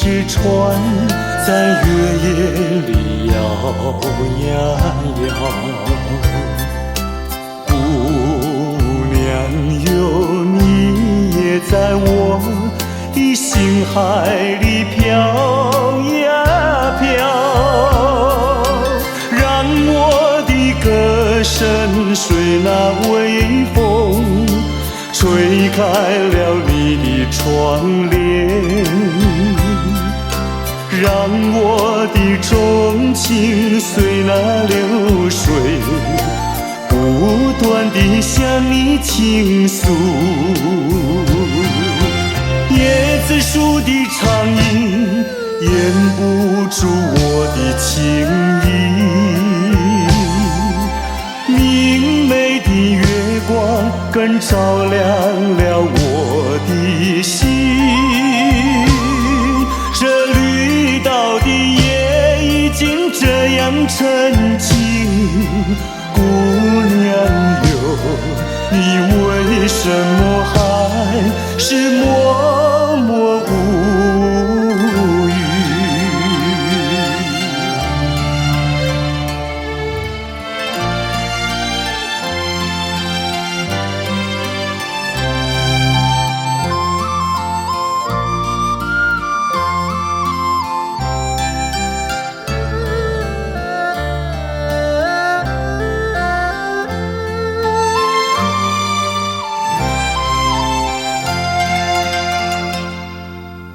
只船在月夜里摇呀摇。姑娘哟，你也在我的心海里飘呀飘，让我的歌声随那微风吹开了你的窗帘，让我的钟情随那流水不断地向你倾诉。椰子树的长影掩不住我的情意，明媚的月光更照亮了我的心。这绿岛的夜已经这样沉静，姑娘哟，你为什么还是默默无语？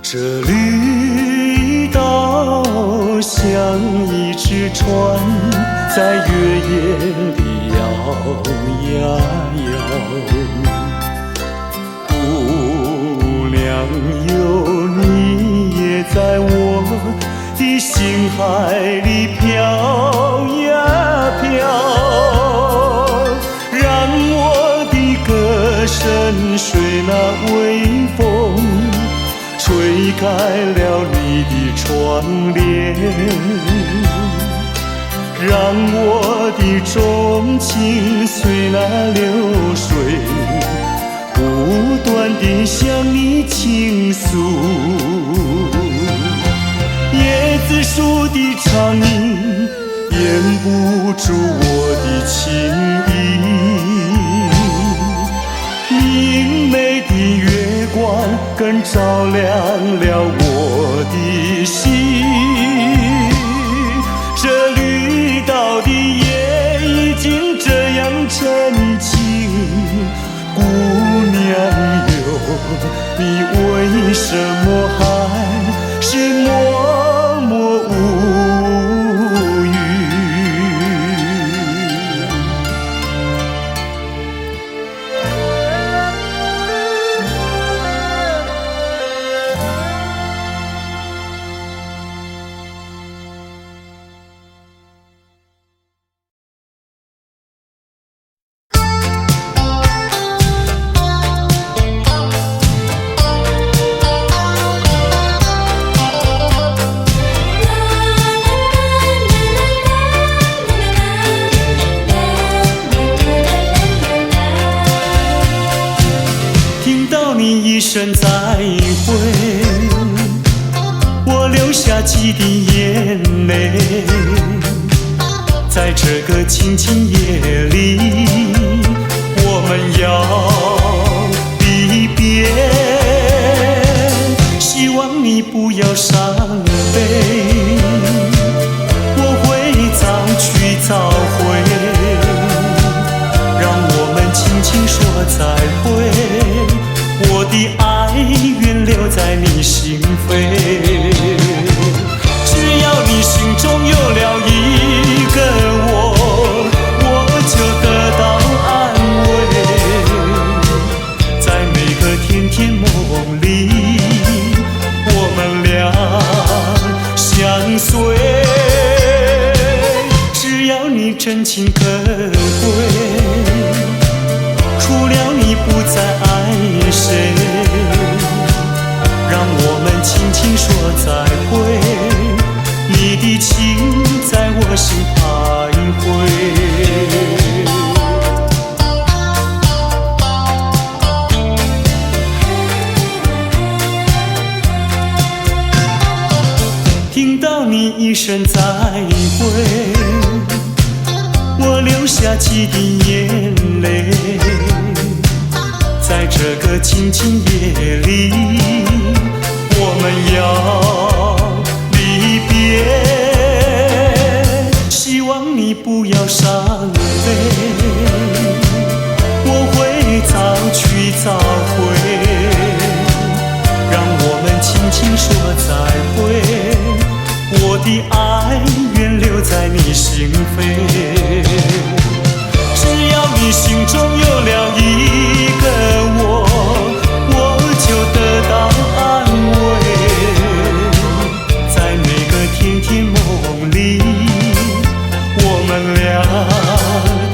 这绿岛像一只船，在月夜里摇呀摇。姑娘哟，你也在我的心海里飘呀飘，让我的歌声随那微风吹开了你的窗帘，让我的钟情随那流水不断地向你倾诉。椰子树的长影掩不住我的情意，明媚的月光更照亮了我的心。这绿岛的夜已经这样沉静，姑娘哟，你为什么还是默默无语？一声再会，我流下几滴眼泪，在这个清清夜里，我们要离别。希望你不要伤悲，我会早去早回，让我们轻轻说再会。我的爱愿留在你心扉，只要你心中有了一个我就得到安慰。在每个甜甜梦里，我们俩相随。只要你真情可贵，除了你不再爱谁，让我们轻轻说再会，你的情在我心徘徊。你一声再会，我流下几滴眼泪，在这个静静夜里，我们要离别，希望你不要伤悲，我会早去早回，让我们轻轻说再会，我的爱愿留在你心扉，只要你心中有了一个我，我就得到安慰，在每个甜甜梦里，我们俩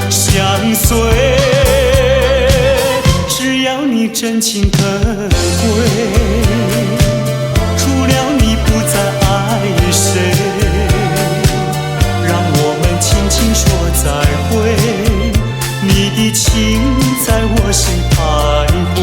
相随，只要你真情可贵，除了你不再爱谁，让我们轻轻说再会，你的情在我心徘徊，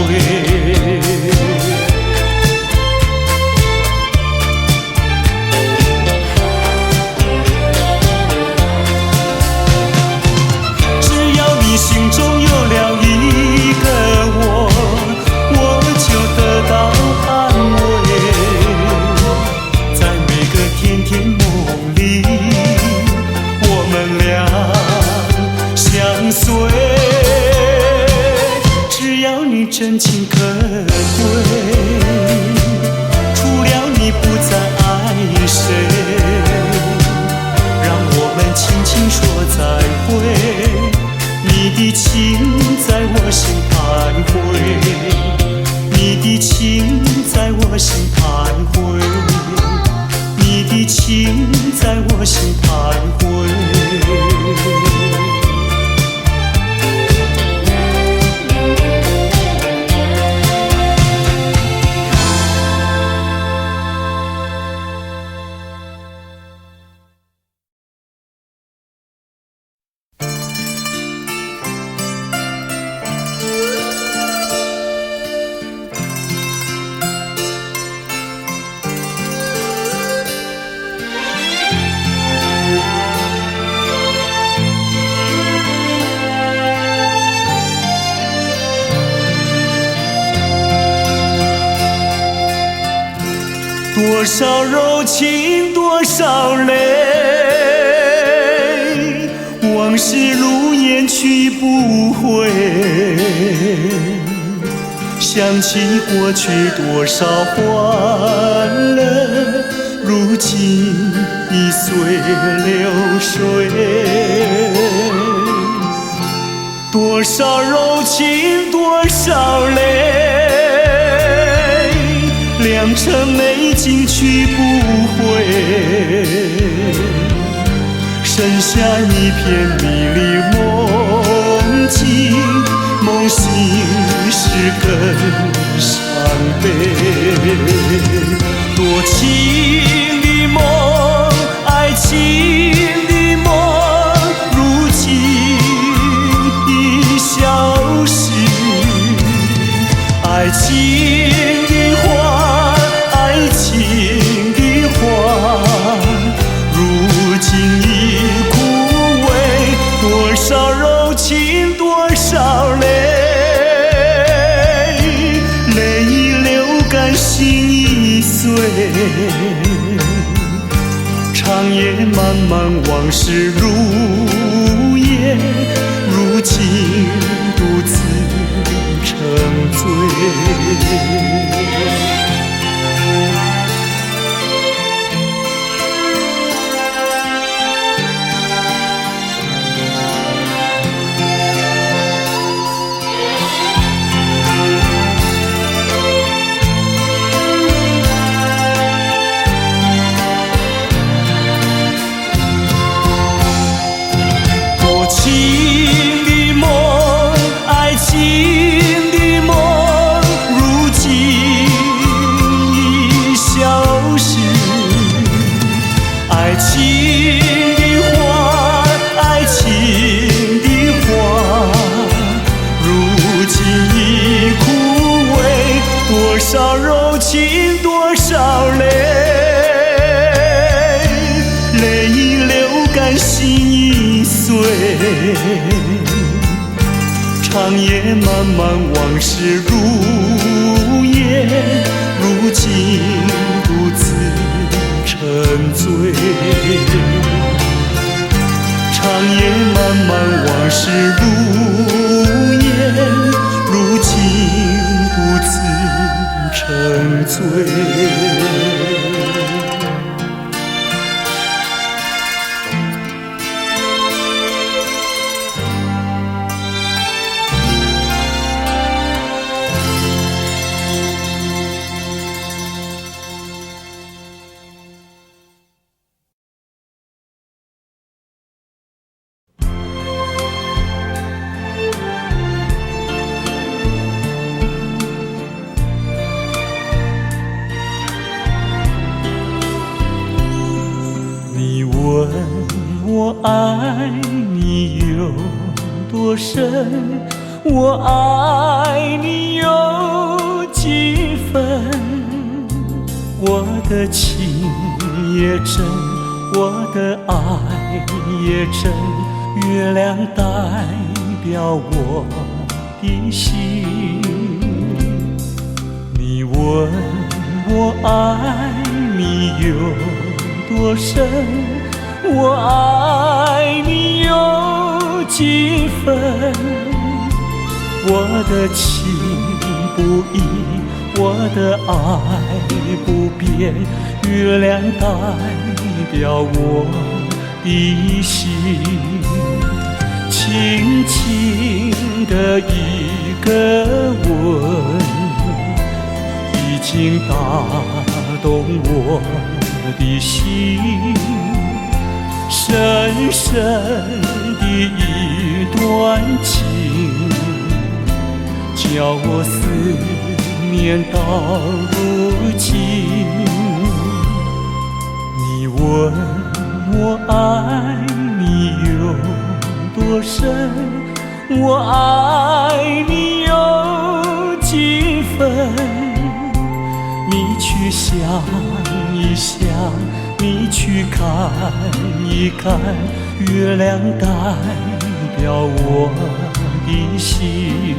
只要你心中有了一个我，我就得到安慰，在每个甜甜梦里，我们俩相随，只要你真情可贵，除了你不再爱谁，让我们轻轻说再会，你的情在我心徘徊，你的情在我心徘徊，你的情在我心徘徊。多少柔情多少泪，往事如烟去不回，想起过去多少欢乐，如今已随流水，多少柔情多少泪，良辰美景去不回，剩下一片迷离梦境，梦醒时更伤悲。多情的梦，爱情的梦，如今已消失，爱情的花，爱情的花，如今已枯萎，多少柔情多少泪，泪已流干心已碎，长夜漫漫往事如烟，如今独自沉醉。多少柔情多少泪，醉。长夜漫漫，往事如烟，如今独自沉醉。长夜漫漫，往事如烟，如今独自沉醉。我爱你有多深？我爱你有几分？我的情也真，我的爱也真，月亮代表我的心。你问我爱你有多深？我爱你有几分？我的情不移，我的爱不变，月亮代表我的心。轻轻的一个吻，已经打动我的心。深深的一段情，叫我思念到如今。你问我爱你有多深？我爱你有几分？你去想一想，你去看一看，月亮代表我的心。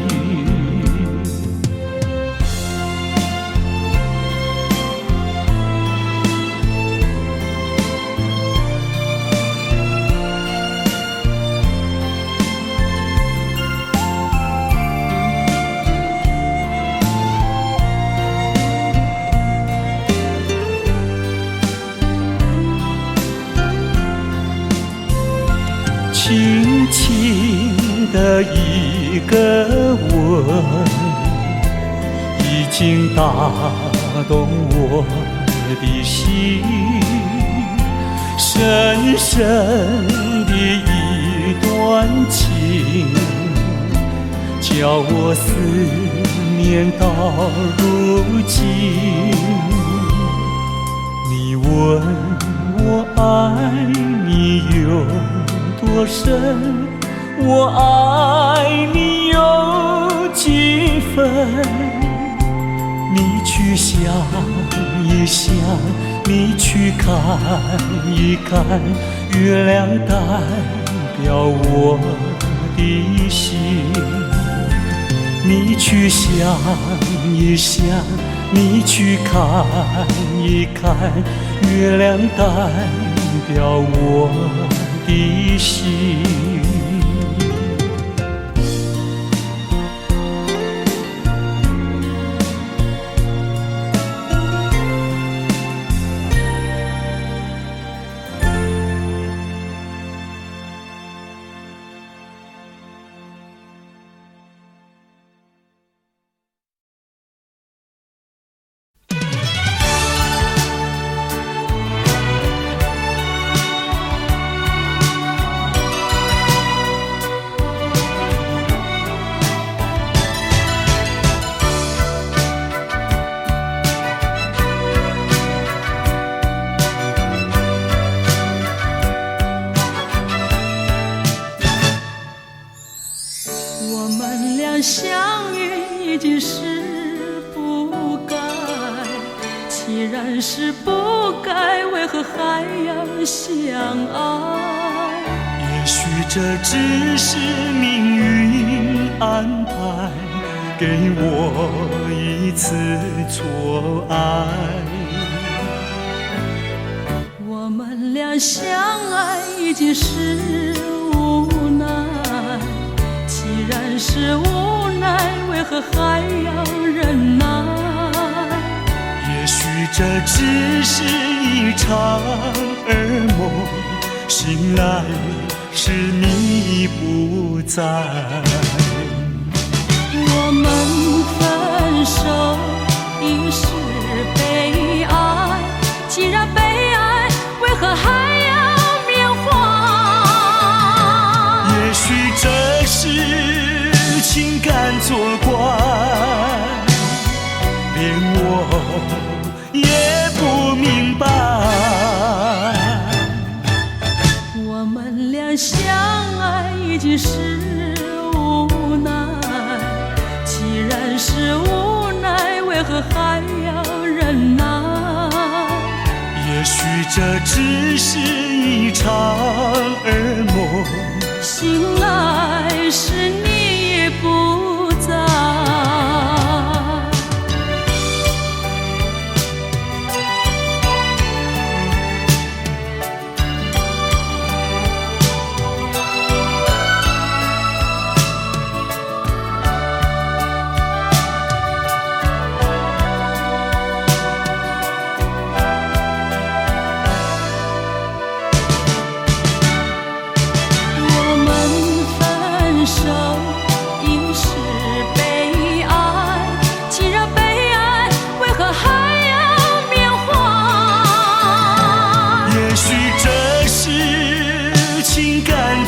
轻轻的一个吻，已经打动我的心。深深的一段情，叫我思念到如今。你问我爱你有多深？我爱你有几分？你去想一想，你去看一看，月亮代表我的心。你去想一想，你去看一看，月亮代表我的心。相遇已经是不该，既然是不该，为何还要相爱？也许这只是命运安排，给我一次错爱。我们俩相爱已经是无奈，既然是无奈，为何还要忍耐？也许这只是一场噩梦，醒来时你不在。我们分手已是悲哀，既然悲哀，为何还要缅怀？也许这是情感作怪，连我也不明白。我们俩相爱已经是无奈，既然是无奈，为何还要忍耐？也许这只是一场噩梦，醒来时你已不在。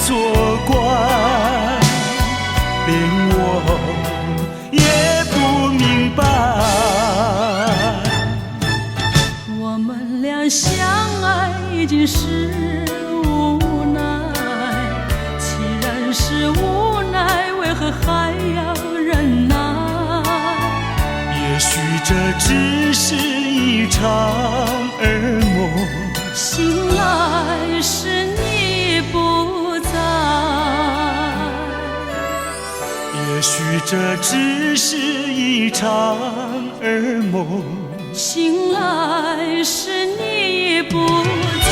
作怪，连我也不明白。我们俩相爱已经是无奈，既然是无奈，为何还要忍耐？也许这只是一场噩梦，醒来时你不在。也许这只是一场噩梦，醒来时你不在。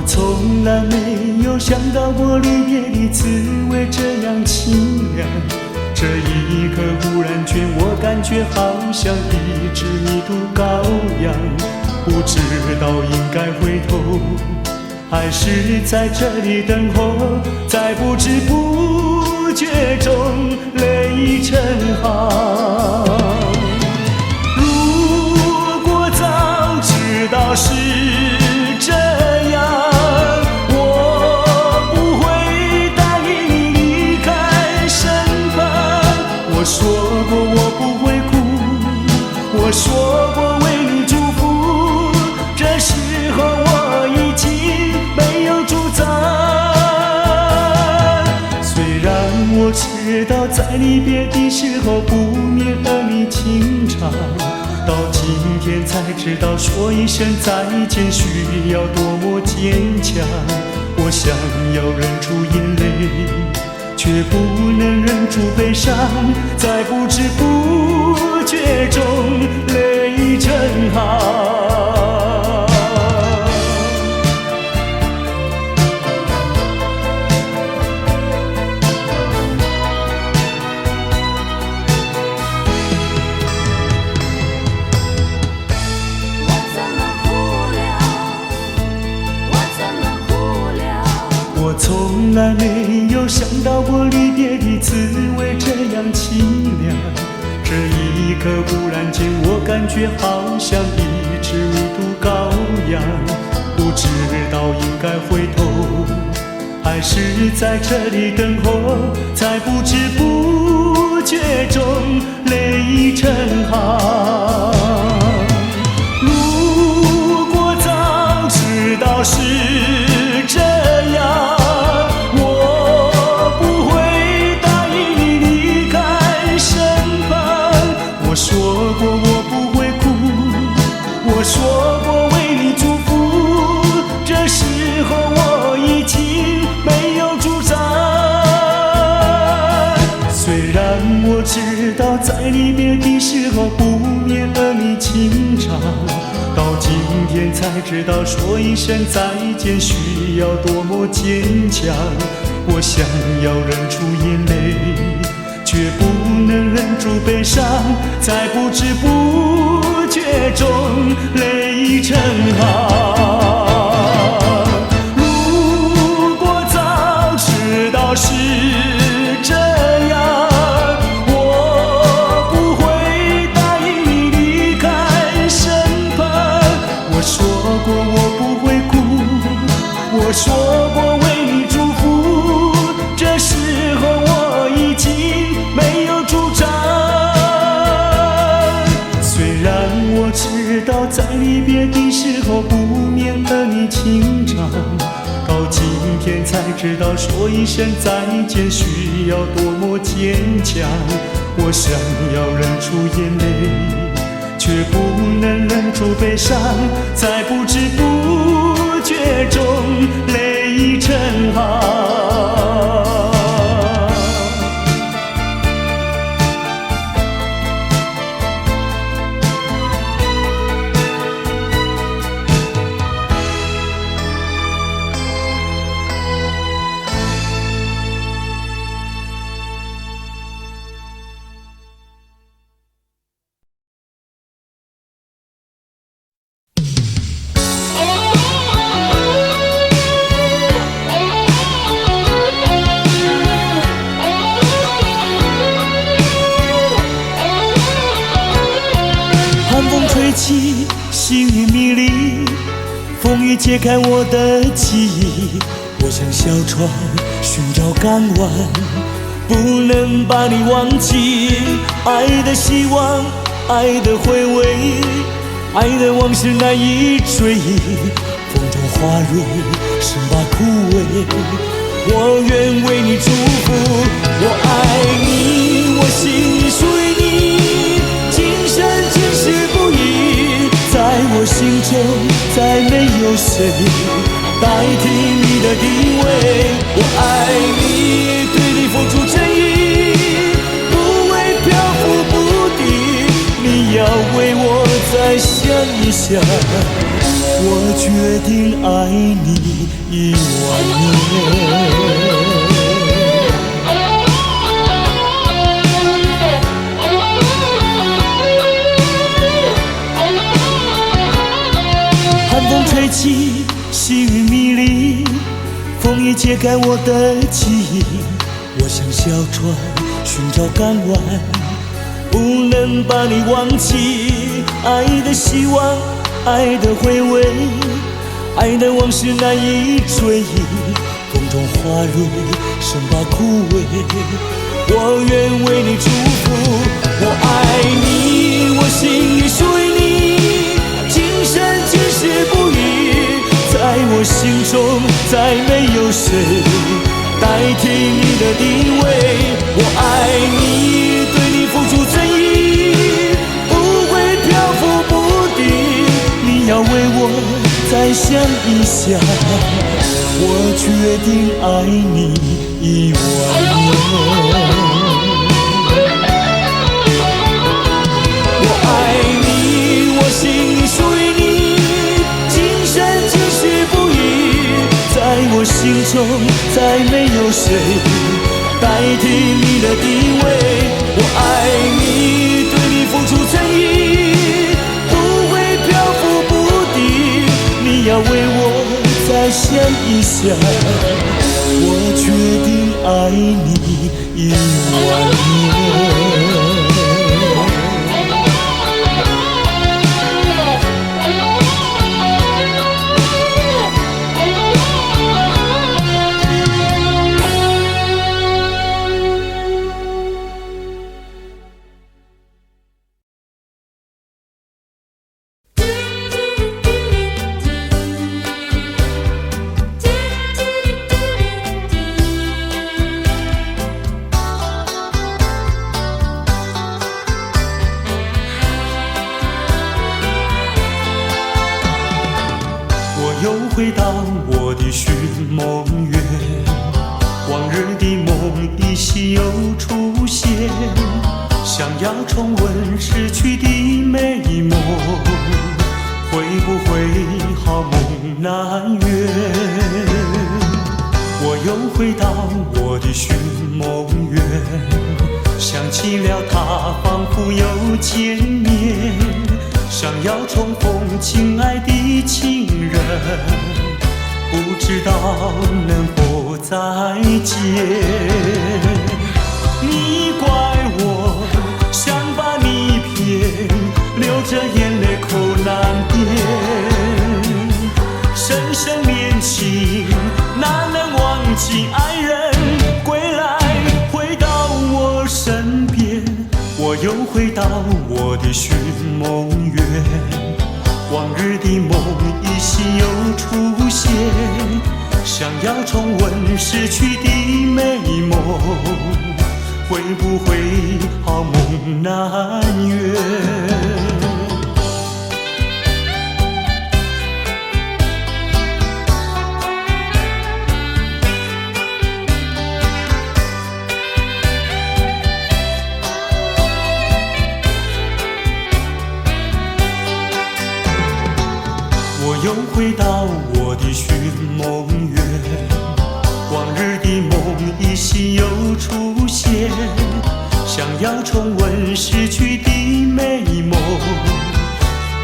从来没有想到过离别的滋味这样清凉，这一刻忽然间我感觉好像一只迷途羔羊，不知道应该回头还是在这里等候，在不知不觉中泪成行。如果早知道是这样，我说过我不会哭，我说过为你祝福，这时候我已经没有主张。虽然我知道在离别的时候不免儿女情长，到今天才知道说一声再见需要多么坚强。我想要忍住眼泪，却不能忍住悲伤，在不知不觉中泪成行。从来没有想到过离别的滋味这样凄凉。这一刻忽然间，我感觉好像一只迷途羔羊，不知道应该回头，还是在这里等候，在不知不觉中泪成行。如果早知道是这样，我不会答应你离开身旁。我说过我不会哭，我说过为你祝福，这时候我已经没有主张。虽然我知道在离别的时候不免儿女情长，到今天才知道说一声再见需要多么坚强。我想要忍住眼泪，却不能忍住悲伤，在不知不觉中泪成行。如果早知道是这样，我不会答应你离开身旁。我说过我不会哭，我说过为你祝福，这时候我已经没有主张。虽然我知道在离别的时候不免儿女情长，到今天才知道说一声再见需要多么坚强。我想要忍住眼泪，却不能忍住悲伤，在不知不觉中泪成行。起，星雨迷离，风雨揭开我的记忆。我像小船寻找港湾，不能把你忘记。爱的希望，爱的回味，爱的往事难以追忆。风中花蕊生把枯萎，我愿为你祝福。我爱你，我心里属于你，今生今世不移。在我心中再没有谁代替你的地位。我爱你，对你付出真意，不会漂浮不定。你要为我再想一想，我决定爱你10000年。寒风吹起，细雨迷离，风雨揭开我的记忆。我像小船寻找港湾，不能把你忘记。爱的希望，爱的回味，爱的往事难以追忆。风中花蕊生把枯萎，我愿为你祝福。我爱你，我心里属于你，今生今世不移。在我心中再没有谁代替你的地位。我爱你，对你付出真意，不会漂浮不定。你要为我再想一想，我决定爱你10000年。我爱你，我心里属于你，今生今世不移。在我心中再没有谁代替你的地位。我爱你，对你付出真意，不会漂浮不定。你要为我再想一想，我决定爱你10000年。又回到我的寻梦园，往日的梦依稀又出现，想要重温逝去的美梦，会不会好梦难圆？我又回到我的寻梦园，想起了他，仿佛又见面，想要重逢亲爱的情人，不知道能否再见。你怪我想把你骗，流着眼泪口难辨。深深恋情哪能忘记爱人，归来回到我身边。我又回到我的寻梦园，往日的梦依稀又出现，想要重温逝去的美梦，会不会好梦难圆？又回到我的寻梦园，往日的梦依稀又出现，想要重温逝去的美梦，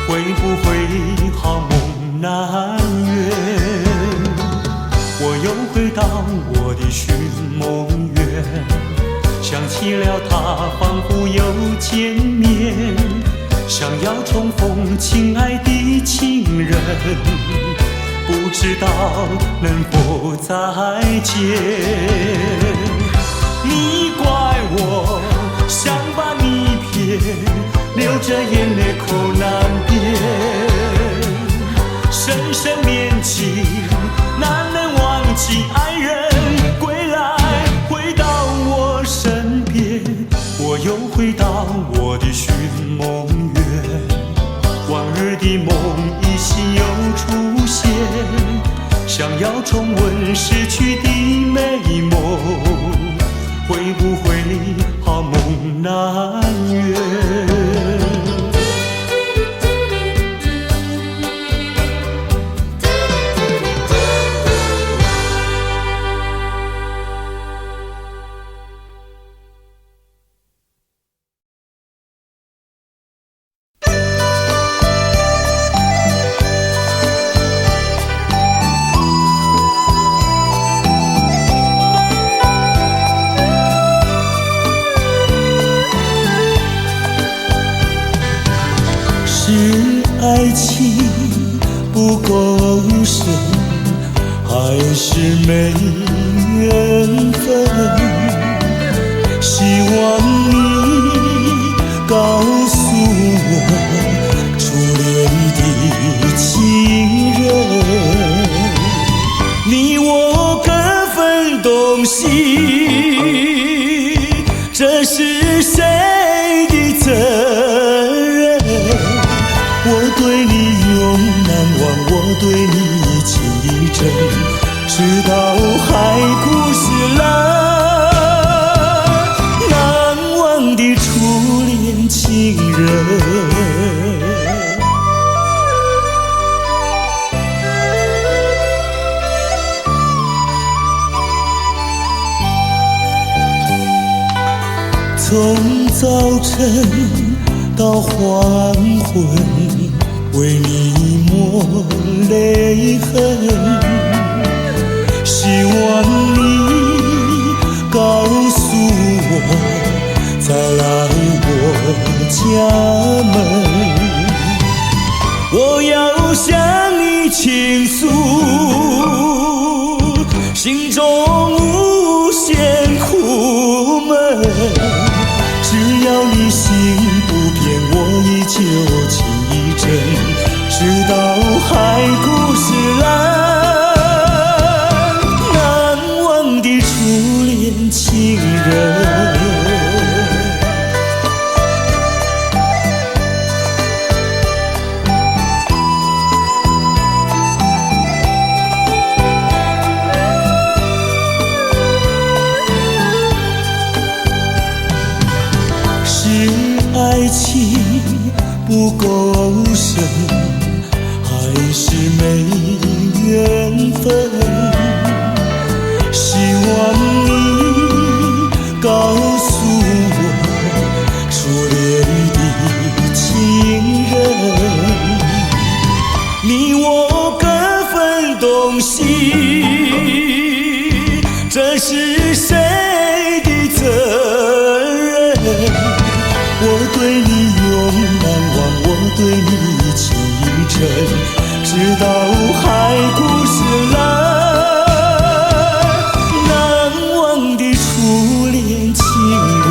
会不会好梦难圆？我又回到我的寻梦园，想起了他，仿佛又见面，想要重逢亲爱的情人，不知道能否再见。你怪我想把你骗，流着眼泪口难辨。深深恋情哪能忘记爱人，归来回到我身边。我又回到我的寻梦园，往日的梦依稀又出现，想要重温逝去的美梦，会不会好梦难圆？爱情不够深，还是没缘分？希望你告诉我初恋的情人，你我各分东西，这是谁的责任？我对你永难忘，我对你情意真，直到海枯石烂，难忘的初恋情人。从早晨到黄昏，为你抹泪痕，希望你家门。我要向你倾诉心中无限苦闷，只要你心不变，我依旧情意真，直到海枯石烂。难忘的初恋情人，爱情不够深，还是没缘分？希望你告诉我，初恋的情人，你我各分东西，这是谁的责任？我对你永难忘，我对你情意真，直到海枯石烂。难忘的初恋情人。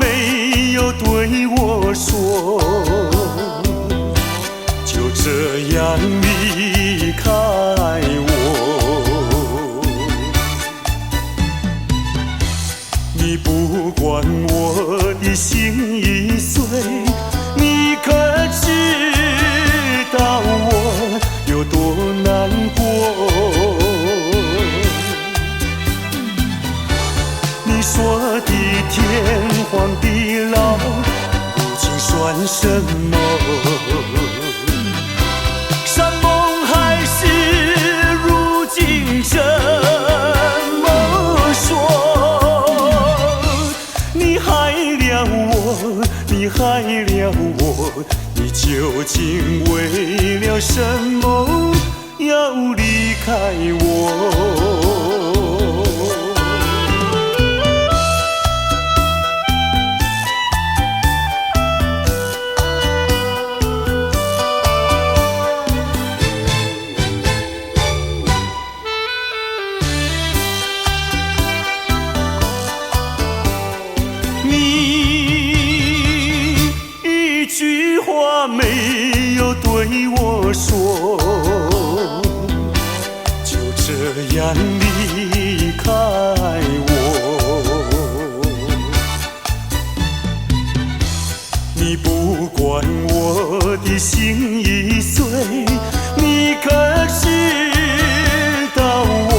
没有对我说，就这样离开我。你不管我的心已碎，你可知道我有多难过？你说的天荒地老，如今算什么？山盟海誓，如今怎么说？你害了我，你害了我，你究竟为了什么要离开我？没有对我说，就这样离开我。你不管我的心已碎，你可知道我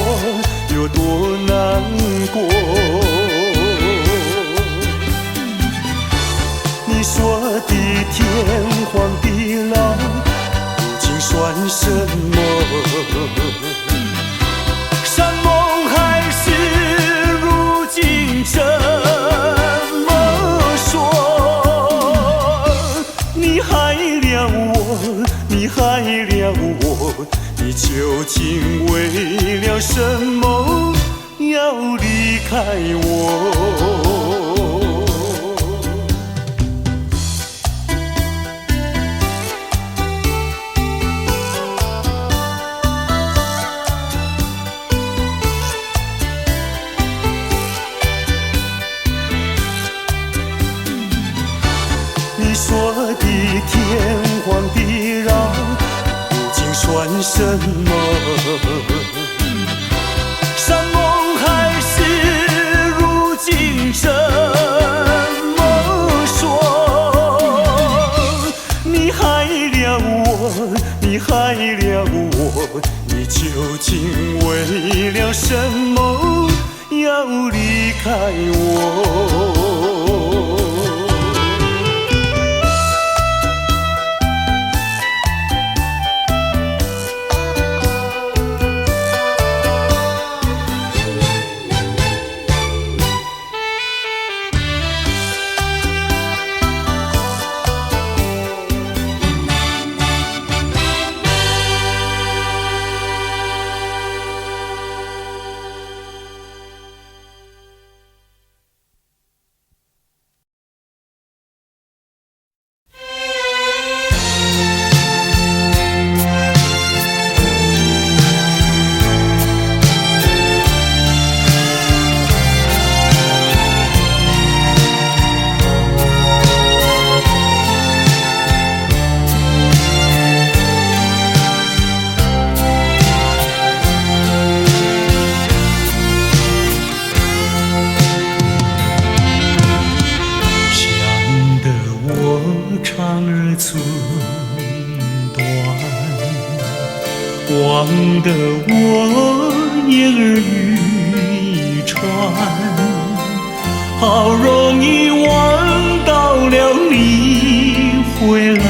有多难过？你说的天荒地老，如今算什么？山盟海誓，如今怎么说？你害了我，你害了我，你究竟为了什么要离开我？你说的天荒地老，如今算什么？山盟海誓，如今怎么说？你害了我，你究竟为了什么要离开我？忘得我言儿渔船，好容易望到了你回来，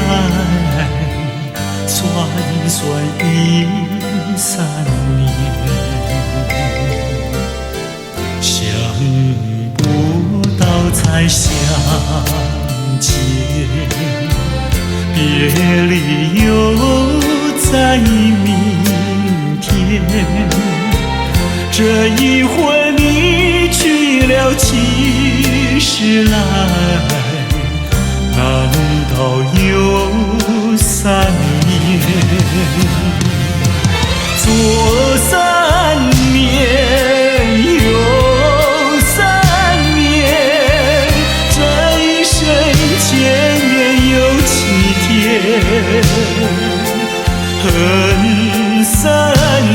算算1、3年，想不到才相见，别离又在明天，这一回你去了几时来？难道又3年？左3年，右3年，这一生见面有7天。恨3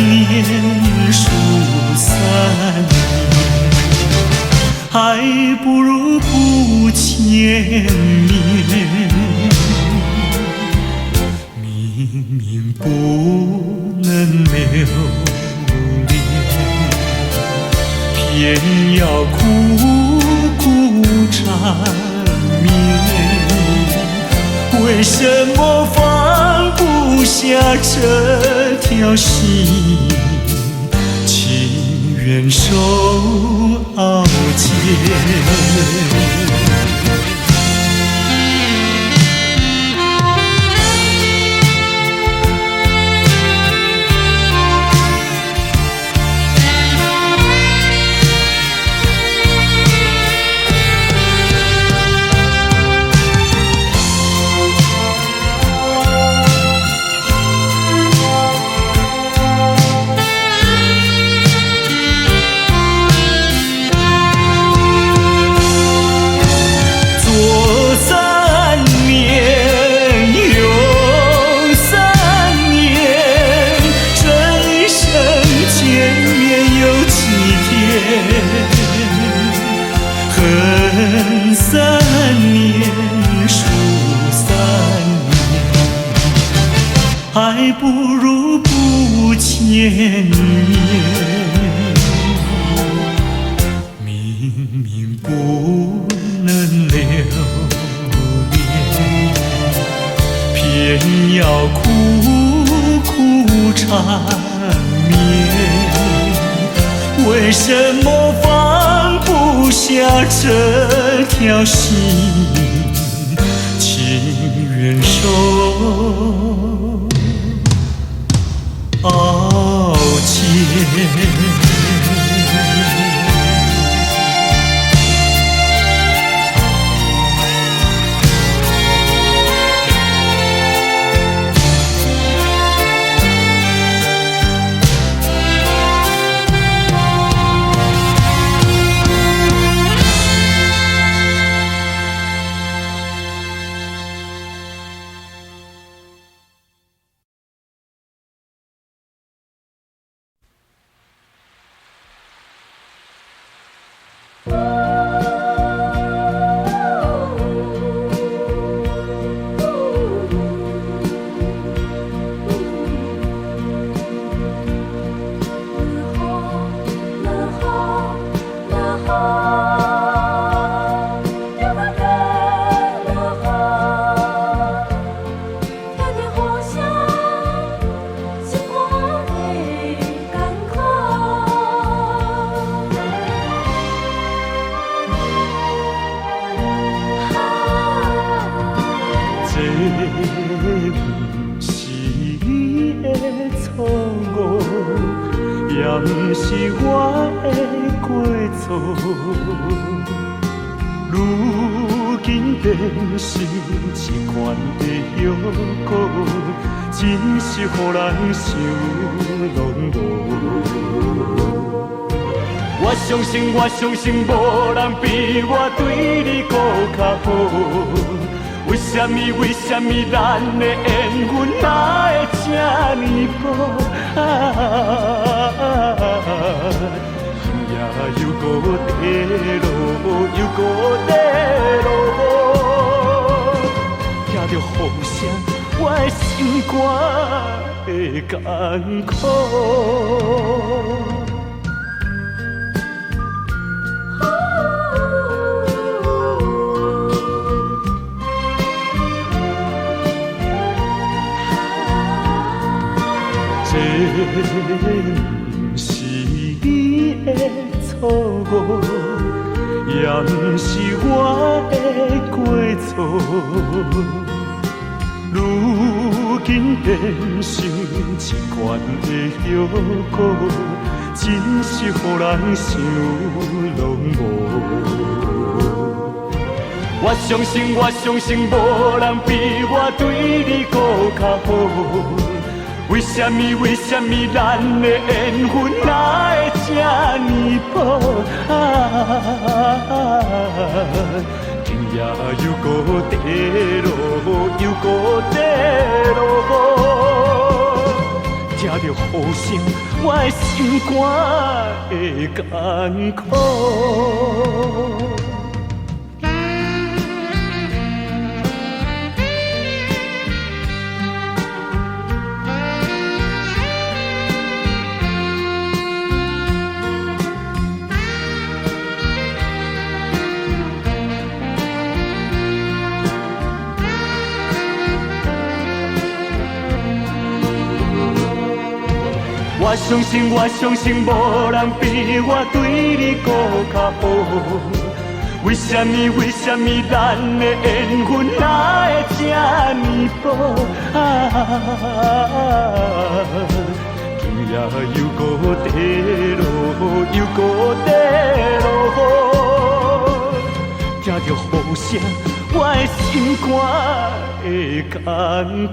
年，数3年，还不如不见面。明明不能留恋，偏要苦苦缠绵。为什么放不下这条心，情愿受熬煎？恨3年，数3年，还不如不见面。明明不能留恋，偏要苦苦缠绵。为什么放不下这条心，情愿受熬煎？错误，也不是我的过错。如今变成一款的约果，真是予人想拢无。我相信，无人比我对你搁较好。为什么咱的缘分哪会这呢薄？也又搁地落，又搁地落，听着雨声，我的心肝会艰苦。这不是你的错误，也不是我的过错。如今变成一款的约果，真是予人想拢无。我相信，无人比我对你搁较好。为什么咱的缘分哪会这呢薄？天也又搁地落，又搁地落，听着雨声，我的心肝会艰苦。我相信，无人比我对你搁较好。为什么咱的缘分哪会这呢薄？天也又搁地落，又搁地落，听着雨声，我的心肝会艰苦。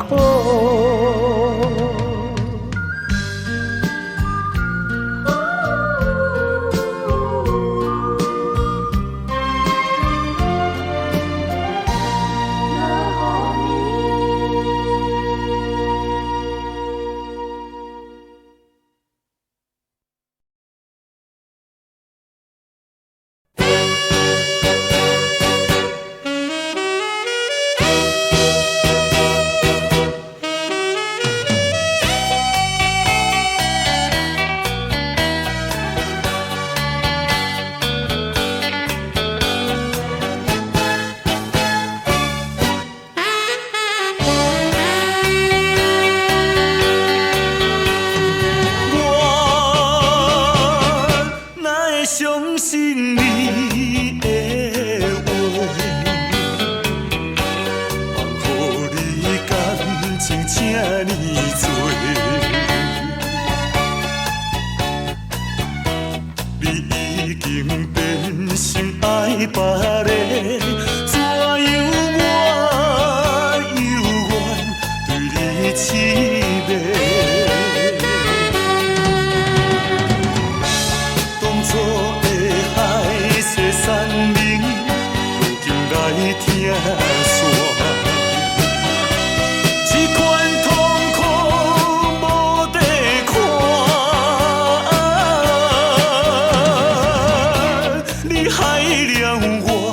害了我。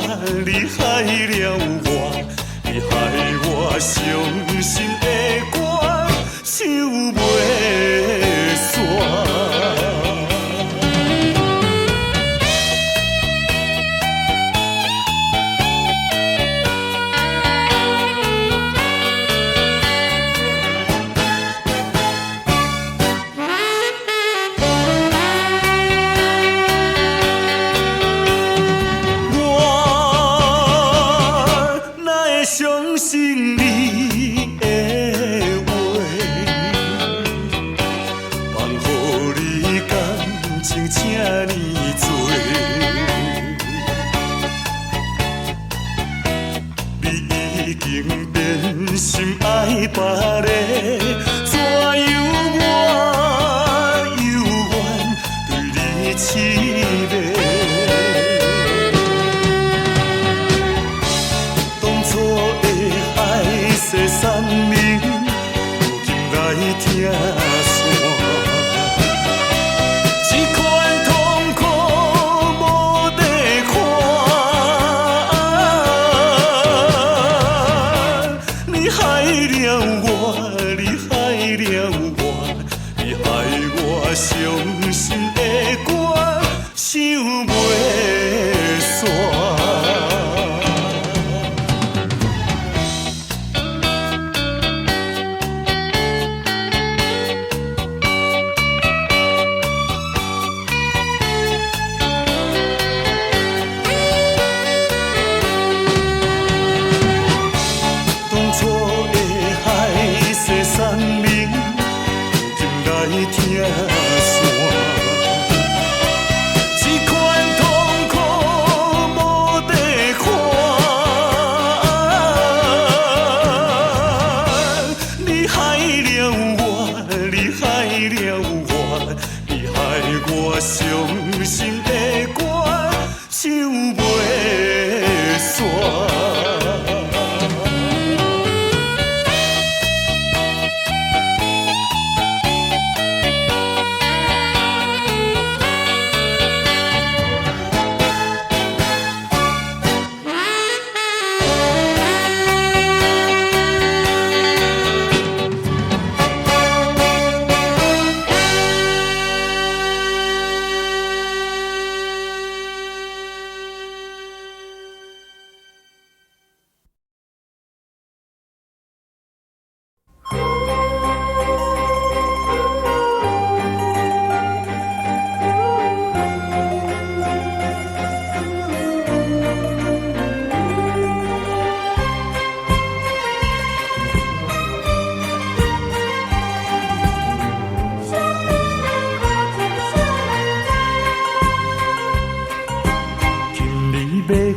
你害我伤心的歌唱袂煞。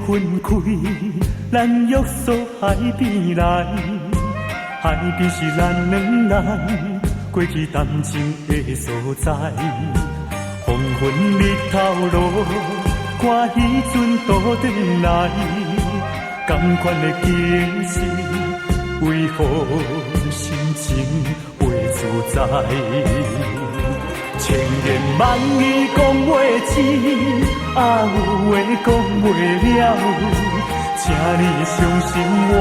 分开，咱约束海边来，海边是咱两人过去谈情的所在。黄昏日头落，看彼阵倒转来，同款的景色，为何心情袂自在？千言万语讲袂清，啊有话讲袂了，请你相信我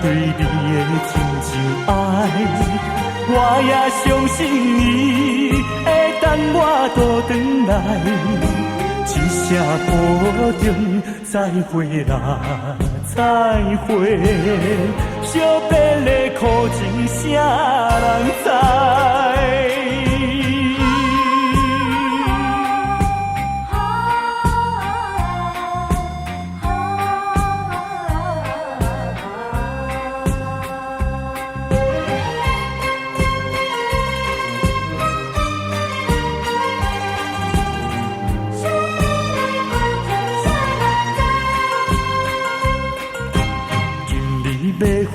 对你的真情爱，我也相信你会等我倒转来，一声保重，再会啦，再会，惜别的苦情啥人知？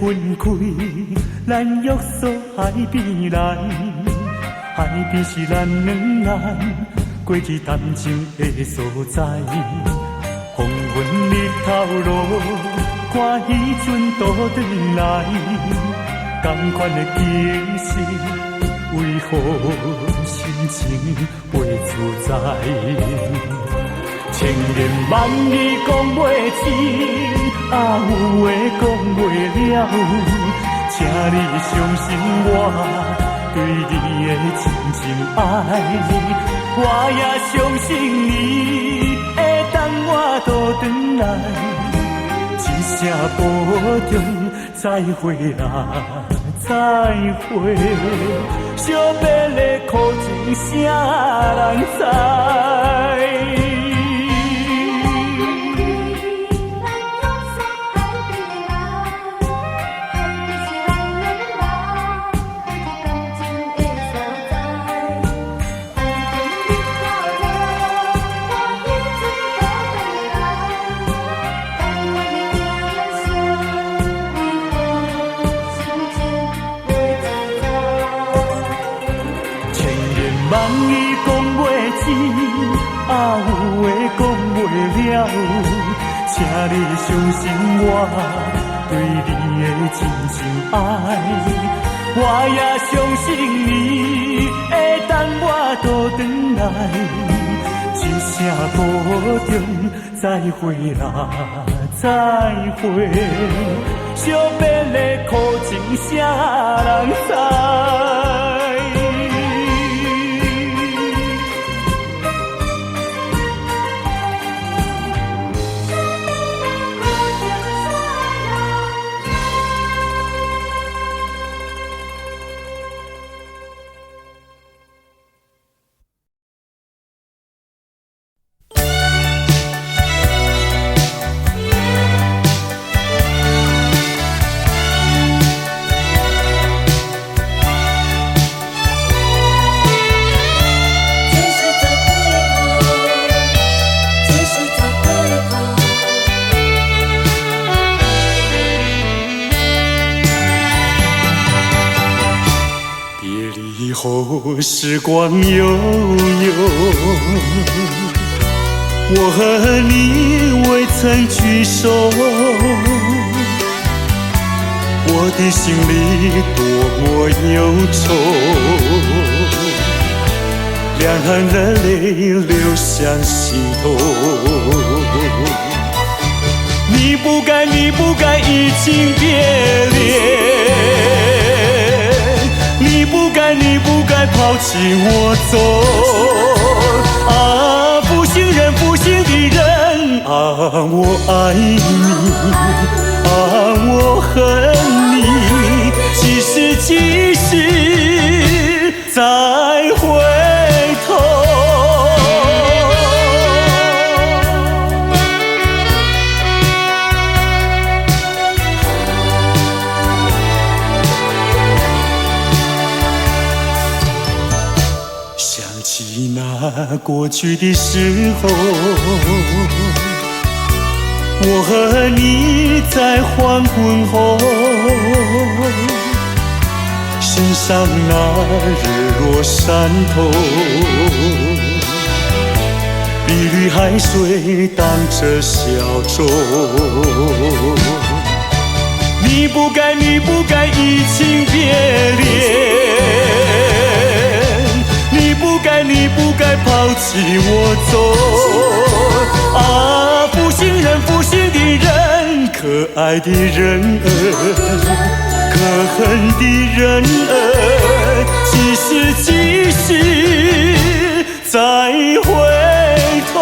分开，咱约束海边来，海边是咱两人过去谈情的所在。黄昏日头落，看彼阵倒转来，同款的景色，为何心情袂自在？千言万语讲袂清，啊有话讲袂了，请你相信我对你的真情爱，我也相信你会等我倒转来，一声保重，再会啦，再会，惜别的苦情啥人知？万语讲袂清，啊有话讲袂了，请你相信我对你的真情爱，我也相信你会等我倒转来，一声保重，再会啦，再会，惜别的苦情啥人知？时光悠悠，我和你未曾聚首，我的心里多么忧愁，两行的泪流向心头。你不该，你不该移情别恋，你不该，你不该抛弃我走。啊，负心人，负心的人，啊，我爱你，啊，我恨你，几时几时再回头？想起那过去的时候，我和你在黄昏后，欣赏那日落山头，碧绿海水荡着小舟。你不该，你不该移情别恋，你不该，你不该抛弃我走。啊，负心人，负心的人，可爱的人儿，可恨的人儿，几时几时再回头？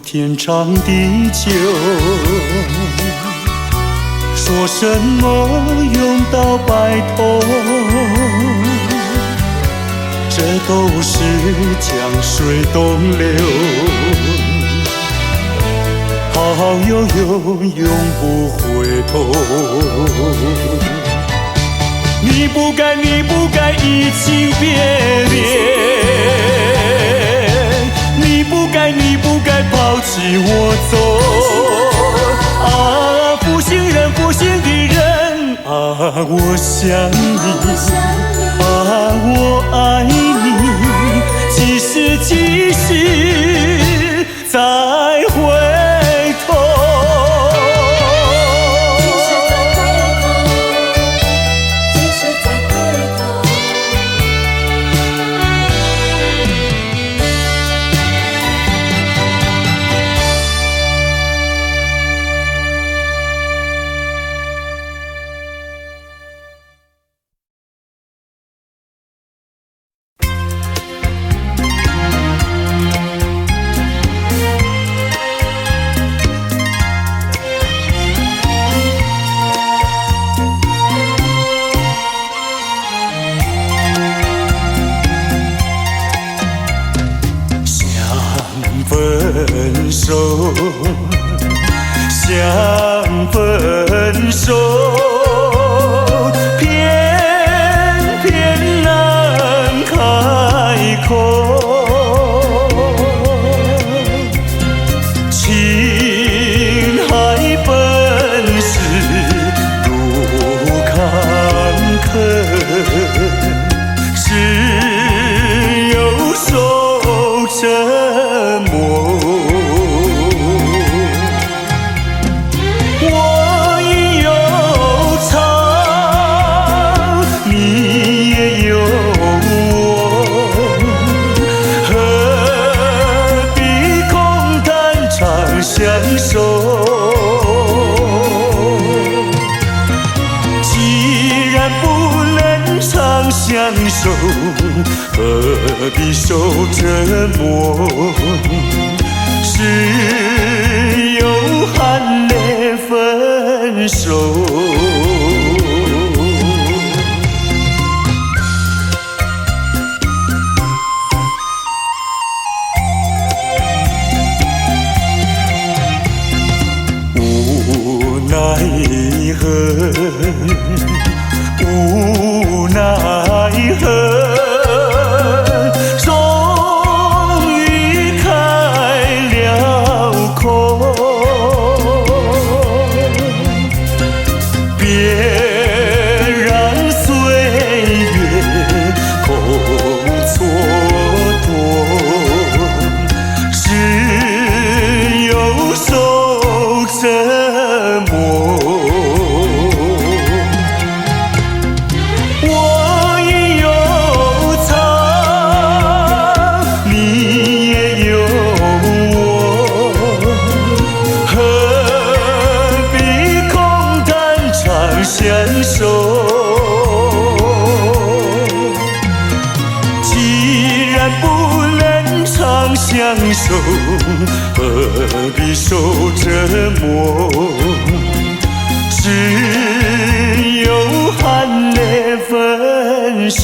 天长地久，说什么永到白头，这都是江水东流，好好悠悠永不回头。你不该，你不该移情别恋，你不该，你不该抛弃我走。啊，负心人，负心的人，啊，我想你，啊，我爱你，几时几时再回头？想分手，偏偏难开口。情海本是路坎坷，只有受折磨。相守，既然不能长相守，何必受折磨？只有含泪分手。何必受折磨？只有含泪分手。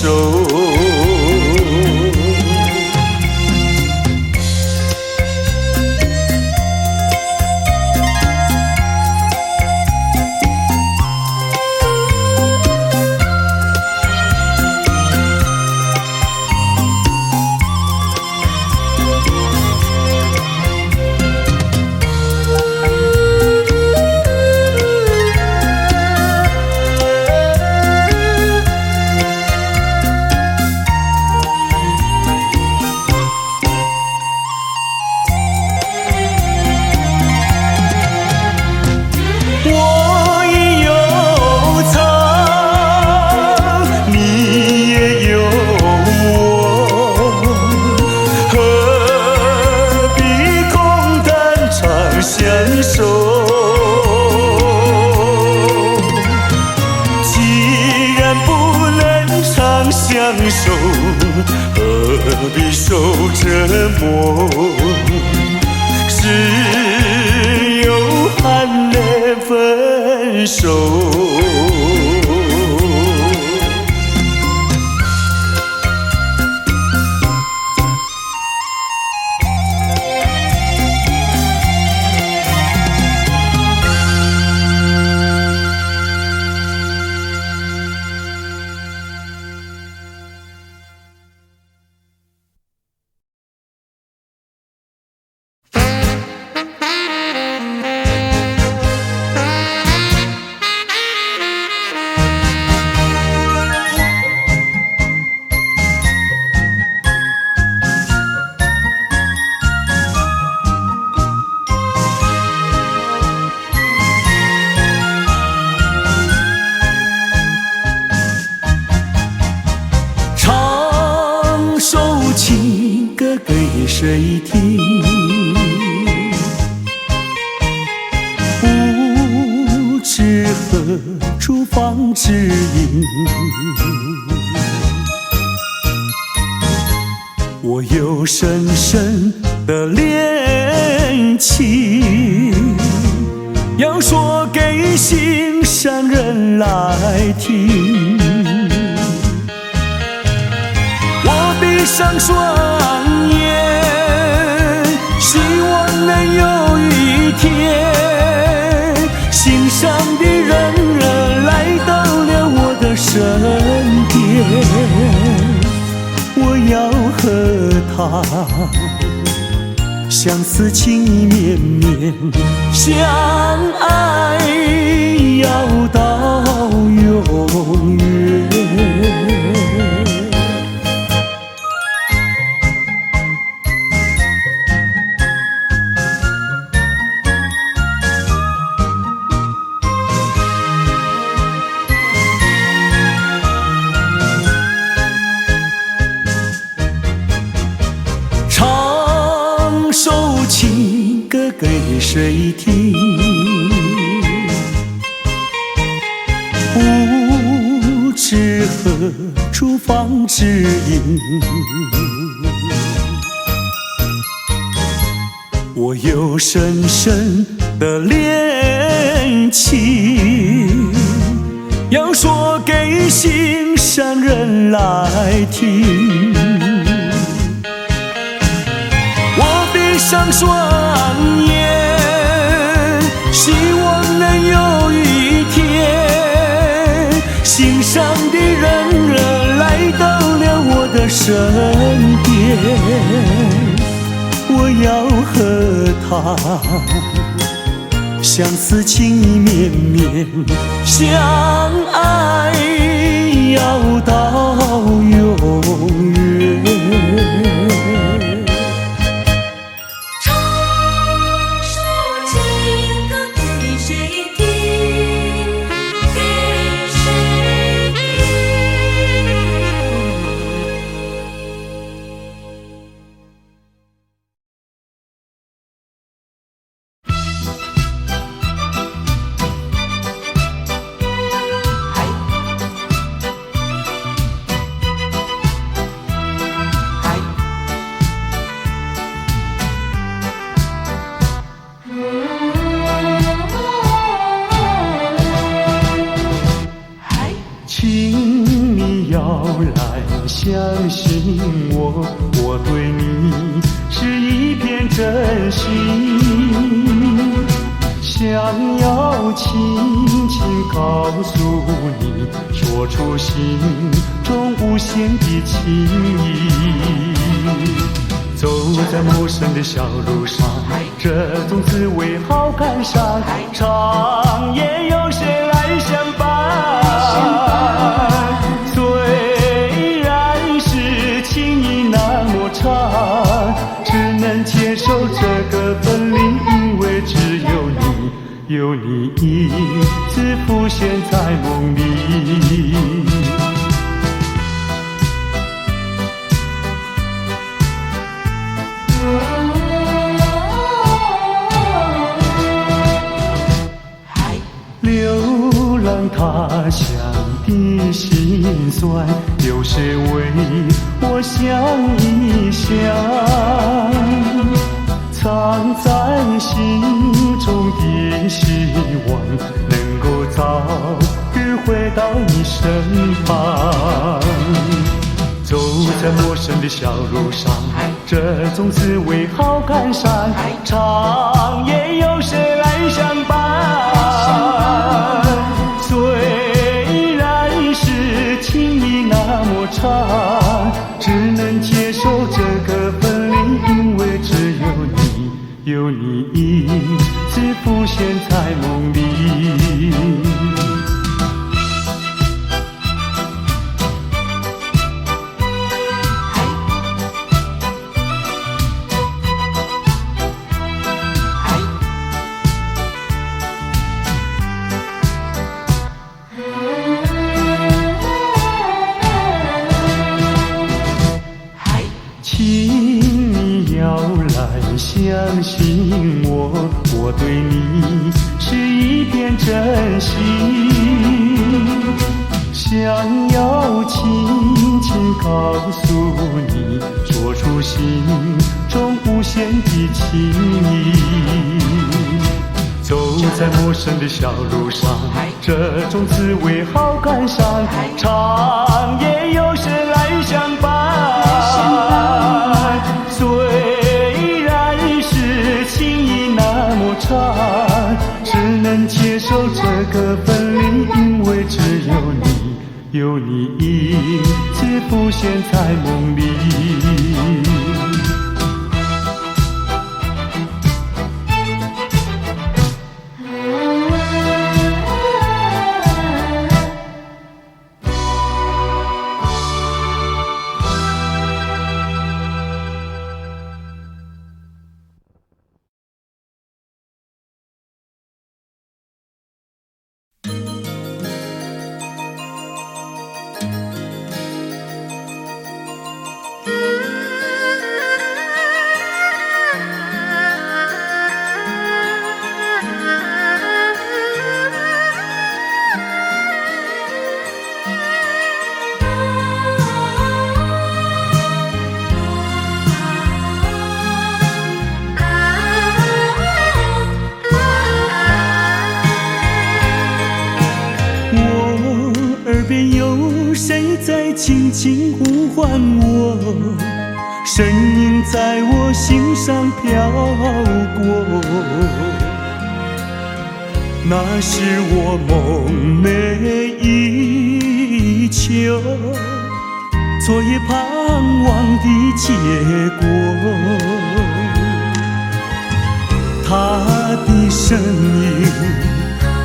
何必受折磨？只有含泪分手。给谁听？不知何处放知音。我有深深的恋情，要说给心上人来听。我闭上双眼，希望能有一天，心上的人来到了我的身边。我要和他相思情意绵绵，相爱要到永远。情歌给谁听？不知何处放知音。我有深深的恋情，要说给心上人来听。闭上双眼，希望能有一天，心上的人来到了我的身边。我要和他相思情意绵绵，相爱要到永远。我对你是一片真心，想要轻轻告诉你，说出心中无限的情意。走在陌生的小路上，这种滋味好感伤，长夜有谁来相伴？虽然是情意那么长，只能接受这个分离，因为只有你，有你一直浮现在梦里。流浪他乡的辛酸，有谁为我想一想？藏在心中的希望，能够早日回到你身旁。走在陌生的小路上，这种滋味好感伤，长夜有谁来相伴？虽然是情意那么长，只能接受这个分离，因为只有你，有你一直浮现在梦里。相信我对你是一片真心，想要轻轻告诉你，说出心中无限的情意。走在陌生的小路上，这种滋味好感伤，长夜有谁来相伴？只能接受这个分离，因为只有你，有你一直浮现在梦里。轻轻呼唤我，声音在我心上飘过，那是我梦寐以求，昨夜盼望的结果。他的声音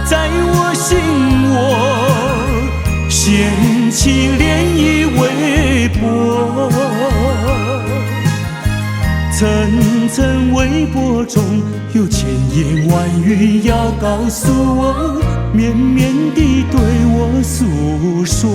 在我心窝，掀起涟漪微波，层层微波中有千言万语要告诉我，绵绵地对我诉说。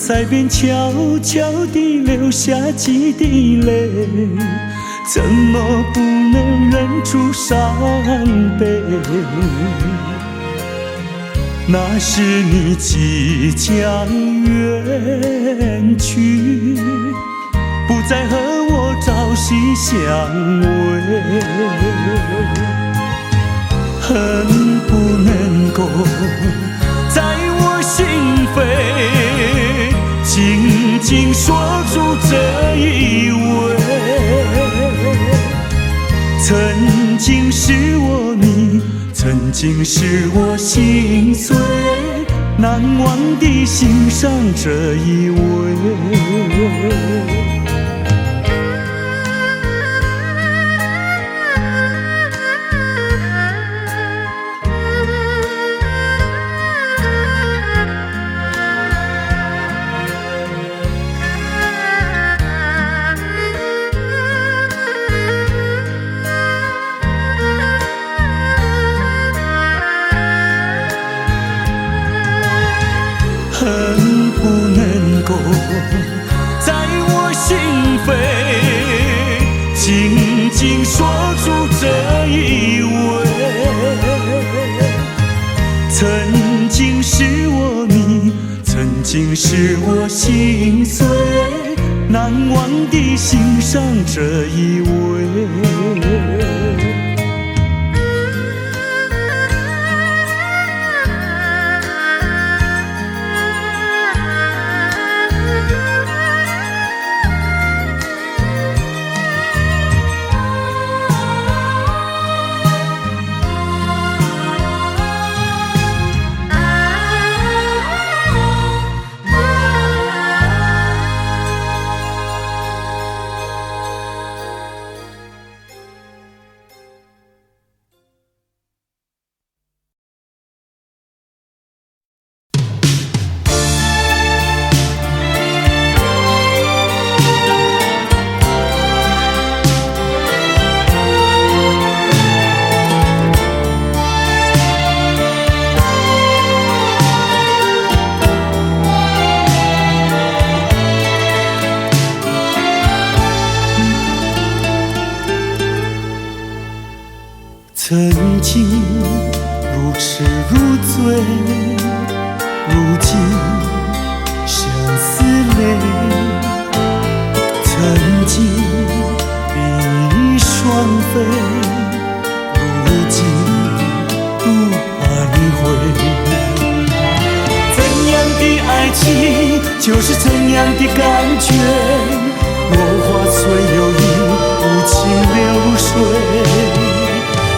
在边悄悄地流下几滴泪，怎么不能忍住伤悲？那时你即将远去，不再和我朝夕相偎，恨不能够在我心扉紧紧锁住这一吻。曾经是我你，曾经是我心碎，难忘地欣赏这一位。恨不能够在我心扉紧紧锁住这一吻。曾经是我你，曾经是我心碎，难忘地欣赏这一位。曾经如痴如醉，如今相思泪。曾经比翼双飞，如今不徘徊。怎样的爱情就是怎样的感觉，落花虽有意，无情流水。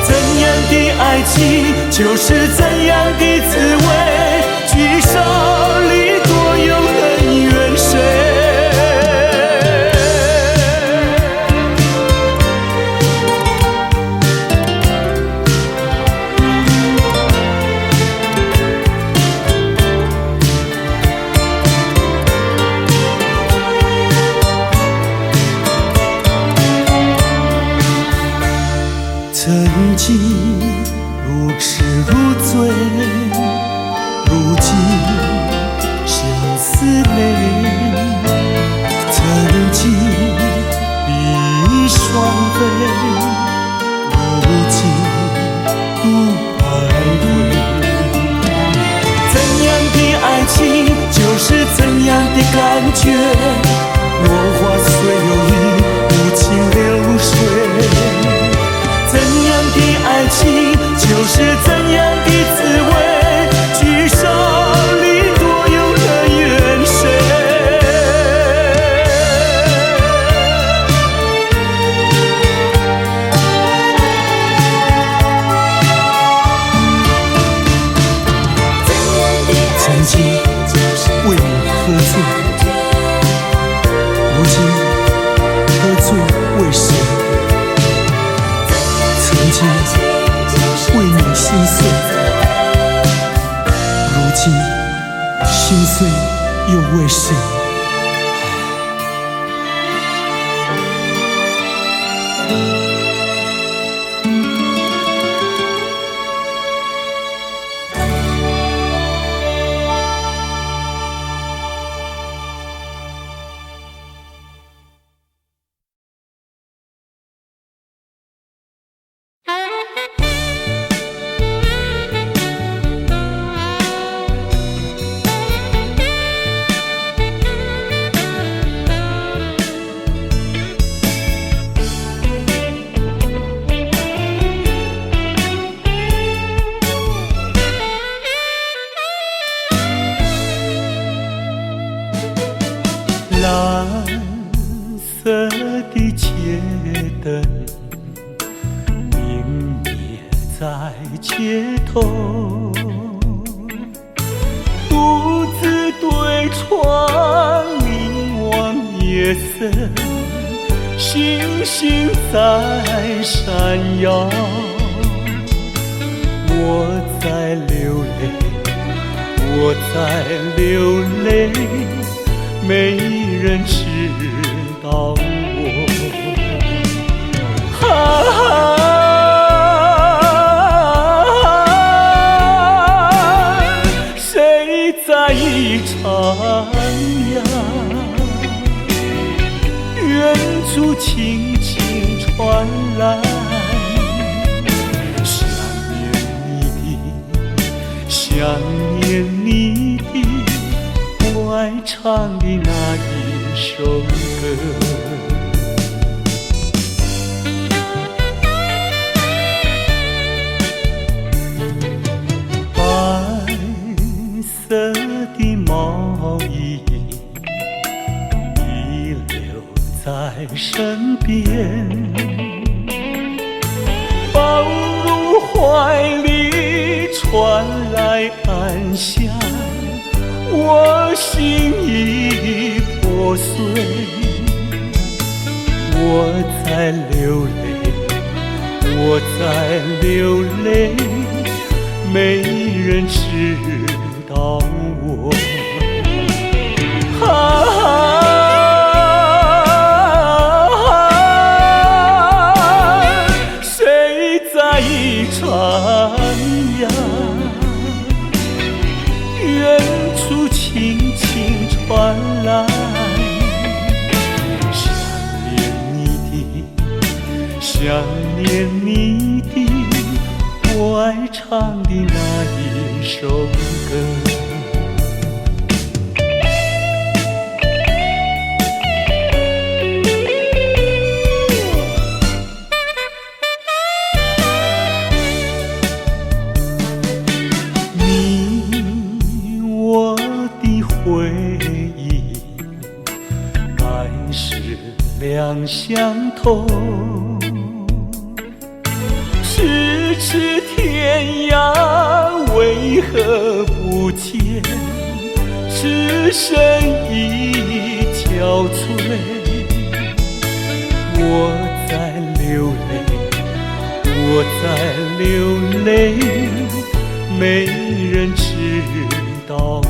怎样的爱情就是怎样的滋味，聚少离多有恩怨谁？曾经如痴如醉，如今相思泪。曾经比翼双飞，如今不徘徊。怎样的爱情就是怎样的感觉，落花虽有意，无情流水。怎样的爱情就是怎样的滋味，聚少离多有恩怨谁？曾经为你喝醉，如今喝醉为谁？曾经为你心碎，如今心碎又为谁？在街头，独自对窗凝望夜色，星星在闪耀。我在流泪，我在流泪，没人知道我。谁在徜徉？远处轻轻传来。想念你的，我爱唱的那一首歌。白色的毛衣遗留在身边，抱入怀里传来安详，我心已破碎。我在流泪，我在流泪，没人知道我。谁在徜徉？远处轻轻传来，想念你的，想念你的，我爱唱的那一首歌。两相投，咫尺天涯，为何不见？只身已憔悴。我在流泪，我在流泪，没人知道我。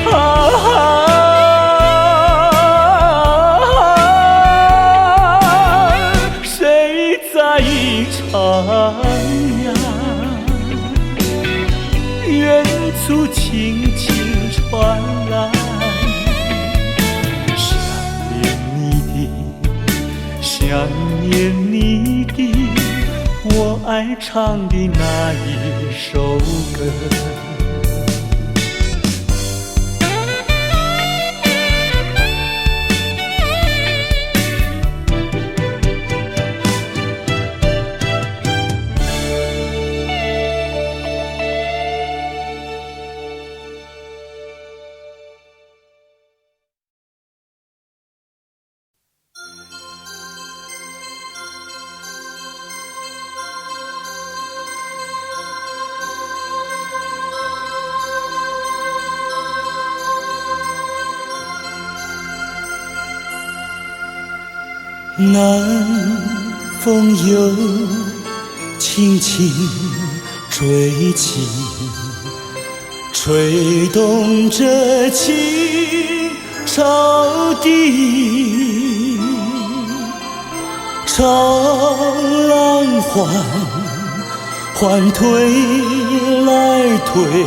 徜徉，远处轻轻传来，想念你的，想念你的，我爱唱的那一首歌。南风又轻轻吹起，吹动着青草地，潮浪缓推来推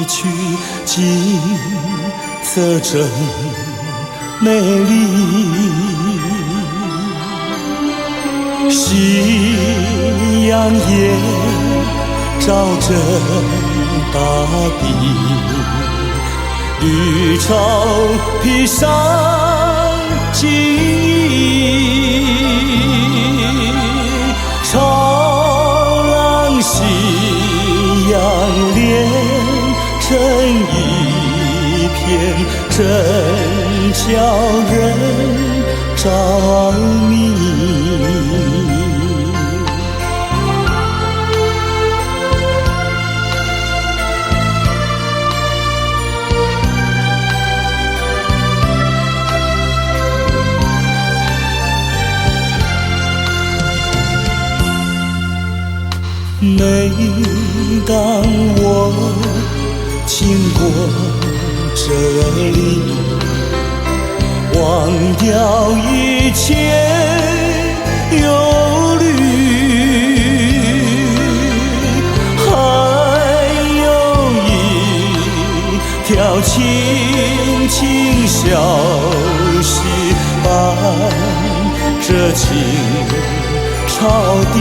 去，景色真美丽。夕阳也照着大地，绿草披上金衣，潮浪夕阳连成一片，真叫人着迷。每当我经过这里，忘掉一切忧虑，还有一条轻轻小溪伴着青草地。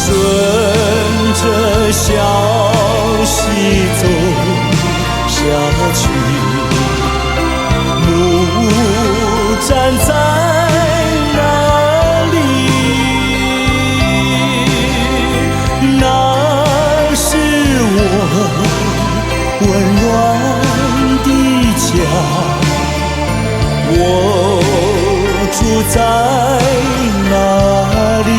顺着小溪走下去，木站在那里，那是我温暖的家，我住在那里。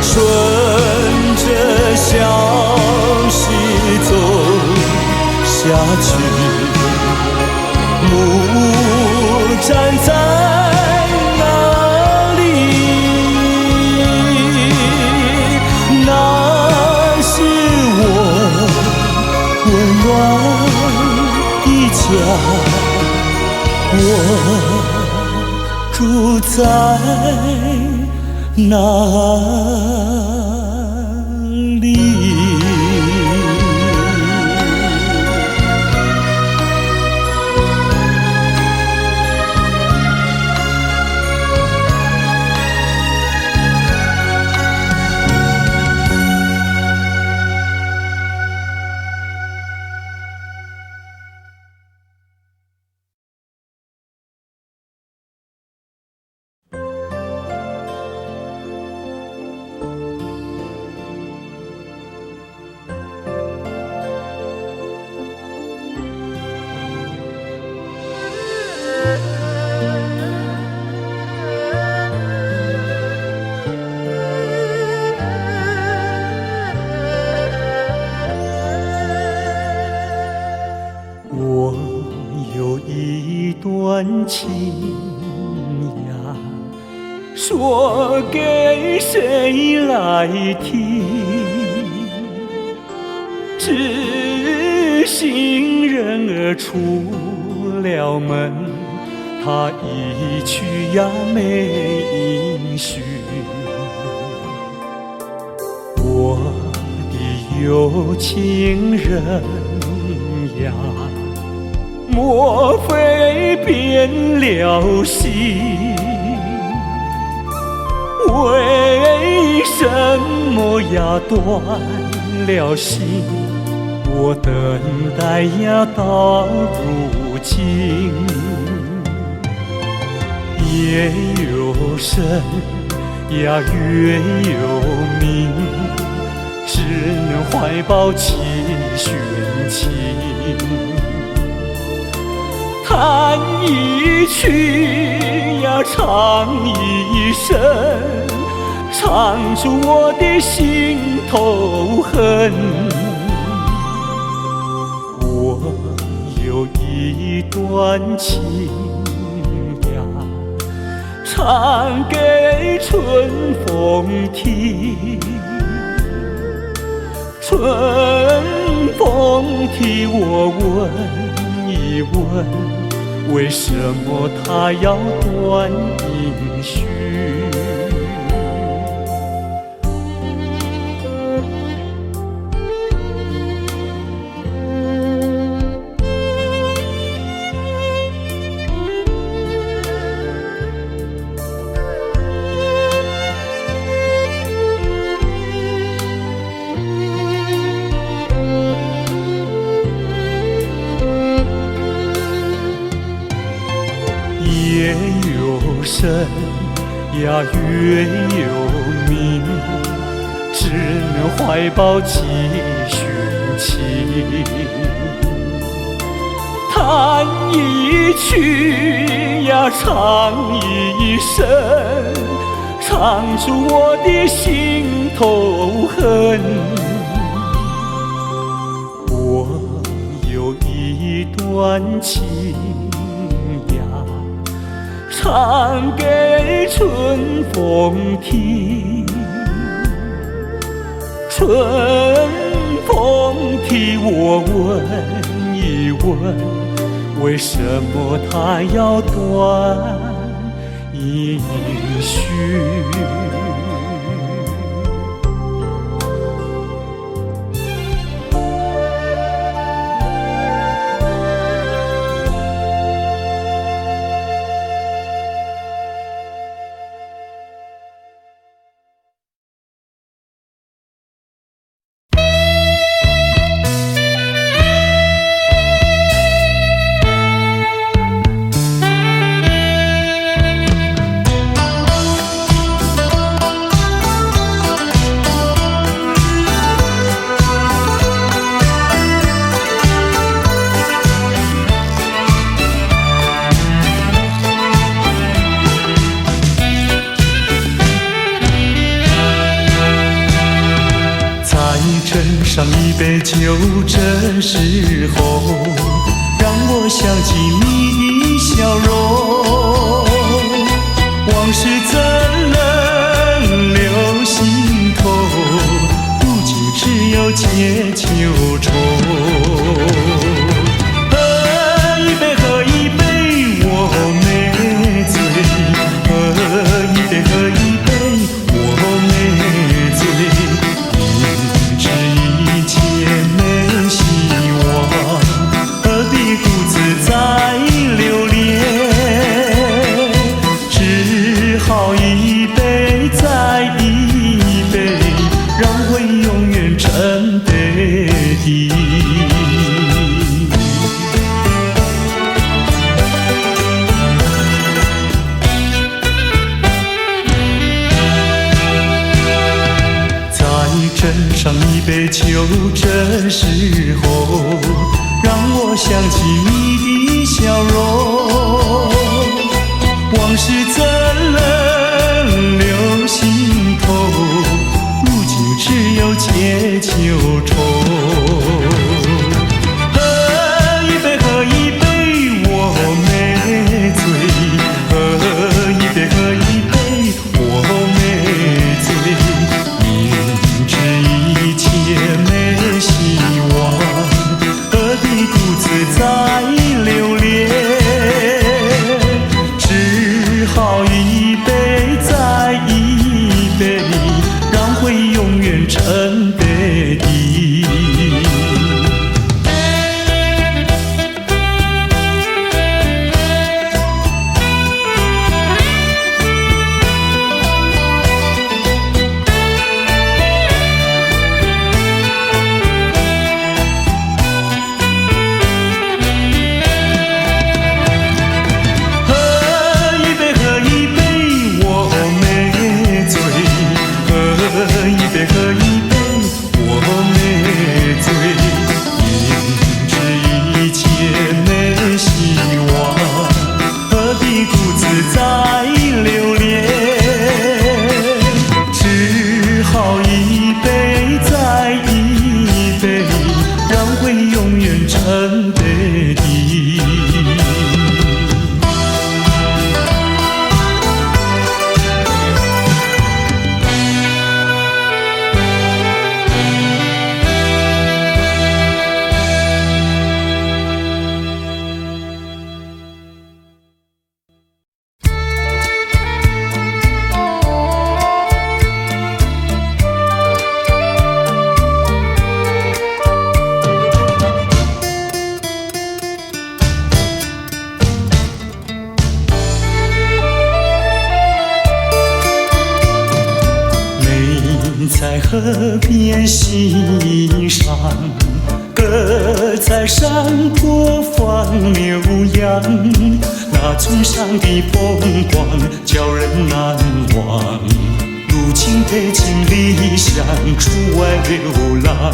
顺着小溪走下去，木站在那里，那是我温暖的家，我住在哪里？我有一段情呀，说给谁来听？知心人儿出了门，他一去呀没音讯。我的有情人呀，莫非变了心？为什么呀断了心？我等待呀到如今，夜有深呀月有明，只能怀抱期寻情。弹一曲呀唱一声，唱出我的心头恨。我有一段情呀，唱给春风听。春风替我问一问，为什么他要断音讯？夜有深呀，月有明，只能怀抱几寻情。弹一曲呀，唱一声，唱出我的心头恨。我有一段情呀，唱给春风听。春风替我问一问，为什么它要断音讯？斟上一杯酒，这时候让我想起你的笑容。往事怎能留心头？如今只有解秋愁。喝一杯，喝一杯，我没醉。喝一杯，喝一杯，我没醉。一切没希望，何必独自再留恋？只好一杯再一杯，让回忆永远沉杯底。斟上一杯酒，这时候让我想起你的笑容。往事怎能留心头？如今只有解秋愁。喝一杯，喝一杯，我没醉。喝一杯，喝一杯，我没醉。一切没希望，何必独自再留恋？只好一杯再一杯，让回忆永远沉杯底。再留恋，只好一杯再一杯，让回忆永远沉杯底。在河边欣赏，歌在山坡放牛羊。那村上的风光叫人难忘。如今北京离乡出外流浪，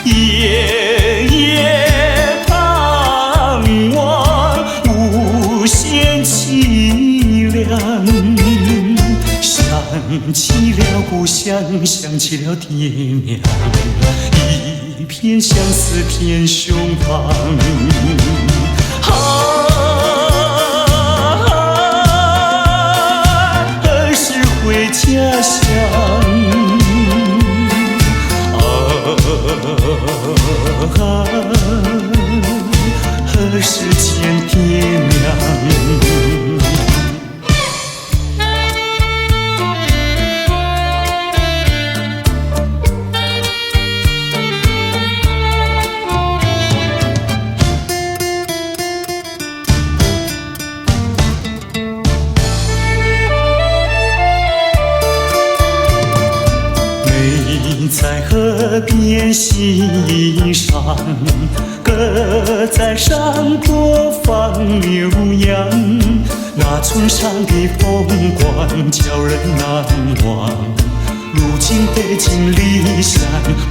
夜夜盼望无限凄凉。想起了故乡，想起了爹娘，一片相思片胸膛。何时回家乡？何时见爹娘？在河边欣赏，歌在山坡放牛羊。那村上的风光叫人难忘。如今北京离乡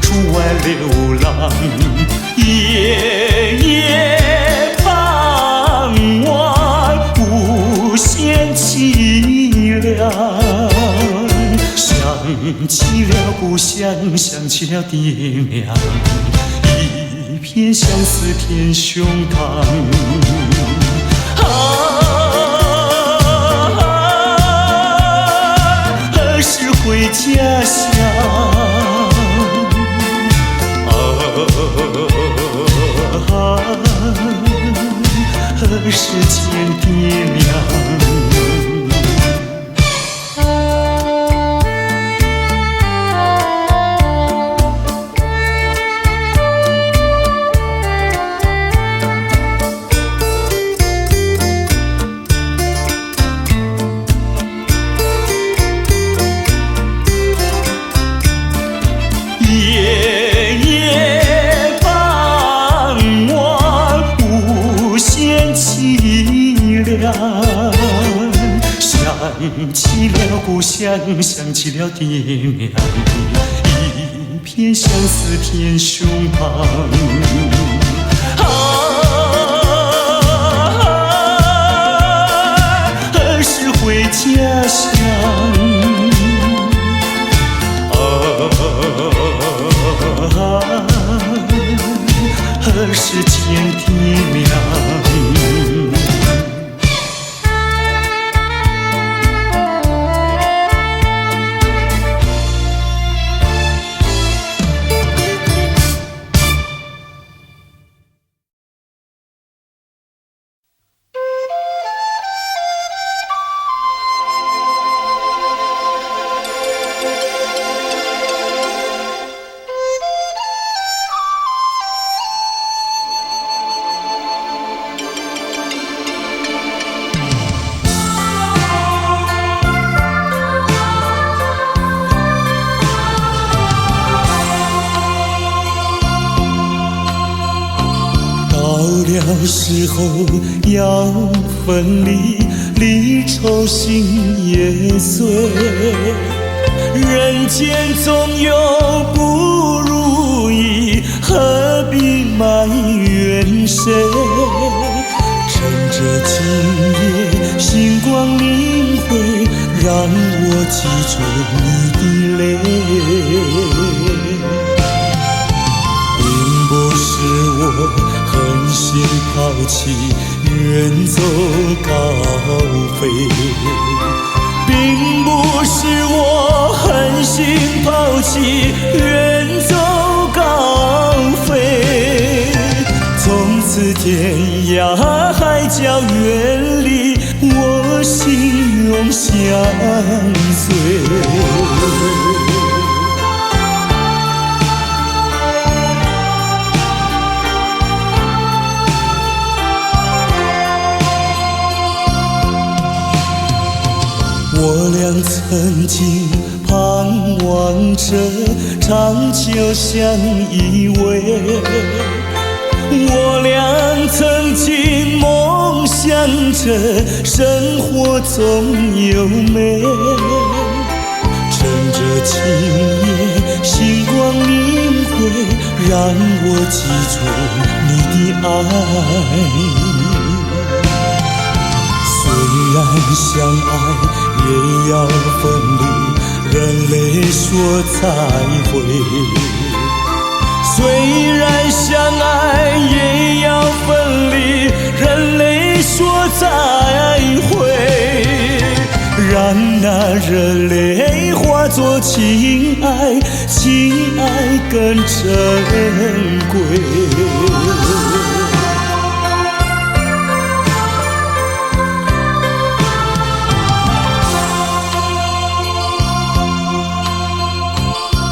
出外流浪，夜夜盼望无限凄凉。想起了故乡，想起了爹娘，一片相思片胸膛。何时回家乡？何时见爹娘？想起了故乡，想起了爹娘，一片相思片胸膛。何时回家乡？何时见爹娘？到时候要分离，离愁心也碎。人间总有不如意，何必埋怨谁？趁着今夜星光明辉，让我记住你的泪。并不是我狠心抛弃，远走高飞，并不是我狠心抛弃，远走高飞。从此天涯海角远离，我心永相随。我俩曾经盼望着长久相依偎，我俩曾经梦想着生活总有美。趁着今夜星光明辉，让我记住你的爱。虽然相爱也要分离，人类说再会。虽然相爱也要分离，人类说再会。让那热泪化作情爱，情爱更珍贵。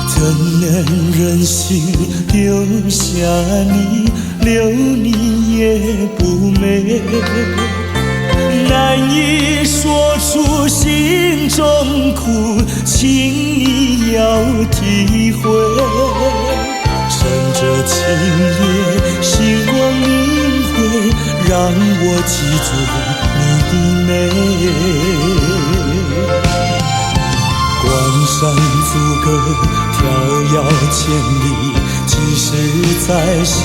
怎能忍心丢下你，留你也不美。难以说出心中苦，请你要体会。趁着今夜星光明辉，让我记住你的美。关山阻隔，迢遥千里，几时再相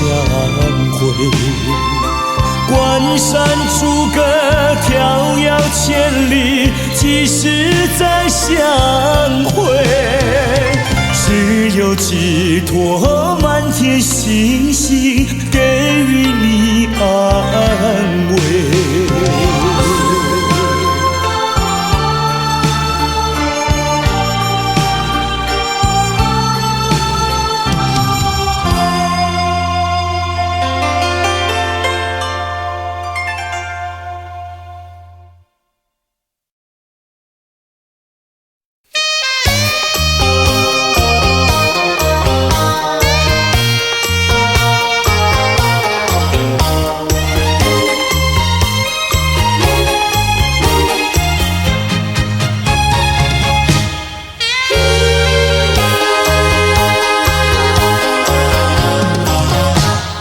会？关山阻隔，迢遥千里，几时再相会？只有寄托满天星星，给予你安慰。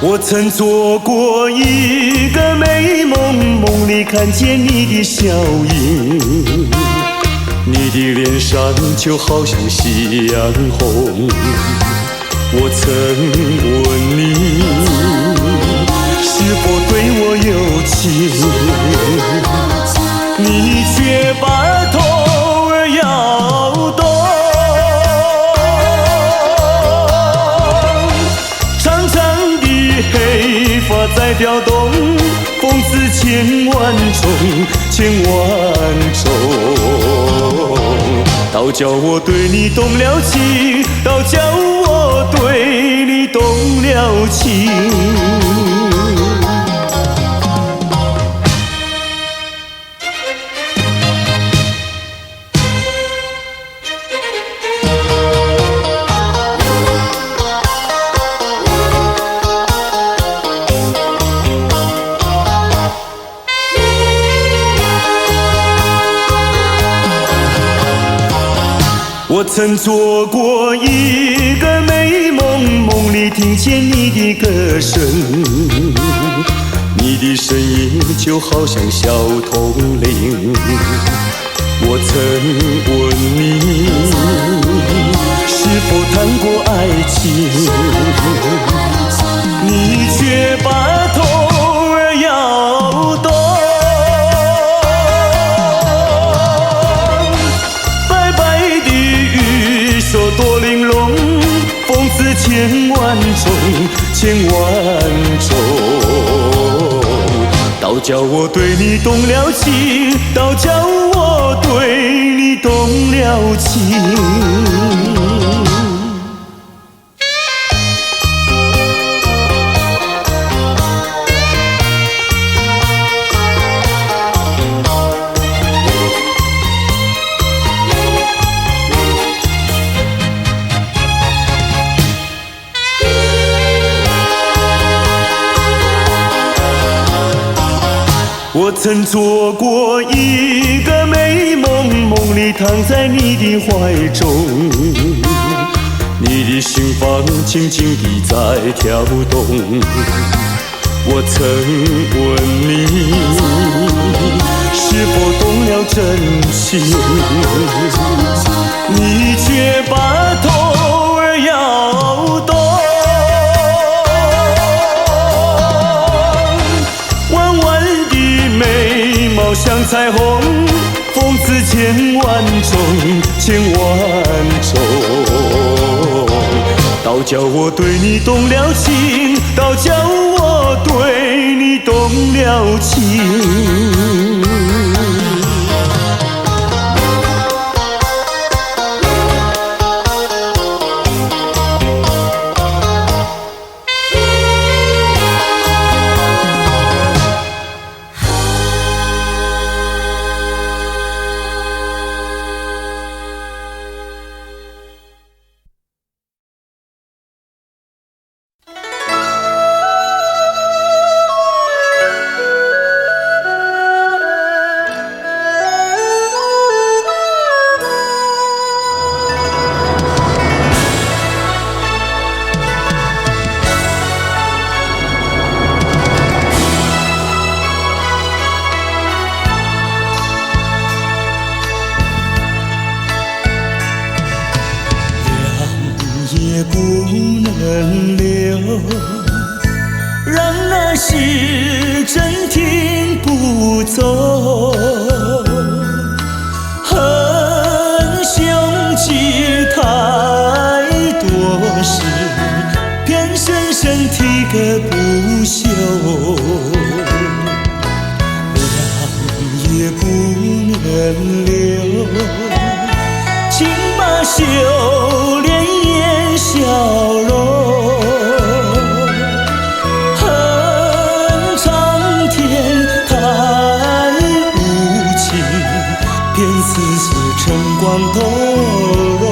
我曾做过一个美梦，梦里看见你的笑影，你的脸上就好像夕阳红。我曾问你，是否对我有情，你却把头儿摇动。黑发在飘动，风似千万种，千万种。倒叫我对你动了情，倒叫我对你动了情。我曾做过一个美梦，梦里听见你的歌声，你的声音就好像小铜铃。我曾问你，是否谈过爱情，你却把头儿摇动。说多玲珑，风似千万种，千万种。倒叫我对你动了情，倒叫我对你动了情。我曾做过一个美梦，梦里躺在你的怀中，你的心房轻轻地在跳动。我曾问你，情，你却把头儿摇动。弯弯的眉毛像彩虹，风姿千万种，千万种。倒叫我对你动了情，倒叫我对你动了情。也不能留，让那时针停不走。恨凶吉太多事，偏生生提个不休。凉也不能留，请把修炼笑容，恨苍天太无情，偏丝丝成光透融。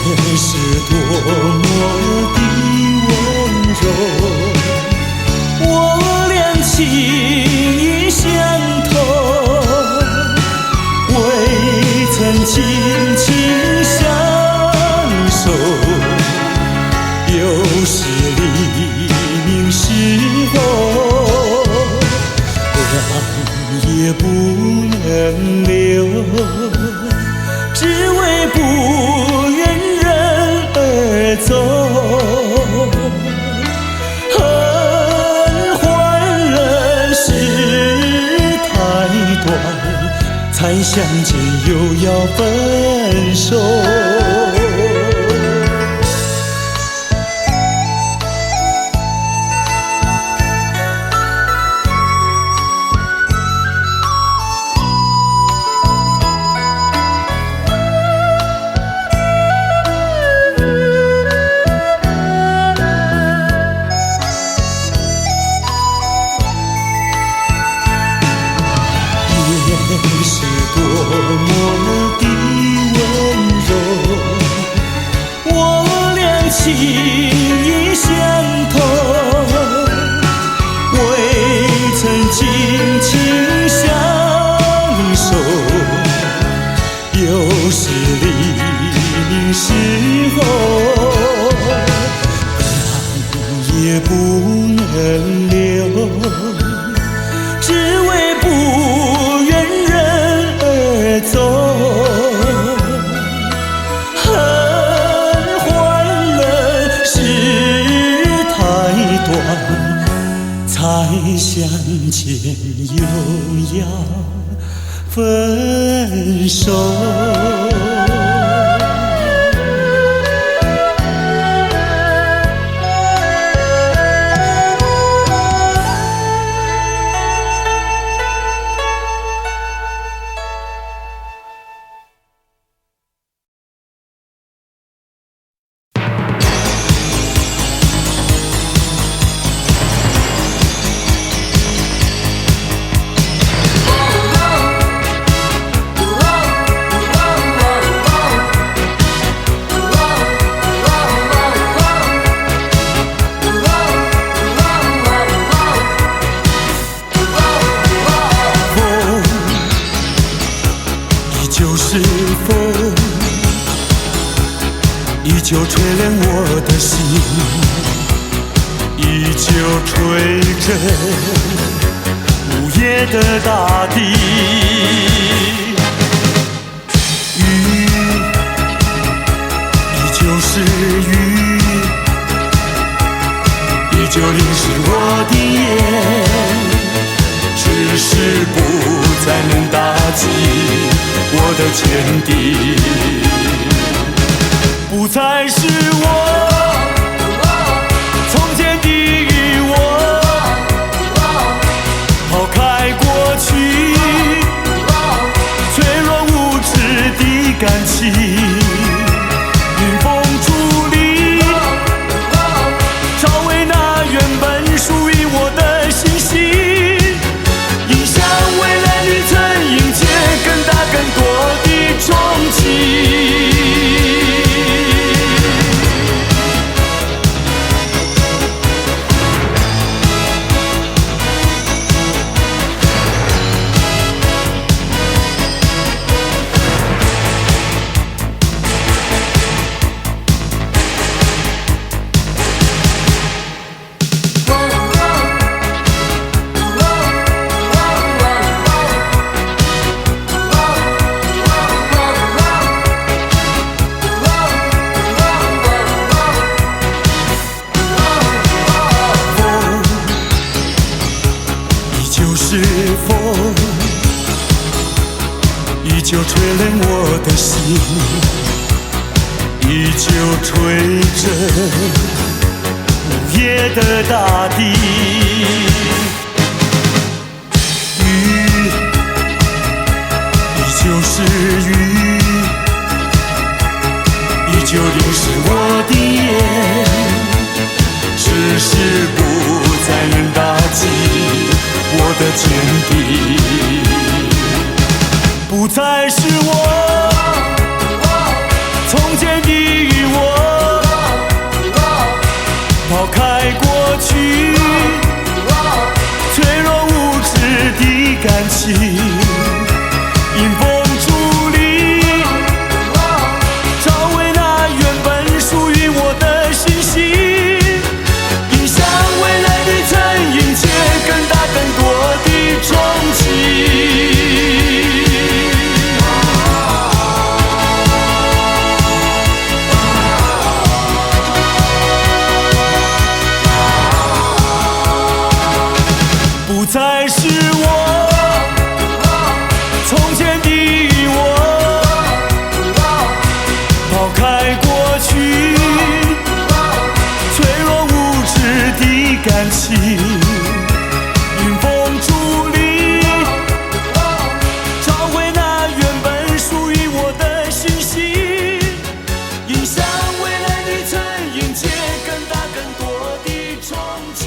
也是多么的温柔，我俩情意相投，未曾轻轻相守，又是黎明时候，凉也不能留，只为不愿人而走。恨换了时太短，才相见又要分手。也是多么的温柔，我俩情意相投，未曾紧紧相守，又是黎明时候，凉也不能留，只为不走，恨换了时太短，才相见又要分手。依旧吹亮我的心，依旧吹着午野的大地。雨依旧是雨，依旧淋湿我的眼，只是不再能打击我的坚定，不再是我从前的我，抛开过去脆弱无知的感情，迎风伫立，找回那原本属于我的信心，迎向未来旅程，迎接更大更多的憧憬。依旧吹冷我的心，依旧吹着午夜的大地。雨依旧是雨，依旧淋湿我的眼，只是不再能打击我的坚定，不再是我从前的我，抛开过去脆弱无知的感情，迎风伫立，找回那原本属于我的信心，迎向未来旅程，迎接更大更多的憧憬。不再是我从前的我，抛开过去脆弱无知的感情，迎风伫立，找回那原本属于我的信心，迎向未来旅程，迎接更大更多的憧憬。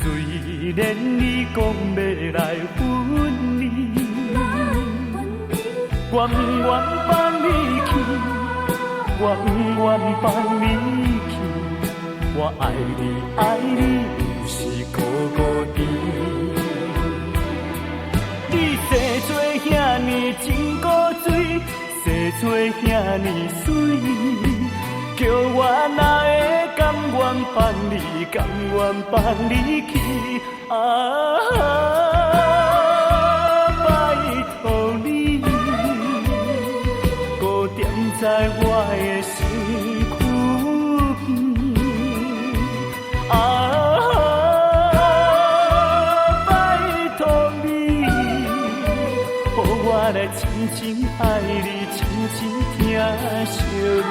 虽然你讲要来分离，我不愿放你去，我不愿放你去，我爱你爱你就是孤孤单。你生做遐尼真古锥，生做遐尼水。叫我哪会甘愿放你，甘愿放你去？拜托你，搁踮在我的身躯边。拜托你，予我来深深爱你，深深疼惜你。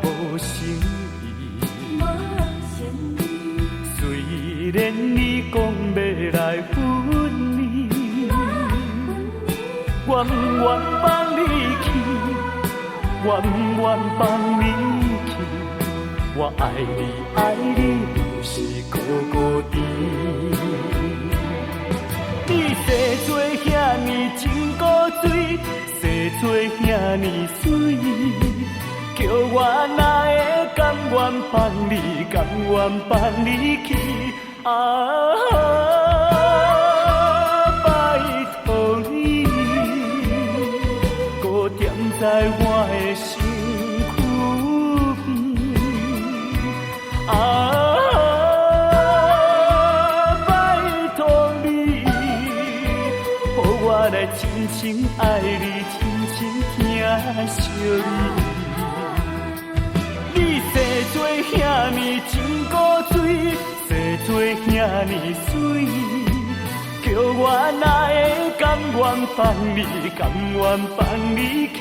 无诚意，虽然你讲要来分离，我不愿放你去，我不愿放你去。我爱你，爱你，就是孤孤单。你生做遐尼真古锥，生做遐尼水。叫我哪会甘愿放你，甘愿放你去？拜托你，搁踮在我的身躯边。拜托你，予我来深深爱你，深深疼惜你。你生做遐尼真古锥，生做遐尼水，叫我哪会甘愿放你，甘愿放你去？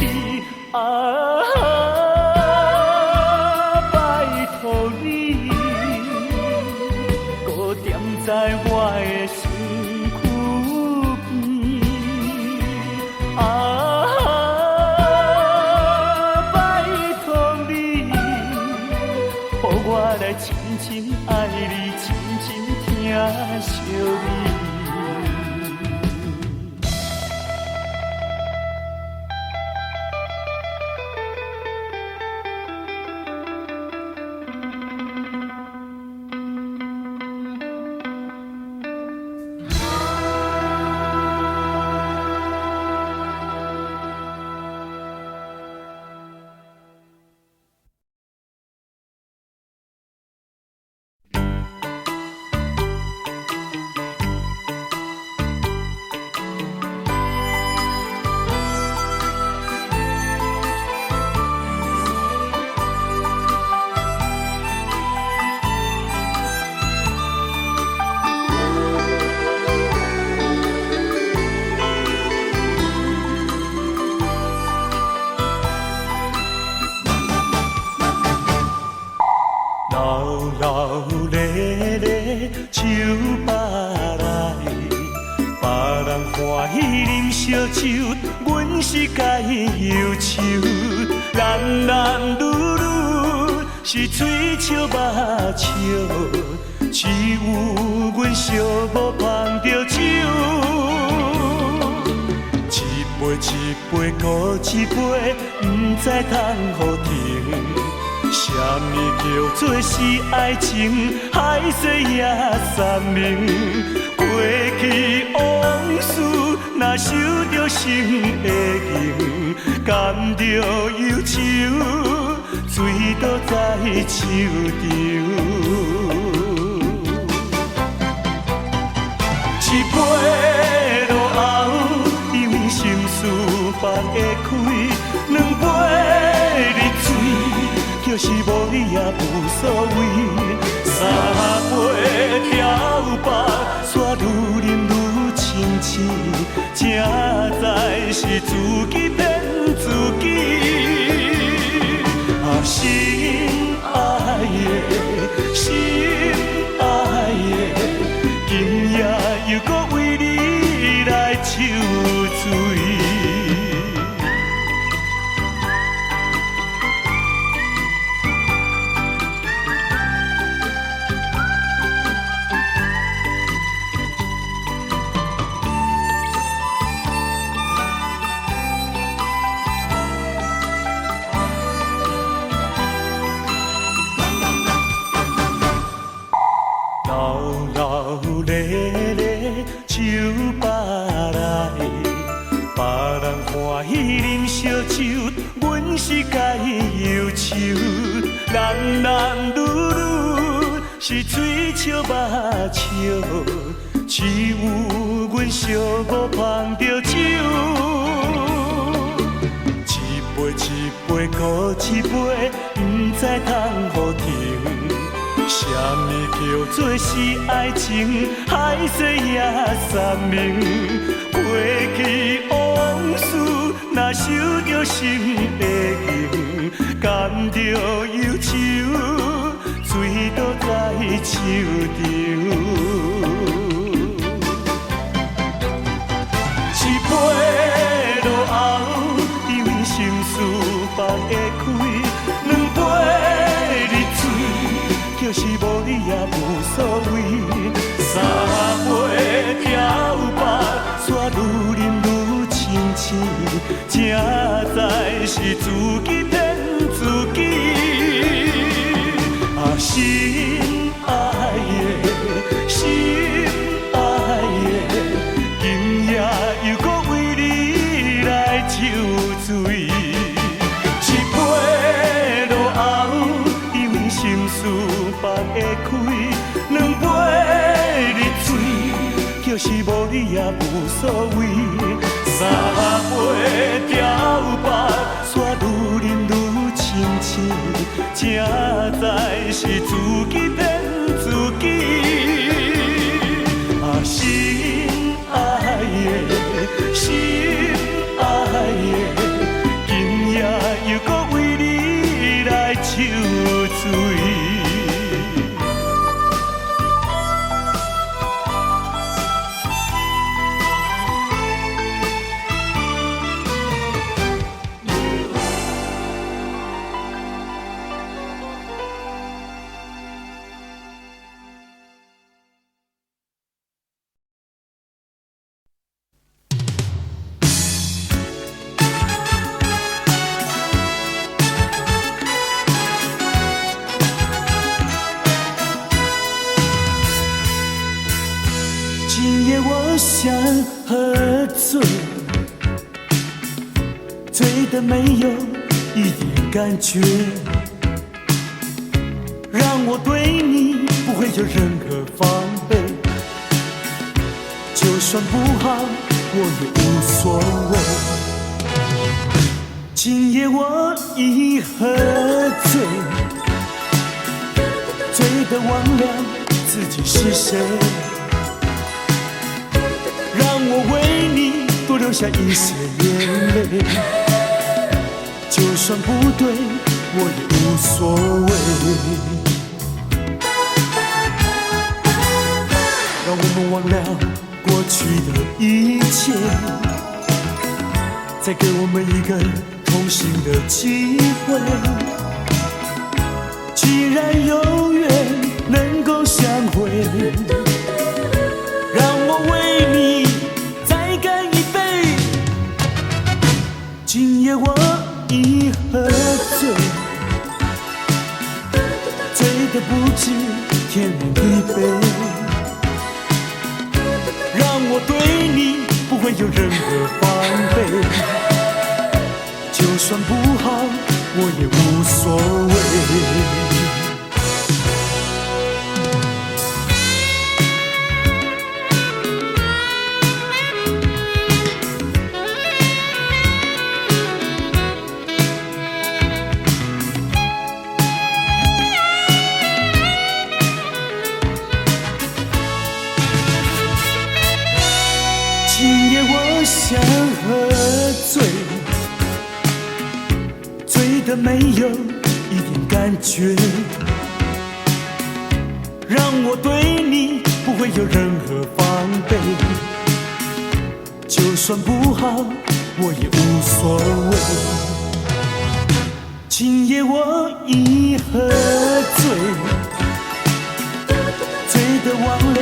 拜托你，搁踮在我的身躯边。我来深深爱你，深深疼惜你。手扒来，别人欢喜啉烧酒，阮是该忧愁。男男女女是嘴笑目笑，只有阮寂寞捧着酒。一杯一杯搁一杯，不知通互停。什么叫做是爱情？海誓也三明。过去往事，若受着心的刑，甘着忧愁，醉倒在手中。一杯落后，因心事放会开，两杯入嘴，就是无你也无所谓。三杯调白，煞愈饮愈清醒，正在是自己骗自己。心爱的，心爱的，今夜又搁为你来抽醉。手扒来，别欢喜啉烧酒，阮是该忧愁。男男女女是水笑目笑，只有阮寂寞捧着酒。一杯一杯搁一杯，不知通互停。什么叫做是爱情？海誓也三明。过去往事，若受着心的刑，甘着忧愁，醉倒在手中。一杯落后，因为心事放会开；两杯入嘴，就是无你也无所谓。三杯调白，煞愈饮愈清醒，正在是自己骗自己。啊，心爱的，心爱的，今夜又搁为你来酒醉。一杯落后，因为心事放会开；两杯入嘴，就是无你也无所谓。三杯调白，煞愈饮愈清醒，正在是自己骗自己。啊，心爱的，心爱的，今夜又搁为你来酒醉。今夜我想喝醉，醉得没有一点感觉，让我对你不会有任何防备。就算不好，我也无所谓。今夜我已喝醉，醉得忘了自己是谁。让我为你多流下一些眼泪，就算不对，我也无所谓。让我们忘了过去的一切，再给我们一个同行的机会。既然有缘能够相会，让我为你再干一杯。今夜我已喝醉，醉得不知天南地北。让我对你不会有任何防备，就算不好，我也无所谓。今夜我想喝醉，醉得没有一点感觉，让我对你不会有任何防备，就算不好，我也无所谓。今夜我已喝醉，醉得忘了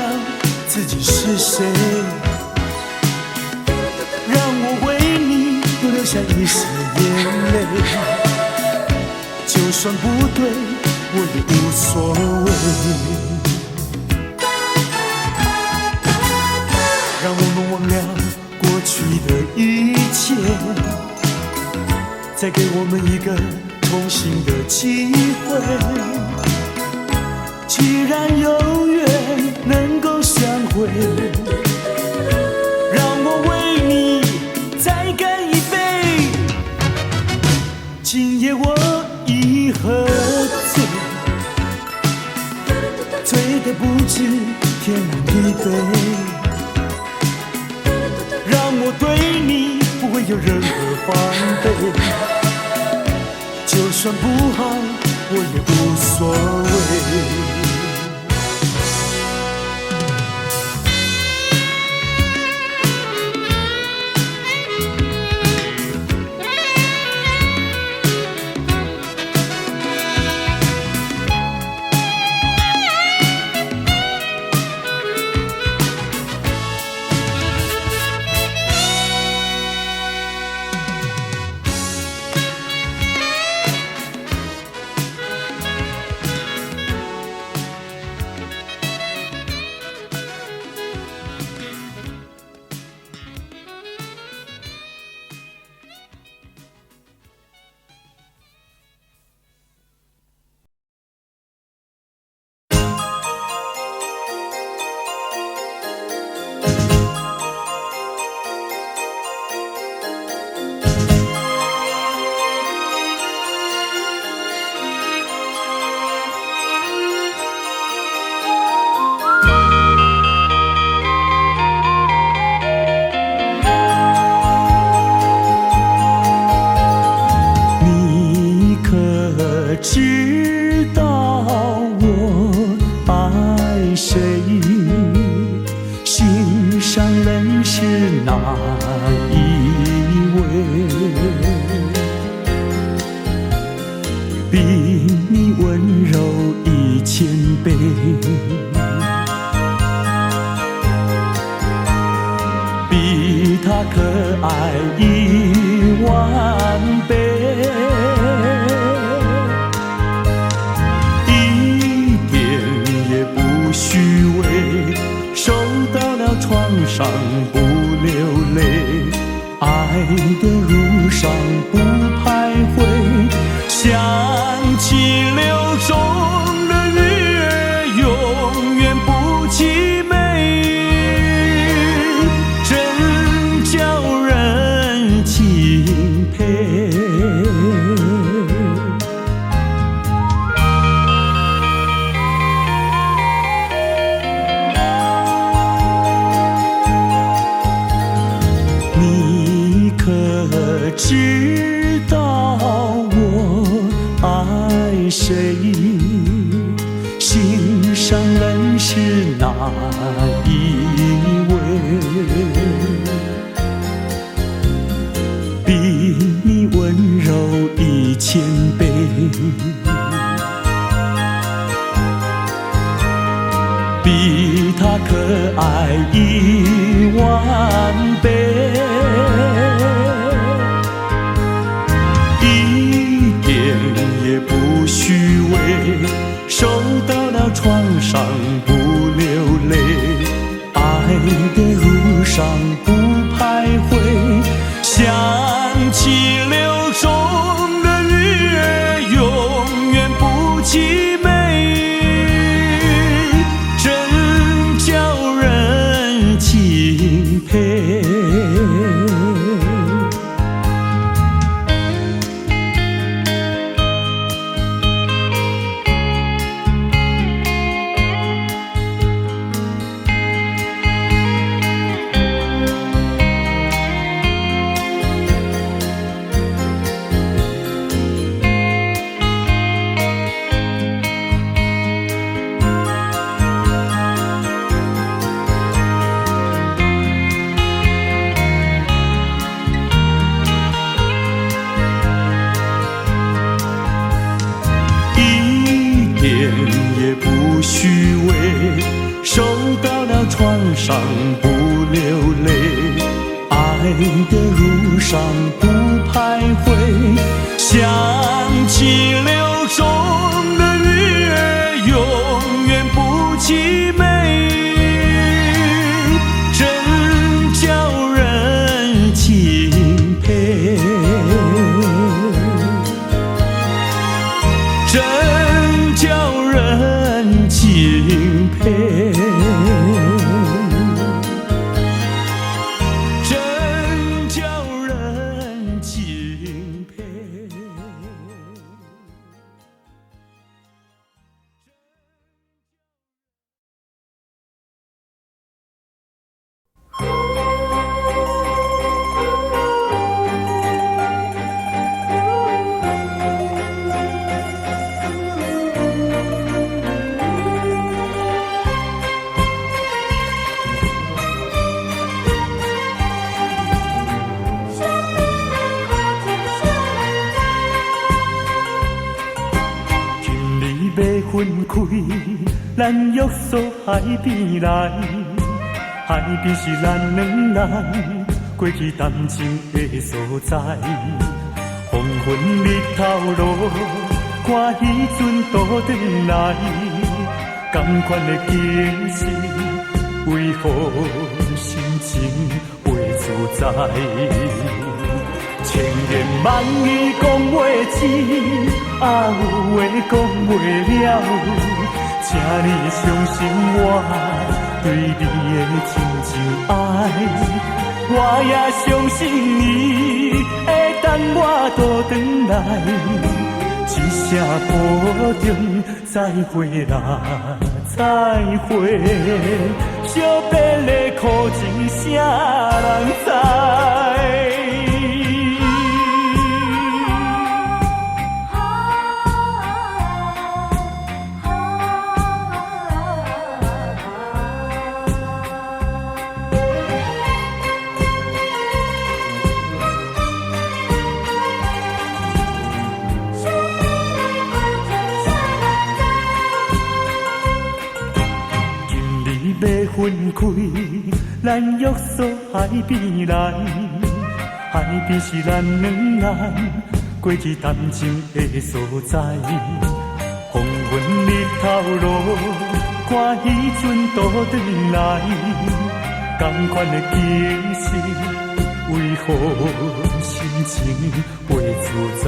自己是谁。让我为你多流下一些眼泪，就算不对，我也无所谓。让我们忘了过去去的一切，再给我们一个重新的机会。既然有缘能够相会，让我为你再干一杯。今夜我已喝醉，醉得不知天南地北，让我对你不会有任何防备，就算不好我也无所谓。知道我爱谁，心上人是哪一位？比你温柔1000倍，比他可爱10000倍。虚伪，受到了创伤不流泪，爱的路上不徘徊，想起流中的月永远不凄美，真叫人钦佩。知道我爱谁，心上人是哪一位？比你温柔1000倍，比他可爱10000倍。也不虚伪，受到了创伤不流泪，爱的路上不徘徊，想起流中的月永远不凄美，真叫人钦佩。也不虚伪，受到了创伤不流泪，爱的路上不徘徊，想起流中的月永远不凄美，真叫人分开，咱约束海边来，海边是咱两人过去谈情的所在。黄昏日头落，看彼阵倒转来，同款的景色，为何心情袂自在？千言万语讲袂尽，有话讲袂了，请你相信我对你的真情爱。我也相信你会等我倒转来，一声保重，再会啦，再会，惜别的苦情啥人知？要分开，咱约束海边来，海边是咱两人过去谈情的所在。黄昏日头落，看彼阵倒转来，同款的景色，为何心情袂自在？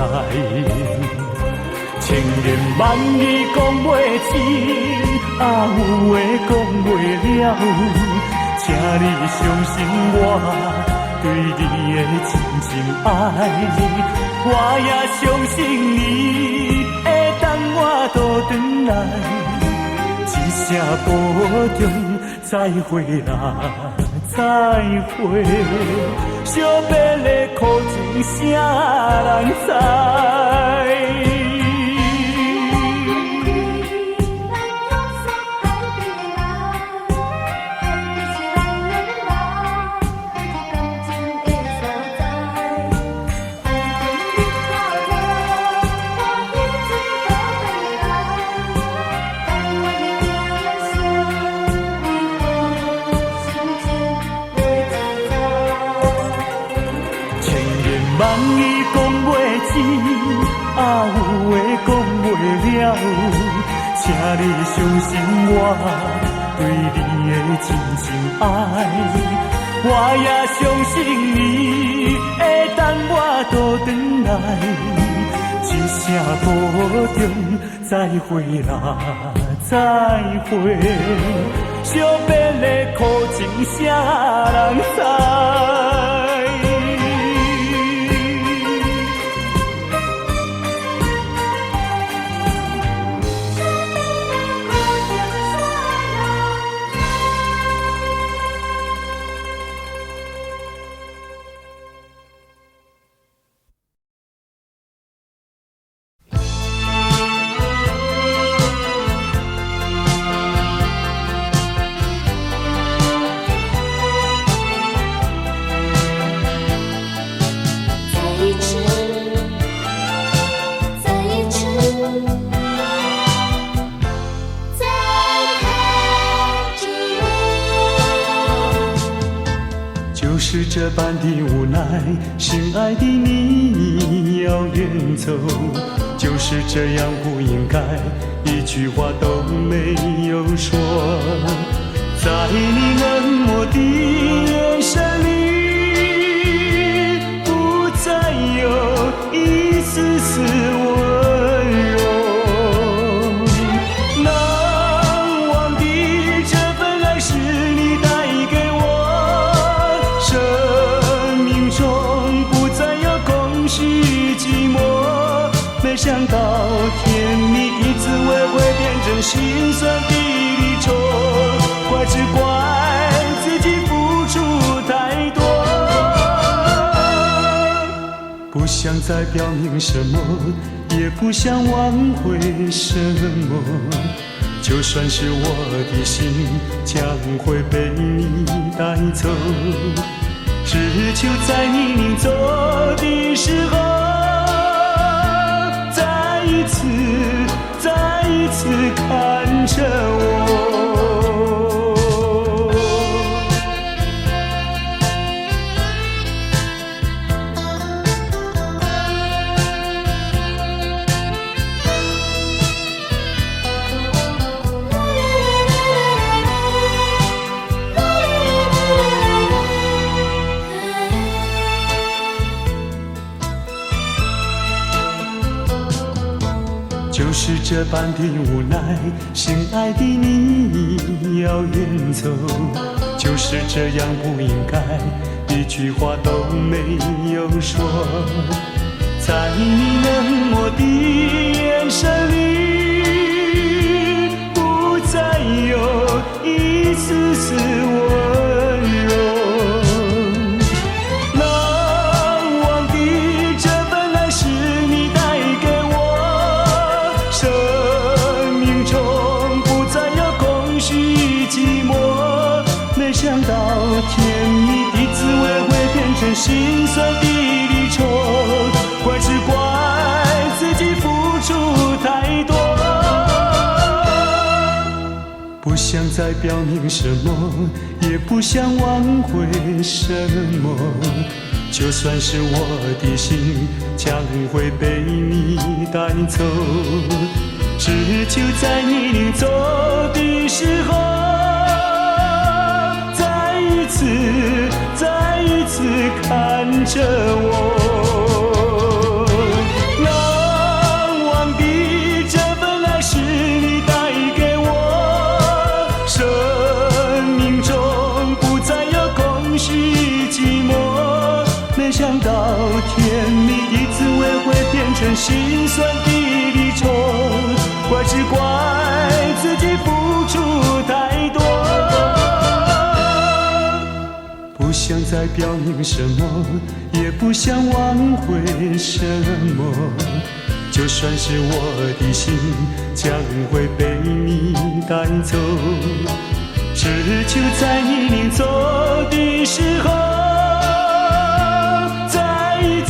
千言万语讲袂尽，有话讲袂了，请你相信我对你的真情爱。我也相信你会等我倒转来，一声保重，再会啦，再会，惜别的苦情啥人知？万语讲袂尽，有话讲袂了，请你相信我对你的真情爱。我也相信你会等我倒转来，一声保重，再会啦，再会，惜别的苦情啥人知？就是这般的无奈，心爱的你要远走，就是这样不应该，一句话都没有说。在你冷漠的眼神里，不再有一丝丝温柔。难忘的这份爱是你带给我。生命中不再有空虚寂寞，没想到甜蜜的滋味会变成心酸的离愁，怪只怪自己付出太多，不想再表明什么，也不想挽回什么，就算是我的心将会被你带走，只求在你临走的时候，再一次就是这般的无奈，心爱的你要远走，就是这样不应该，一句话都没有说。在你冷漠的眼神里，不再有一丝丝温柔。难忘的这份爱是你带给我，生命中不再有空虚与寂寞。没想到甜蜜的滋味会变成心酸的离愁，怪只怪自己付出太多。不想再表明什么，也不想挽回什么，就算是我的心将会被你带走，只求在你临走的时候，再一次看着我。难忘的这份爱是你带给我，生命中不再有空虚与寂寞。没想到甜蜜的滋味会变成心酸的离愁，怪只怪自己付出太多。不想再表明什么，也不想挽回什么，就算是我的心将会被你带走，只求在你临走的时候，再一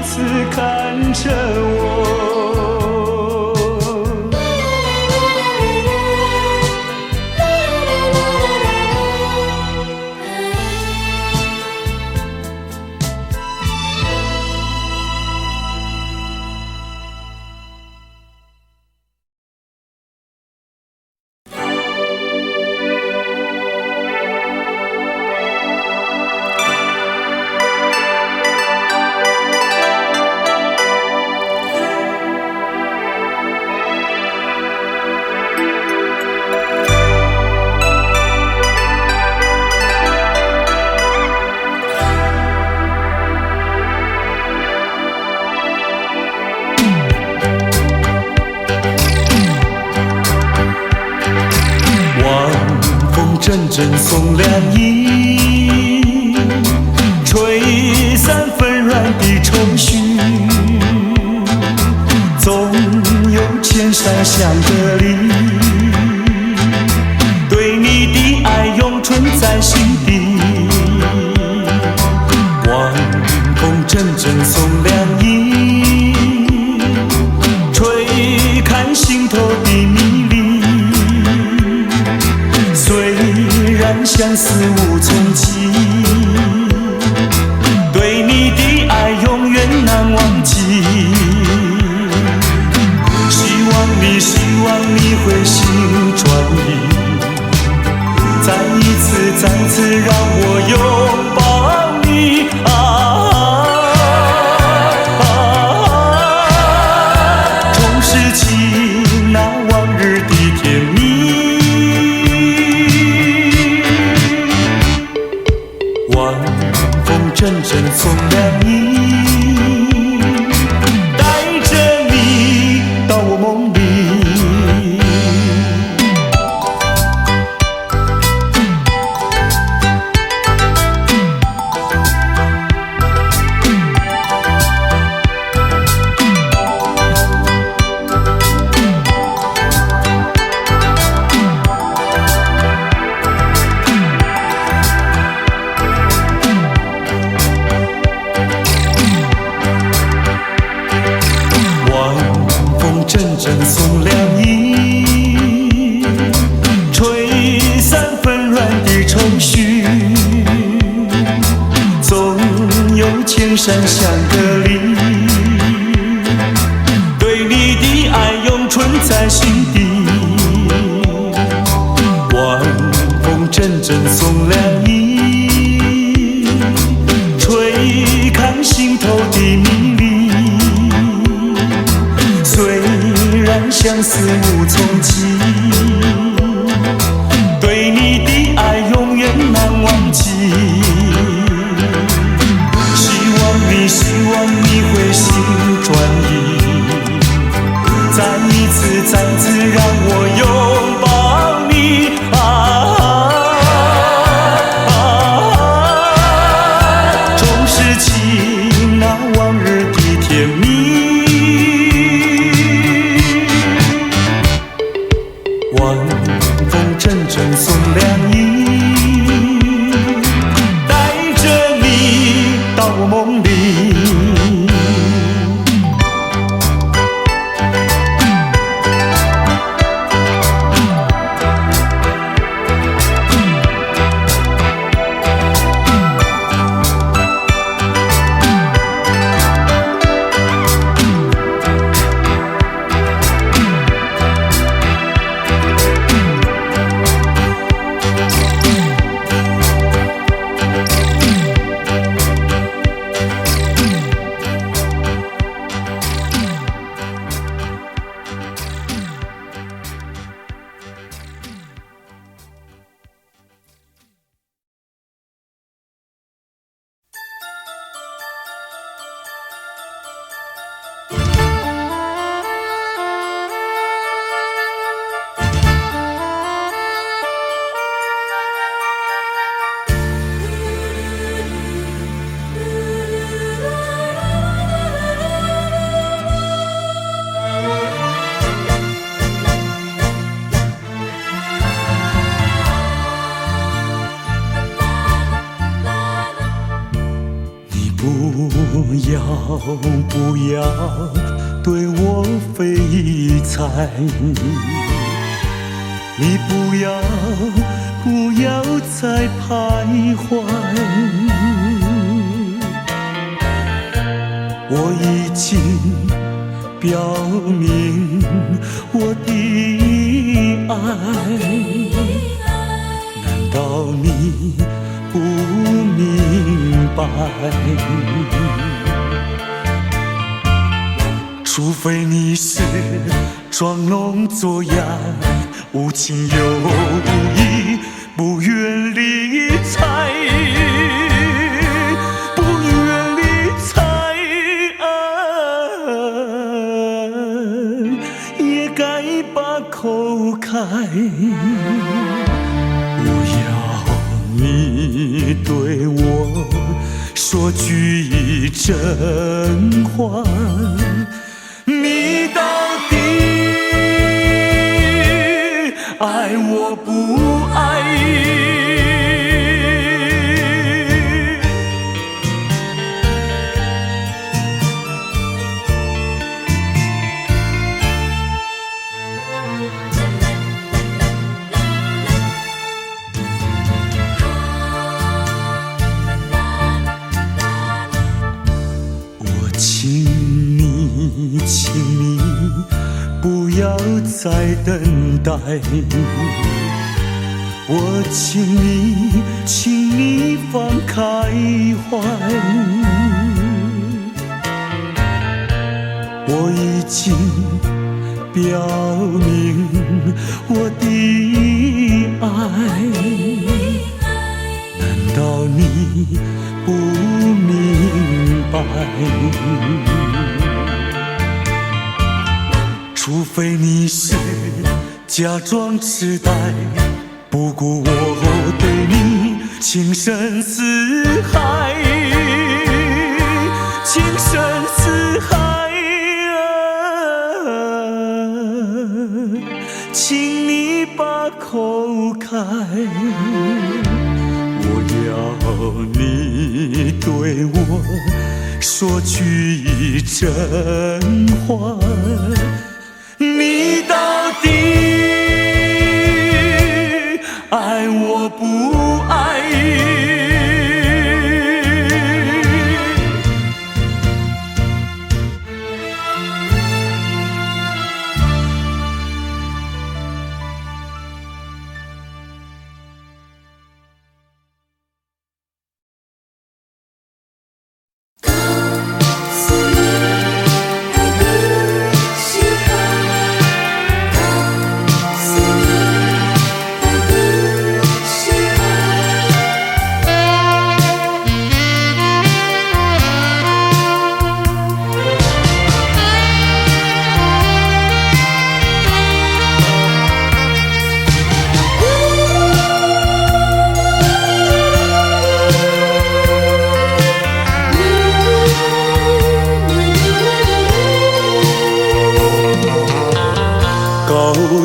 次看着我。阵阵送凉意，吹散纷乱的愁绪，总有千山相隔离，对你的爱永存在心底。晚风阵阵送凉意，吹开心头的迷离。虽然相思无从起，对你的爱永远难忘记。希望你会心转意，再一次让我拥抱你重拾起那往日的甜蜜。晚风阵阵送凉意，带着你到我梦里。阵送凉意，吹散纷乱的愁绪，总有千山相隔离，对你的爱永存在心底。晚风阵阵送凉意，吹开心头的迷离。生死无从记，对你的爱永远难忘记。希望你会心转意，再次让我拥抱你重拾起那往日的甜蜜。晚风阵阵送凉意，带着你到我梦里。不要对我非猜，你不要再徘徊，我已经表明我的爱，难道你不明白？除非你是装聋作哑，无情有义，不愿理睬，不愿理睬，也该把口开。我要你对我说句真话。你到底爱我不爱？我请你不要再等待，我请你放开怀，我已经表明我的爱，难道你不明白？除非你是假装痴呆，不顾我对你情深似海，情深似海，请你把口开。我要你对我说句真话。你到底爱我不爱？告诉你，爱不是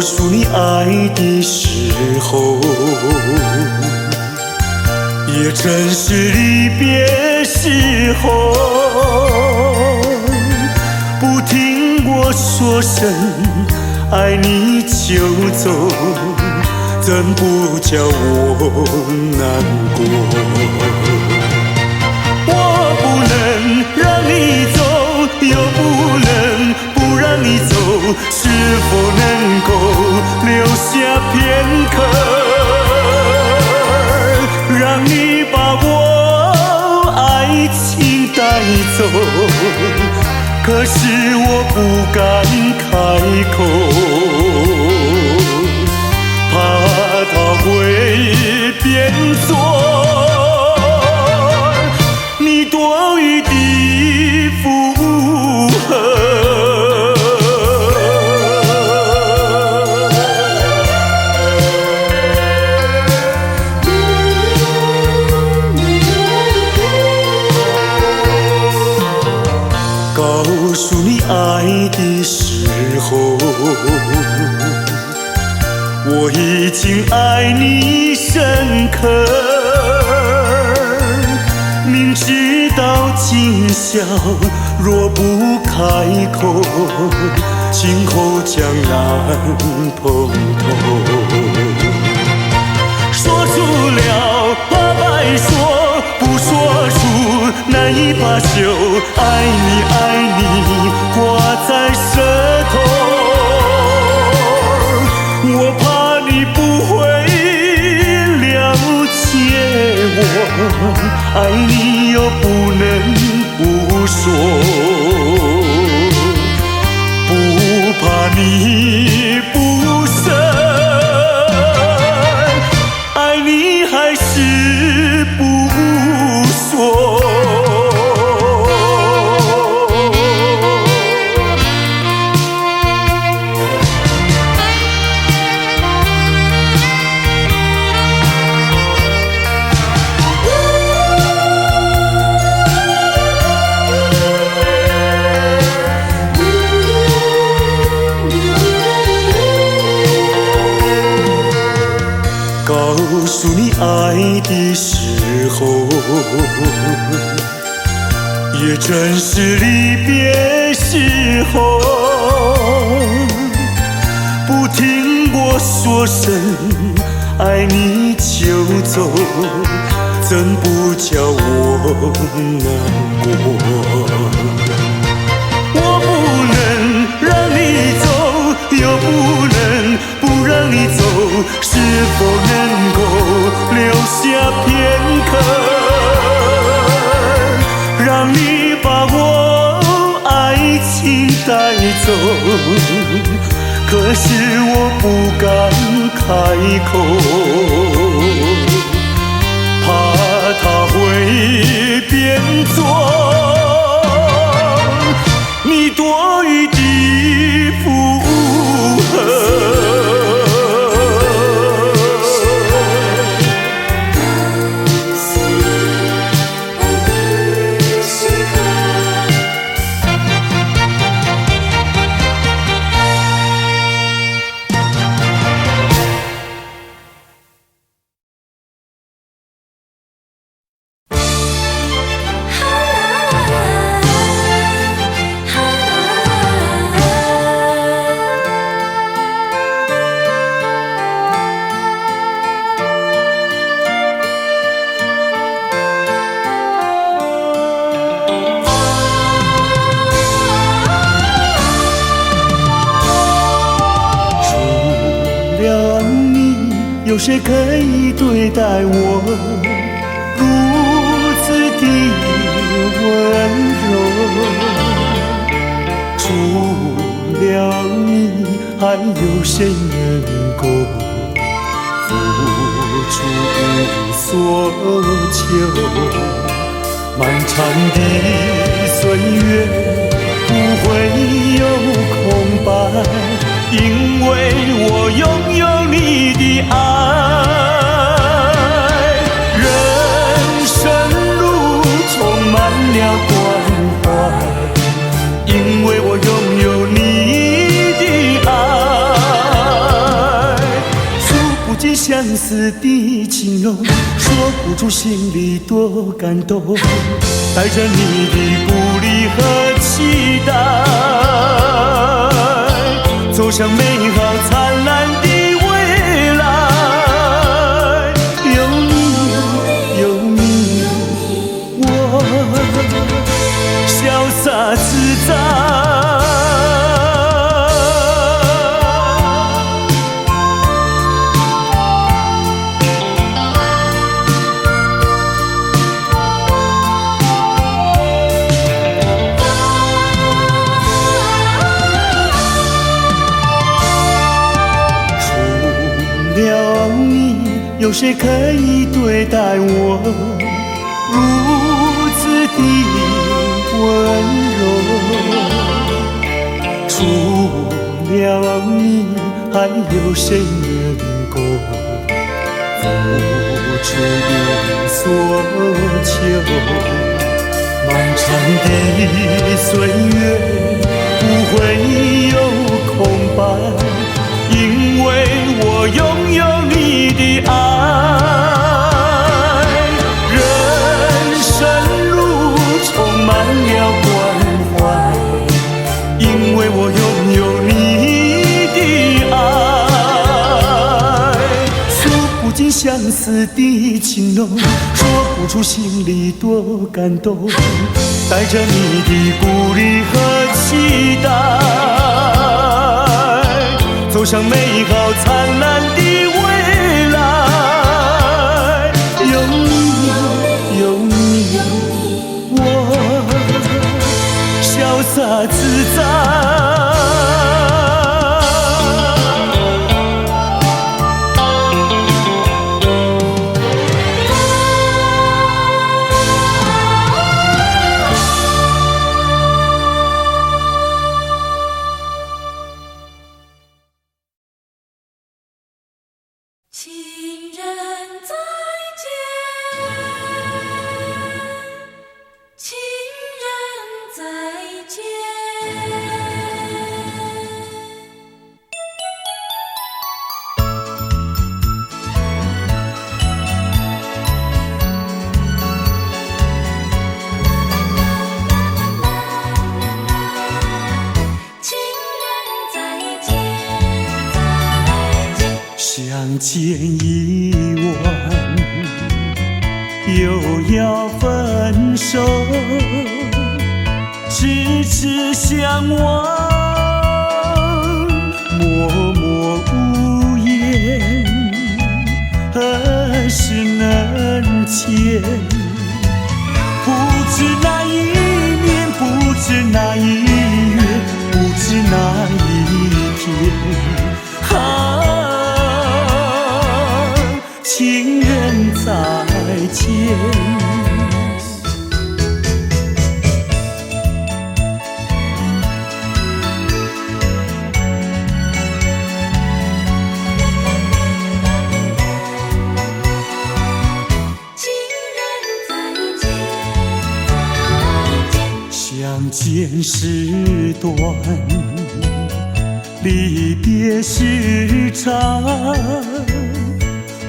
诉你爱的时候，也正是离别时候。不听我说声爱你就走，怎不叫我难过？我不能让你走，又不能不让你走，是否能够留下片刻，让你把我爱情带走？可是我不敢开口，怕它会变作你多余的负荷。告诉你爱的时候，我已经爱你深刻，明知道今宵若不开口，今后将难碰头。说出了怕白说，不说出难以罢休。爱你爱你挂在舌头，我怕你不会了解我，爱你又不能不说，不怕你不舍，爱你还是不说。告诉你爱的时候，也正是离别时候。不听我说声爱你就走，怎不叫我难过？我不能让你走，又不能不让你走，是否能够留下片刻，让你把我爱情带走？可是我不敢开口，怕它会变作你多余的负荷。有谁可以对待我如此的温柔？除了你，还有谁能够付出无所求？漫长的岁月不会有空白，因为我拥有你的爱。人生路充满了关怀，因为我拥有你的爱。思的情浓，说不出心里多感动。带着你的鼓励和期待，走向美好灿烂的未来。有你，有你，我潇洒自在。了你，有谁可以对待我如此的温柔？除了你，还有谁能够付出我所求？漫长的岁月不会有空白，因为我拥有你的爱。人生路充满了关怀，因为我拥有你的爱。诉不尽相思的情浓，说不出心里多感动。带着你的鼓励和期待，走向美好灿烂的未来。有你，有你，我潇洒自在。情人再见，情人再见。情人再见，再见。相见已晚，又要分手，痴痴相望，默默无言，何时能见？不知那一年，不知那一月，不知那一天。情人再见。情人再见，再见。相见时短，离别时长，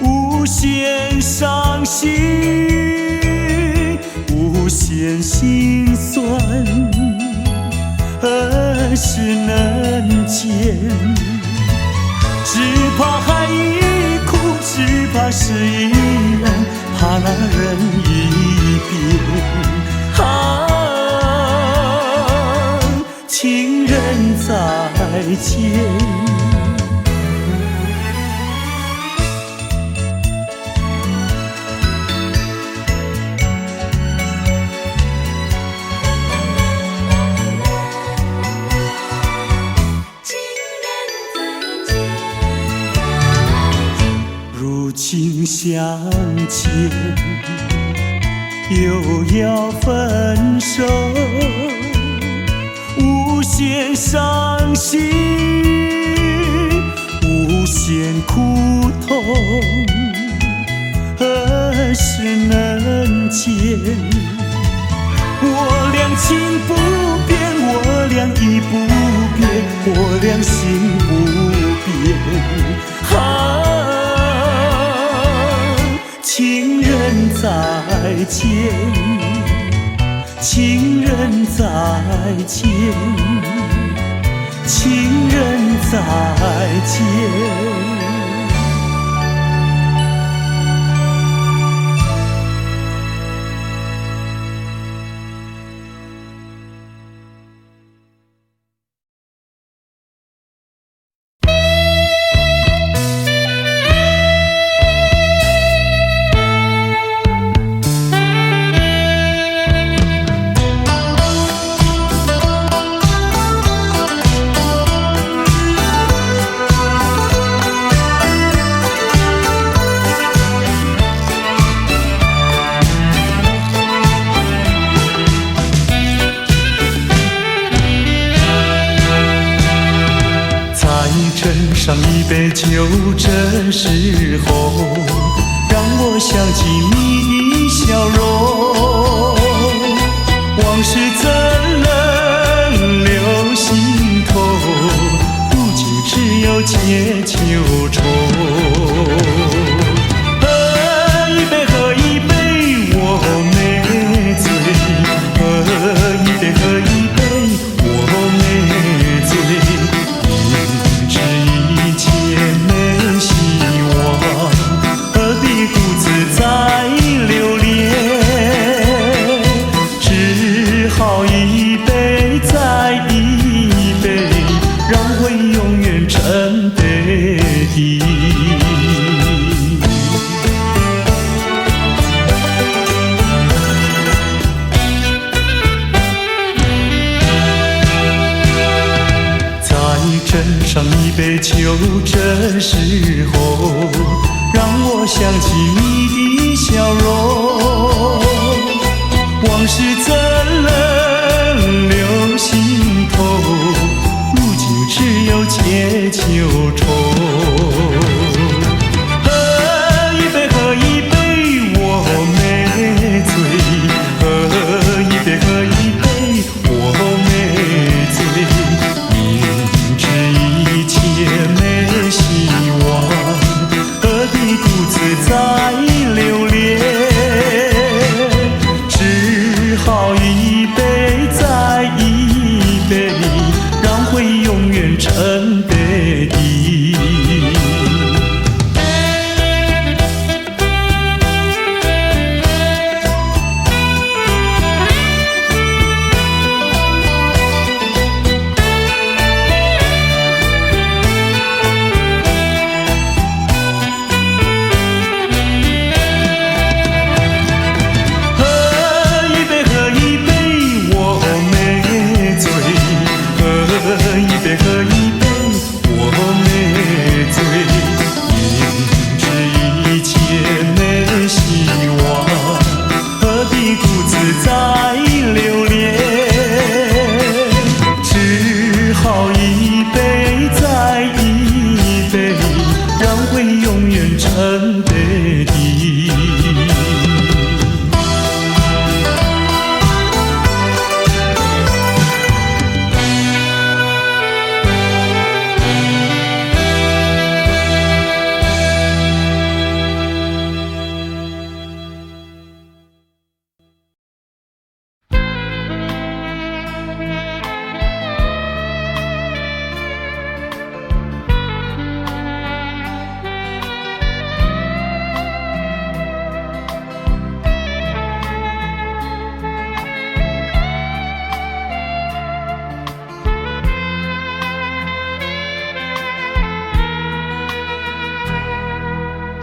无限伤心，无限心酸，何时能见？只怕还已哭，只怕是依然，怕那人已变。情人再见。如今相见，又要分手，无限伤心，无限苦痛，何时能见？我俩情不变，我俩意不变，我俩心不变。见，情人再见，情人再见。上一杯酒，这时候让我想起你的笑容。往事怎能留心头？如今只有解秋愁。喝一杯，喝一杯，我没醉。喝一杯，喝一杯，我没醉。上一杯酒，这时候让我想起你的笑容。往事怎能留心头？如今只有解秋愁。喝一杯，喝一杯，我没醉。喝一杯，喝一杯，我没醉。也没希望，何必独自再留恋？只好一杯再一杯，让回忆永远沉杯底。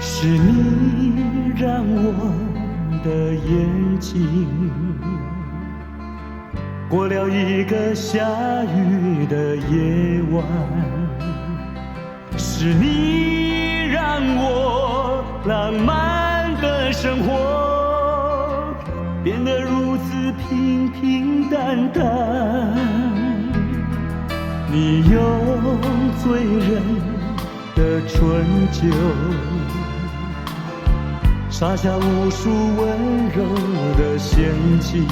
是你让我的眼睛过了一个下雨的夜晚，是你让我浪漫的生活变得如此平平淡淡。你用醉人的春酒洒下无数温柔的陷阱，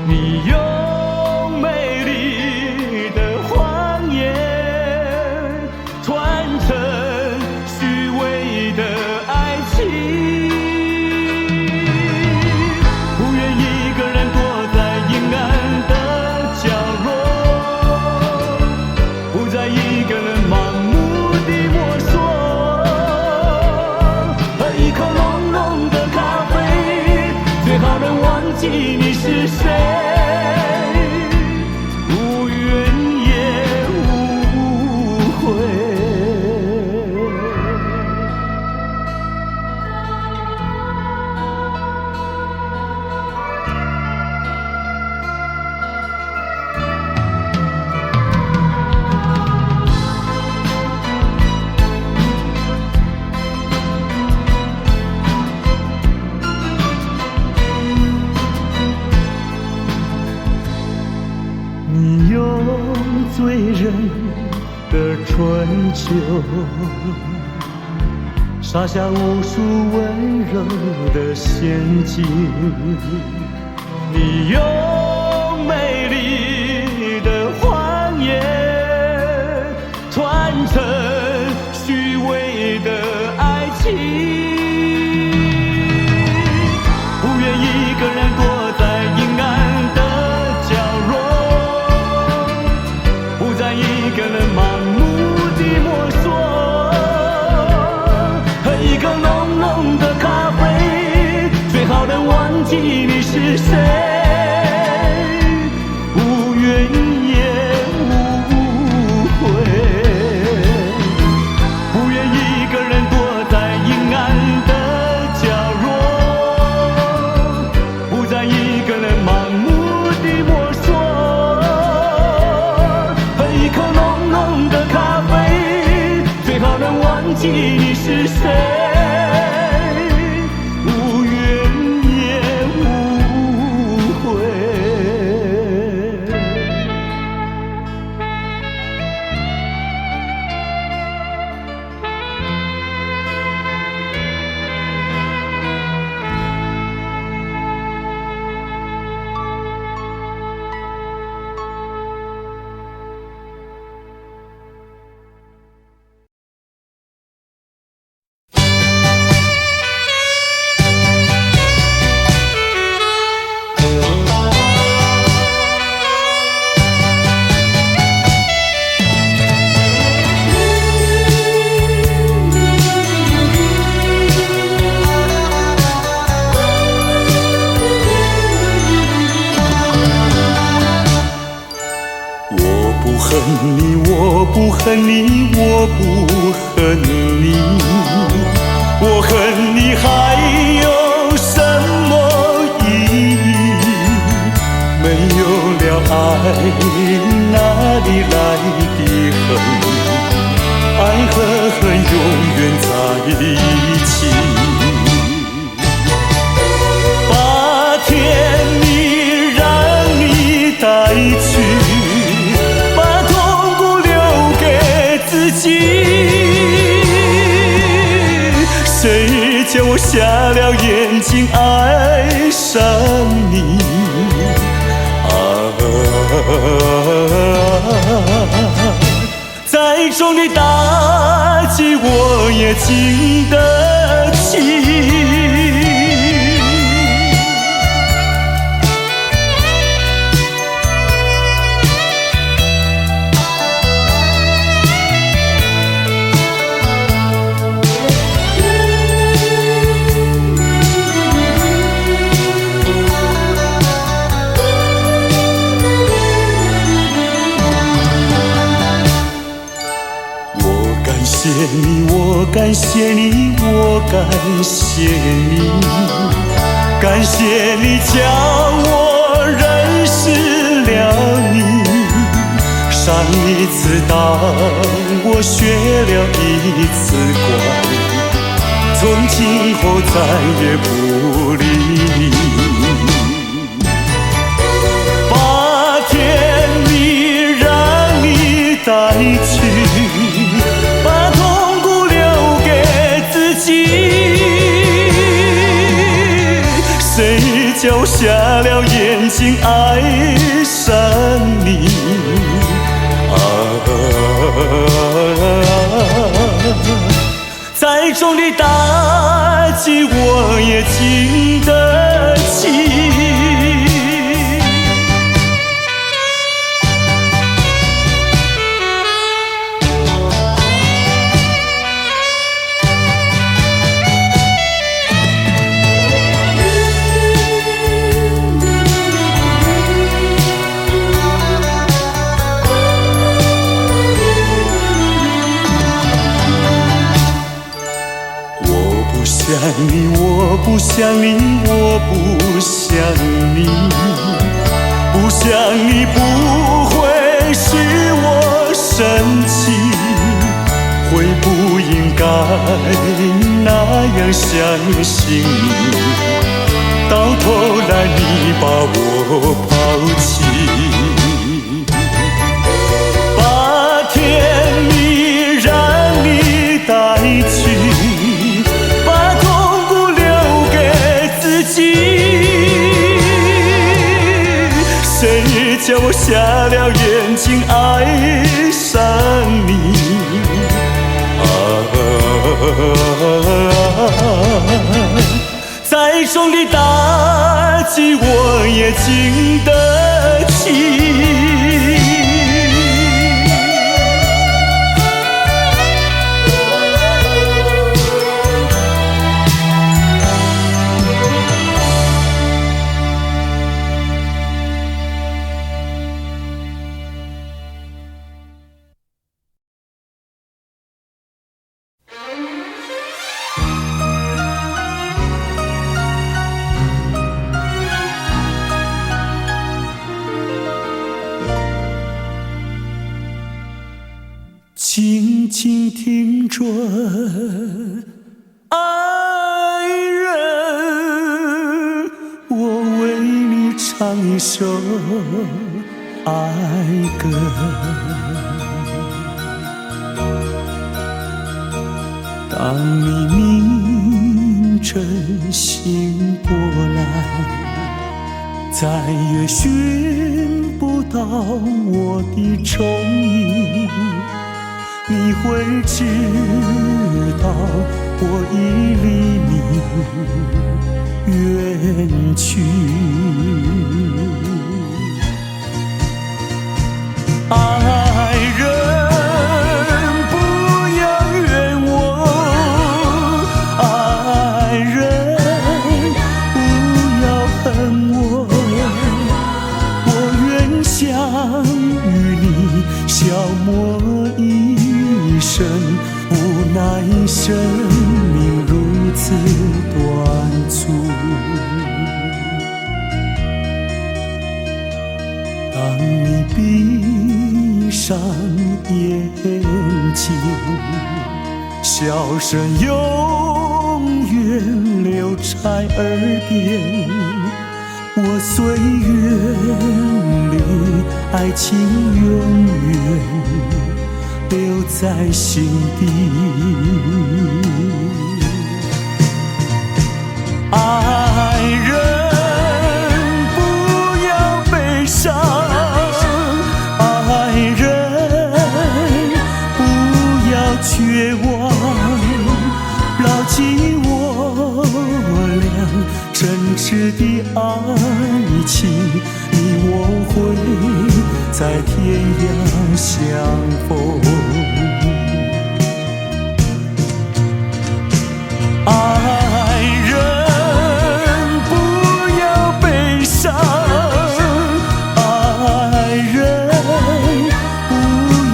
你用美丽的谎言传承虚伪的爱情。你用醉人的春秋，洒下无数温柔的陷阱。你用美丽的谎言传承虚伪的爱情，不愿一个人躲在阴暗的角落，不再一个人盲目地摸索，喝一口浓浓的咖啡，最好能忘记你是谁。记你是谁，无怨也无悔。我不恨你，我不恨你，我恨你还有什么意义？没有了爱，哪里来的恨？爱和恨永远在一起。把甜蜜让你带去，谁叫我瞎了眼睛爱上你再重的打击我也经得起。我感谢你，我感谢你，感谢你教我认识了你。上一次当我学了一次乖，从今后再也不理你。把甜蜜让你带去，谁叫瞎了眼睛爱上你再重的打击我也经得起。我不想你，我不想你，不想你不会使我生气，会不应该那样相信你，到头来你把我抛弃。叫我瞎了眼睛爱上你。再重的打击我也经得起。静静听准，爱人，我为你唱一首爱歌。当你明晨醒过来，再也寻不到我的踪影，你会知道我已离你远去。爱人，不要怨我，爱人，不要恨我，我愿相与你消磨一生，无奈生命如此短促。当你闭上眼睛，笑声永远留在耳边，我岁月里爱情永远留在心底。爱人，不要悲伤，爱人，不要绝望，牢记我俩真挚的爱情，你我会在天涯相逢。爱人，不要悲伤，爱人，不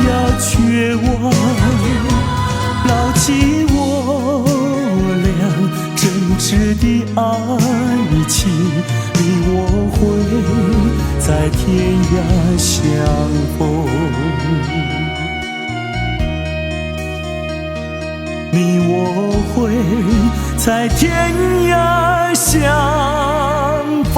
要绝望，牢记我俩真挚的爱情，你我会在天涯相逢，你我会在天涯相逢。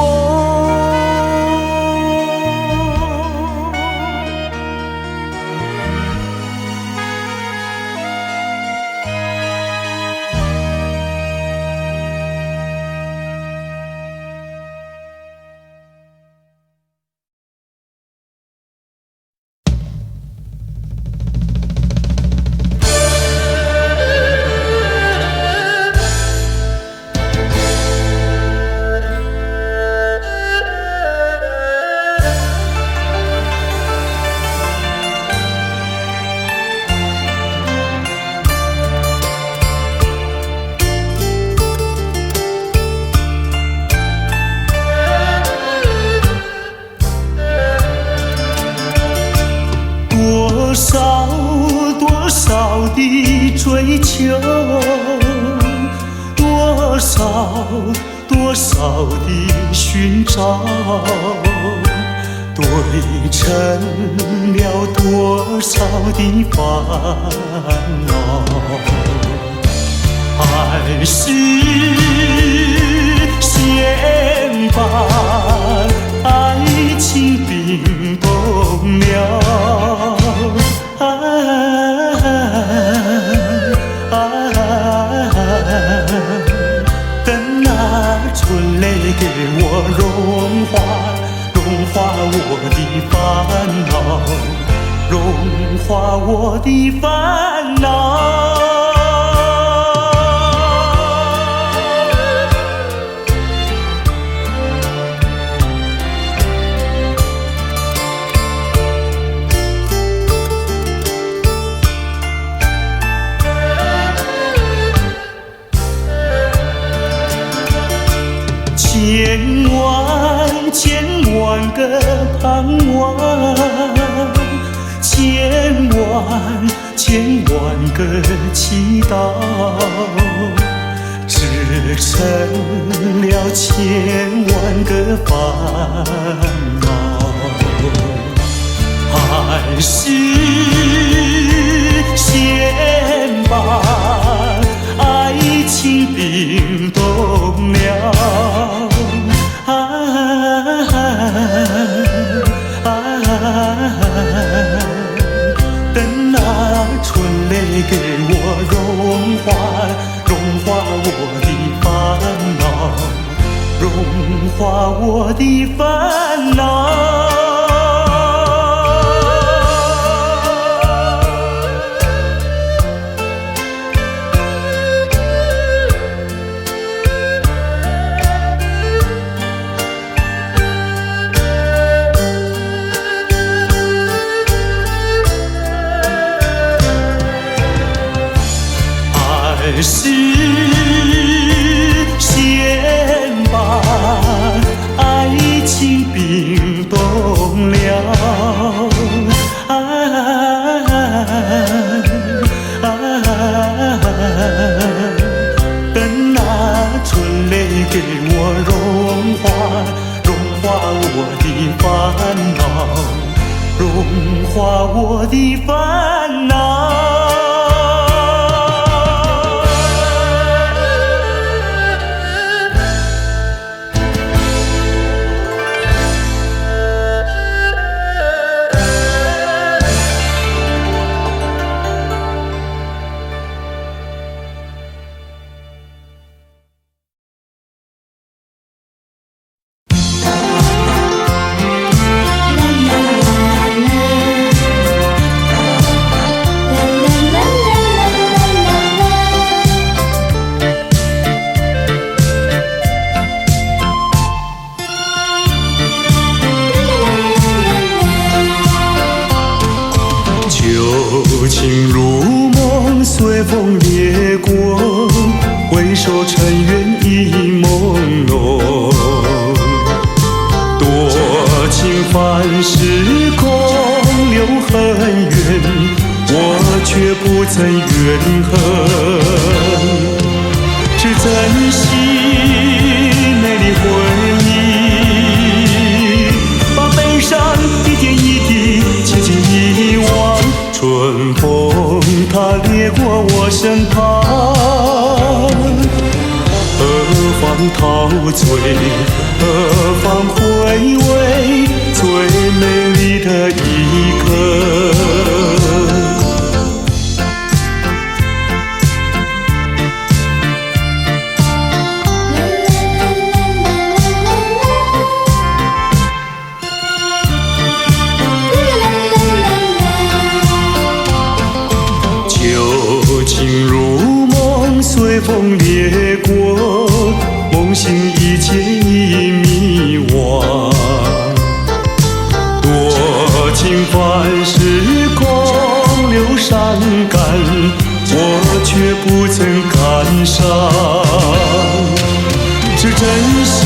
多少的追求，多少的寻找，对称了多少的烦恼，还是先把爱情冰冻了。等那春雷给我融化我的化我的烦恼。千万个盼望，千万个祈祷，织成了千万个烦恼。还是先把爱情冰冻了。等那春雷给我融化我的烦恼，融化我的烦恼。还是先把爱情冰冻了。等那春雷给我融化我的烦恼，融化我的烦恼。旧情如梦，随风掠过，回首尘缘已朦胧。多情泛时空，留恨远，我却不曾怨恨。只珍惜美丽回忆，把悲伤一点一滴轻轻遗忘。春风它掠过我身旁，何方陶醉，何方回味最美丽的一刻。旧情如梦，随风掠过，梦醒一切已迷惘。多情泛时空，留伤感，我却不曾感伤。只珍惜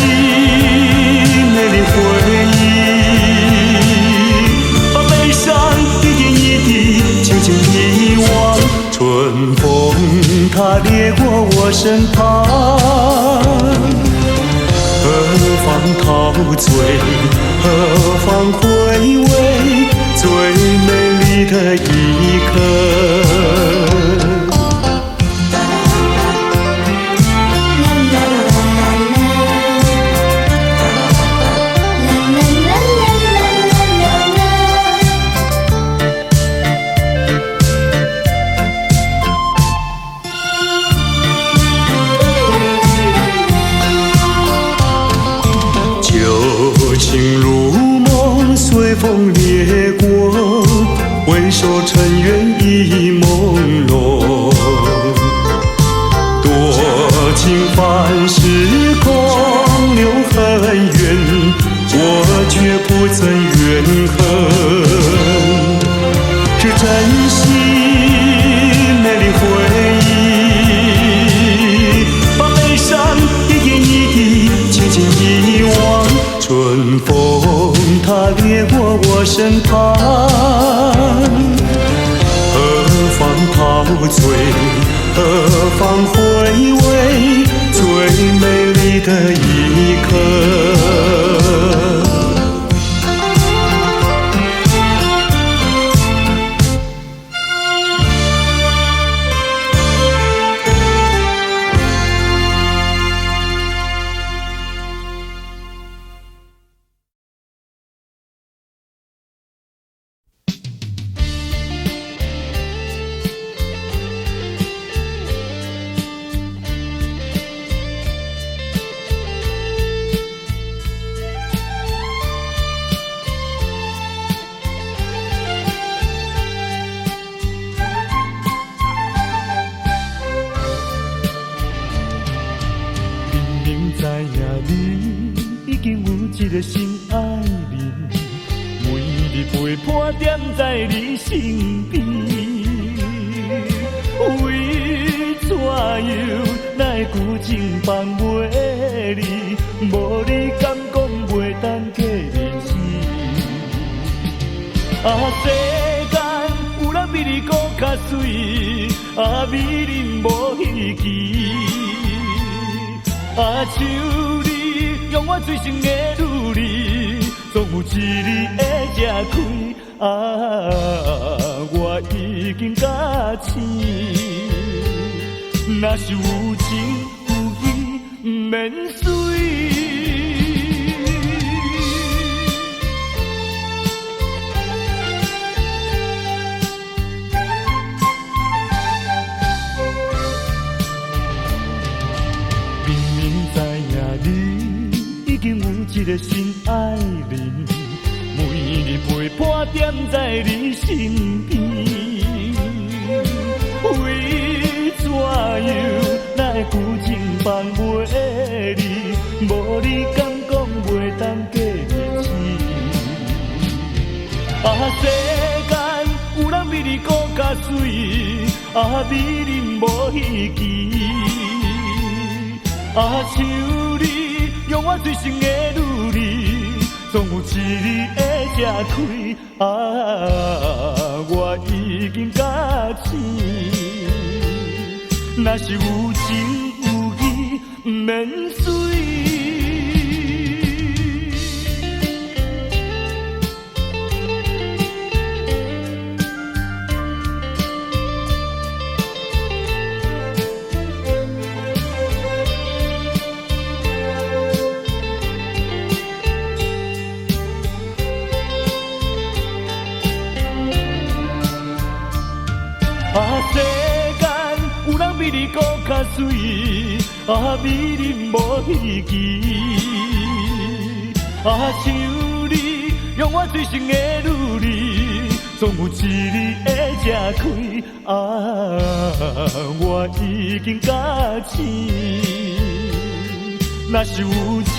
美丽回忆，把悲伤一点一滴轻轻遗忘。春风它掠过我身旁，何方陶醉，何方回味最美丽的一刻。旧情如梦，随风掠过，回首尘缘已朦胧。多情凡事空留恨怨，我却不曾怨恨。只珍惜美丽回忆，把悲伤一点一滴轻轻遗忘。春风它掠过我身旁，何方陶醉，何方回味最美丽的一刻。一个心爱人，每日陪伴踮在你身边。为怎样奈旧情放袂离？无你敢讲袂当过日子？世间有人比你搁较水，美人无稀奇。像你。用我最深的努力，总有一日会吃开。我已经甲醒，若是有情有义，不免随。明明知影你。已经有一个心爱人，每日陪伴踮在你身边。为怎样奈旧情放袂离？无你敢讲袂当过日子？世间有人比你搁较水，美人无稀奇。像你。用我最深的努力，总有一日会吃开。我已经甲醒，若是有情有义，不免随。世间有人比你搁较水，美人无稀奇。像你用我最深的努力，总有一日会吃开。我已经甲醒，若是有情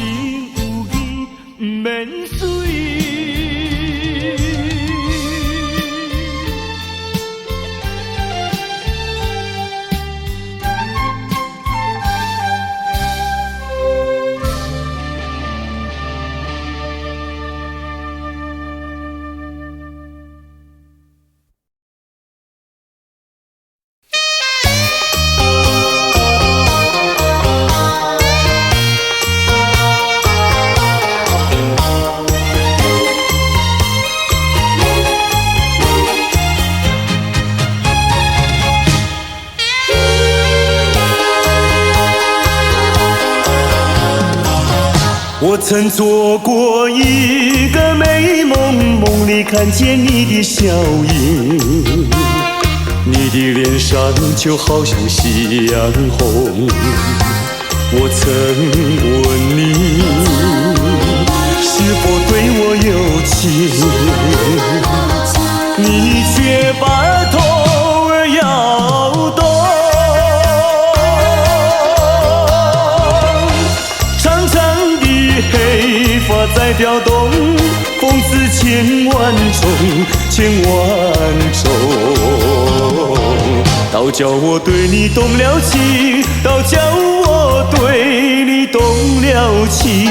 有义，不免随。我曾做过一个美梦，梦里看见你的笑影，你的脸上就好像夕阳红。我曾问你，是否对我有情，你却千万种。倒叫我对你动了情，倒叫我对你动了情。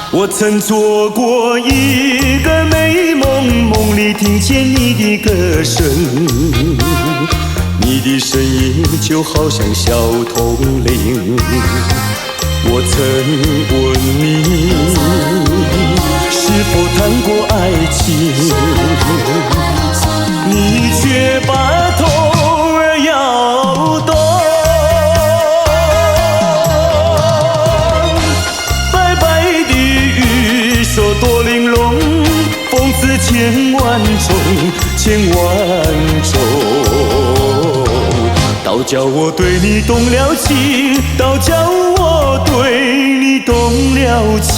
我曾做过一个美梦，梦里听见你的歌声，你的声音就好像小铜铃。我曾问你是否谈过爱情，你却把头儿摇动。说多玲珑，风姿千万种，千万种。倒叫我对你动了情，倒叫我对你动了情。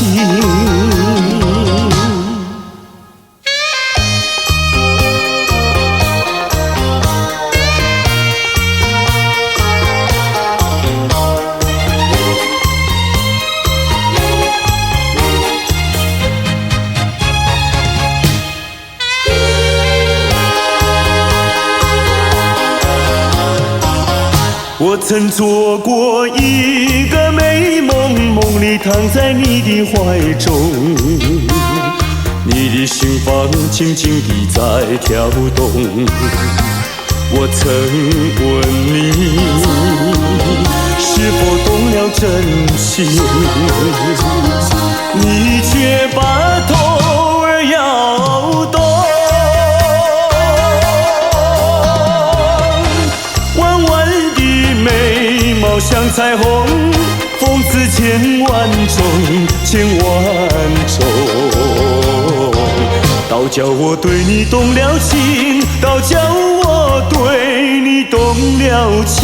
我曾做过一个美梦，梦里躺在你的怀中，你的心房轻轻地在跳动。我曾问你是否动了真情，你却把头儿摇动。眉毛像彩虹，风姿千万种，千万种。倒叫我对你动了情，倒叫我对你动了情。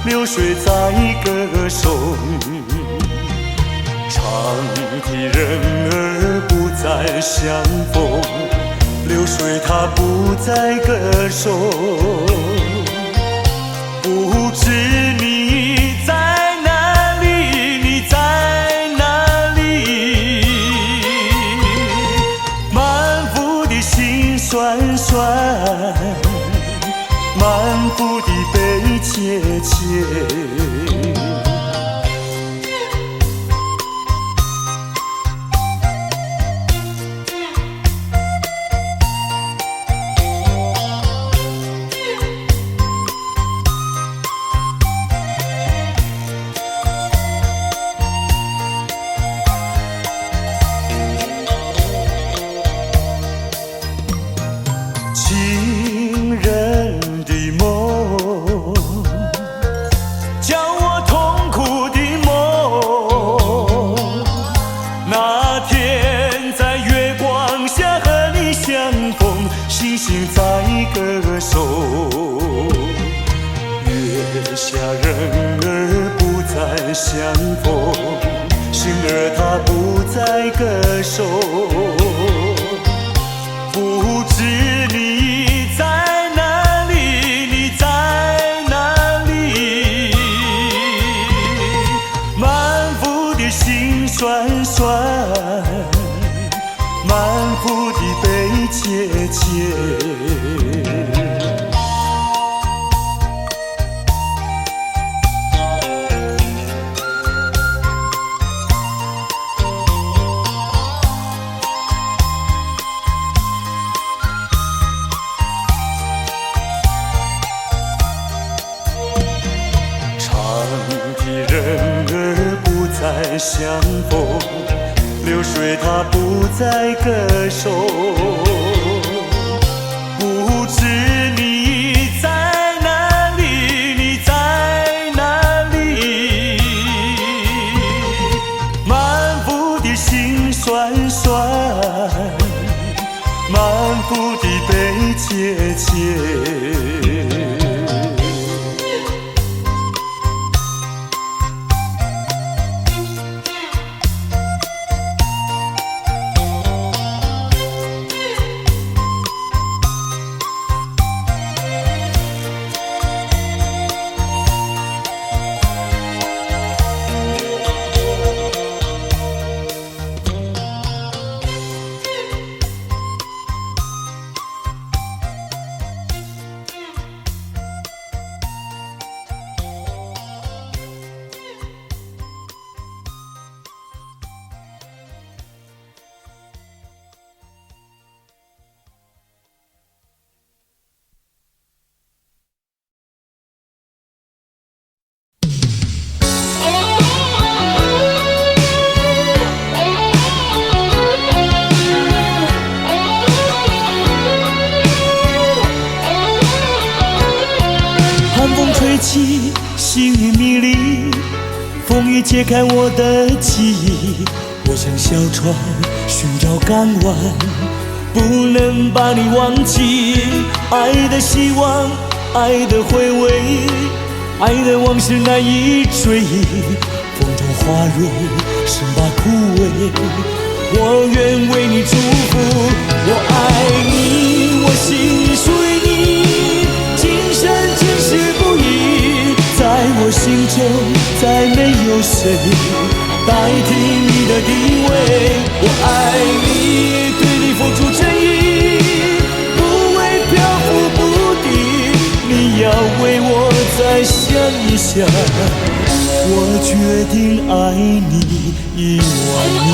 流水在歌颂，长的人儿不再相逢，流水它不再歌颂。不知你在哪里，你在哪里？满腹的心酸酸，满腹的悲切切。情人的梦，叫我痛苦的梦。那天在月光下和你相逢，星星在歌颂。月下人儿不再相逢，心儿它不再歌颂。不知你在哪里，你在相逢，流水它不再歌手，不知你在哪里，你在哪里？满腹的心酸酸，满腹的悲切切。起，细雨迷离，风雨揭开我的记忆。我像小船寻找港湾，不能把你忘记。爱的希望，爱的回味，爱的往事难以追忆。风中花蕊生怕枯萎，我愿为你祝福。我爱你，我心属于你，今生今世不移。在我心中再没有谁代替你的地位。我爱你，对你付出真意，不会漂浮不定。你要为我再想一想，我决定爱你10000年。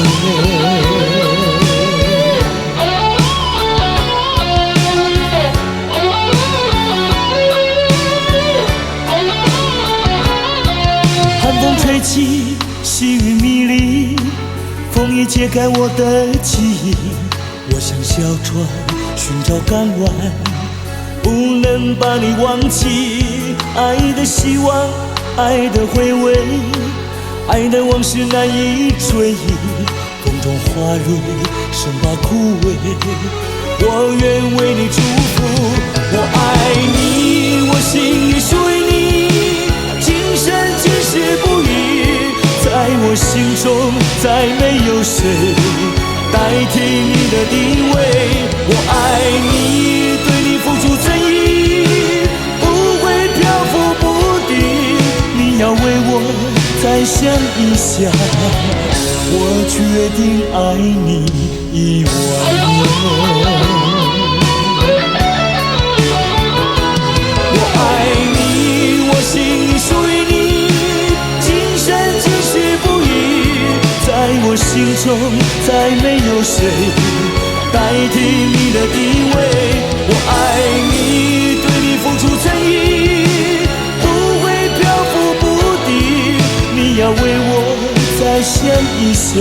吹起，细雨迷离，风雨揭开我的记忆。我像小船寻找港湾，不能把你忘记。爱的希望，爱的回味，爱的往事难以追忆。风中花蕊生怕枯萎，我愿为你祝福。我爱你，我心里属于你，今生今世不移。在我心中再没有谁代替你的地位。我爱你，对你付出真意，不会漂浮不定。你要为我再想一想，我决定爱你10000年。我爱你，我心里属于你，今生今世不移。在我心中再没有谁代替你的地位。我爱你，对你付出真意，不会漂浮不定。你要为我再想一想，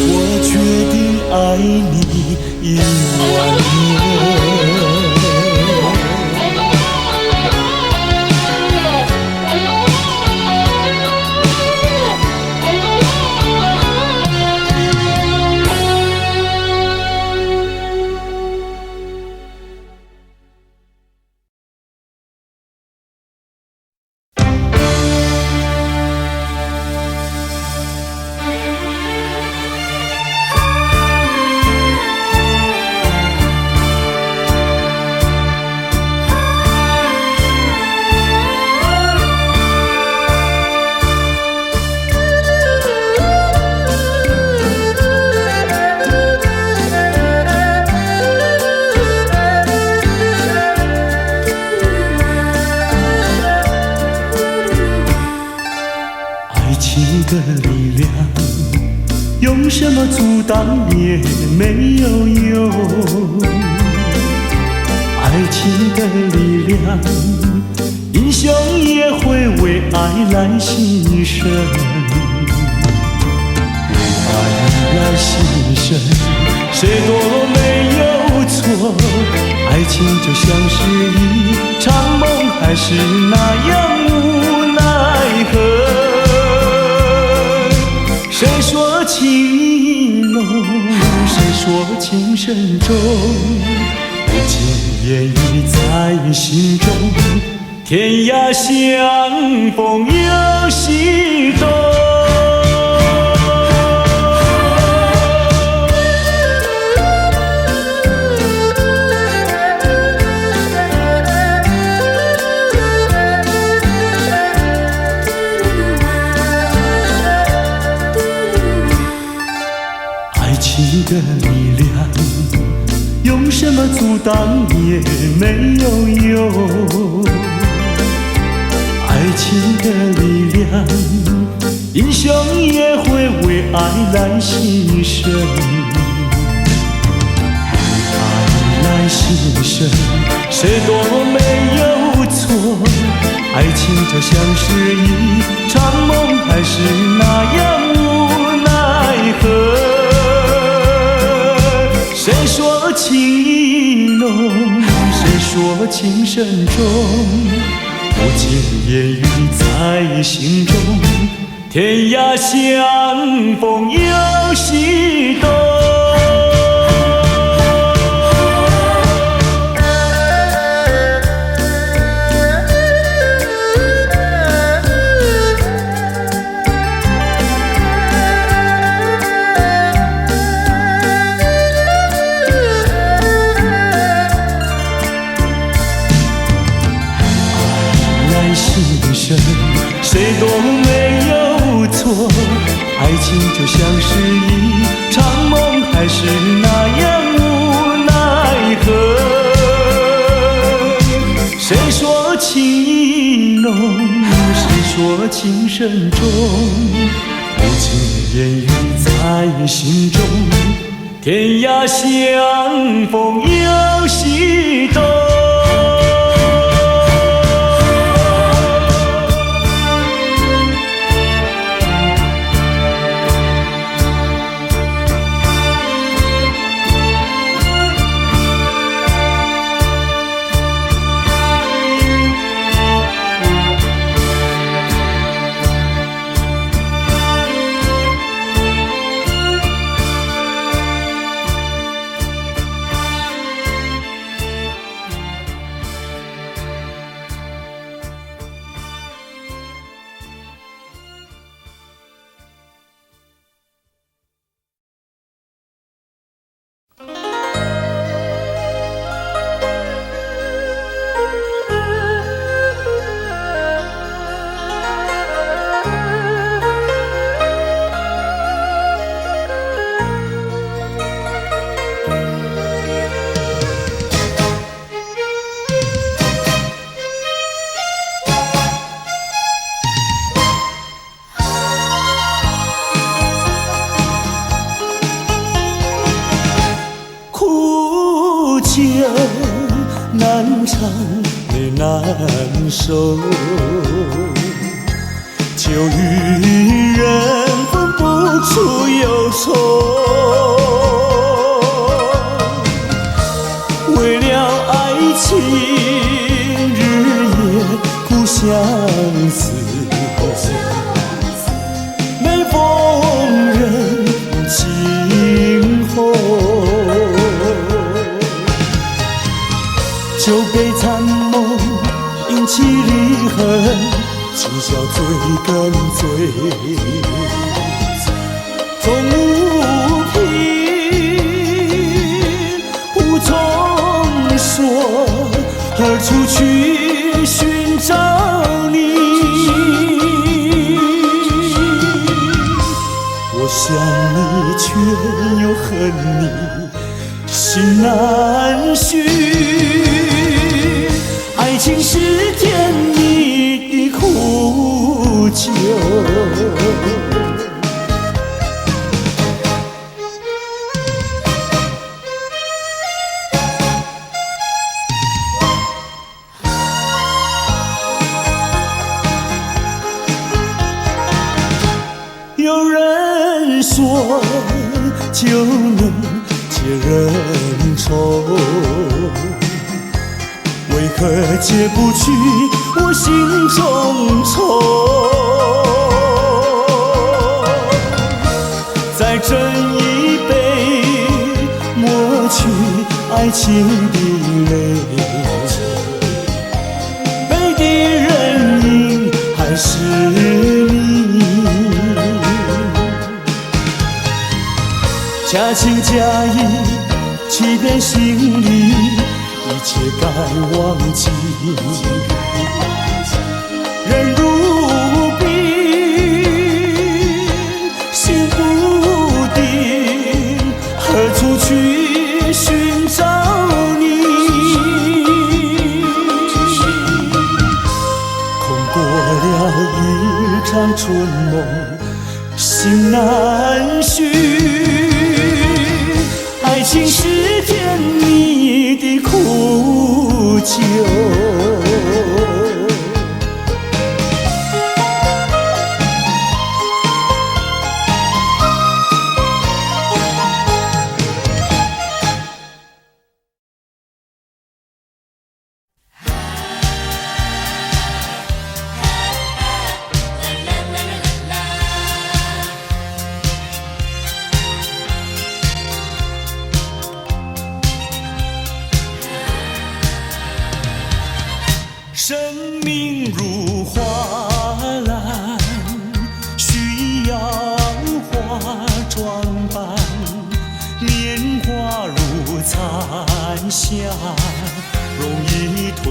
我决定爱你10000年。的力量，用什么阻挡也没有用。爱情的力量，英雄也会为爱来牺牲。来牺牲，谁都没有错。爱情就像是一场梦，还是那样无奈何。谁说情意浓，谁说情深重，不经言语在心中，天涯相逢有心动。爱情的力量，用什么阻挡也没有用。爱情的力量，英雄也会为爱来牺牲。爱来牺牲，谁都没有错。爱情就像是一场梦，还是那样无奈何。谁说情意浓，谁说情深重，不经言语在心中，天涯相逢有心动。谁都没有错，爱情就像是一场梦，还是那样无奈何。谁说情意浓，谁说情深重，不经言语在心中，天涯相逢有心动。难唱的难受，就与人分不出忧愁。为了爱情，日夜苦相思，每逢人惊鸿。酒杯残梦，引起离恨，今宵醉更醉，终无凭，无从说，何处去寻找你？我想你，却又恨你，心难续。爱情是甜蜜的苦酒，有人说就能解人愁，为何解不去我心中愁？再斟一杯，抹去爱情的泪，杯底人影还是你。假情假意，欺骗心里，一切该忘记。人如冰，心不定，何处去寻找你？空过了一场春梦，心难续。爱情是甜蜜的苦酒，生命如花篮，需要化妆扮，年华如残霞，容易褪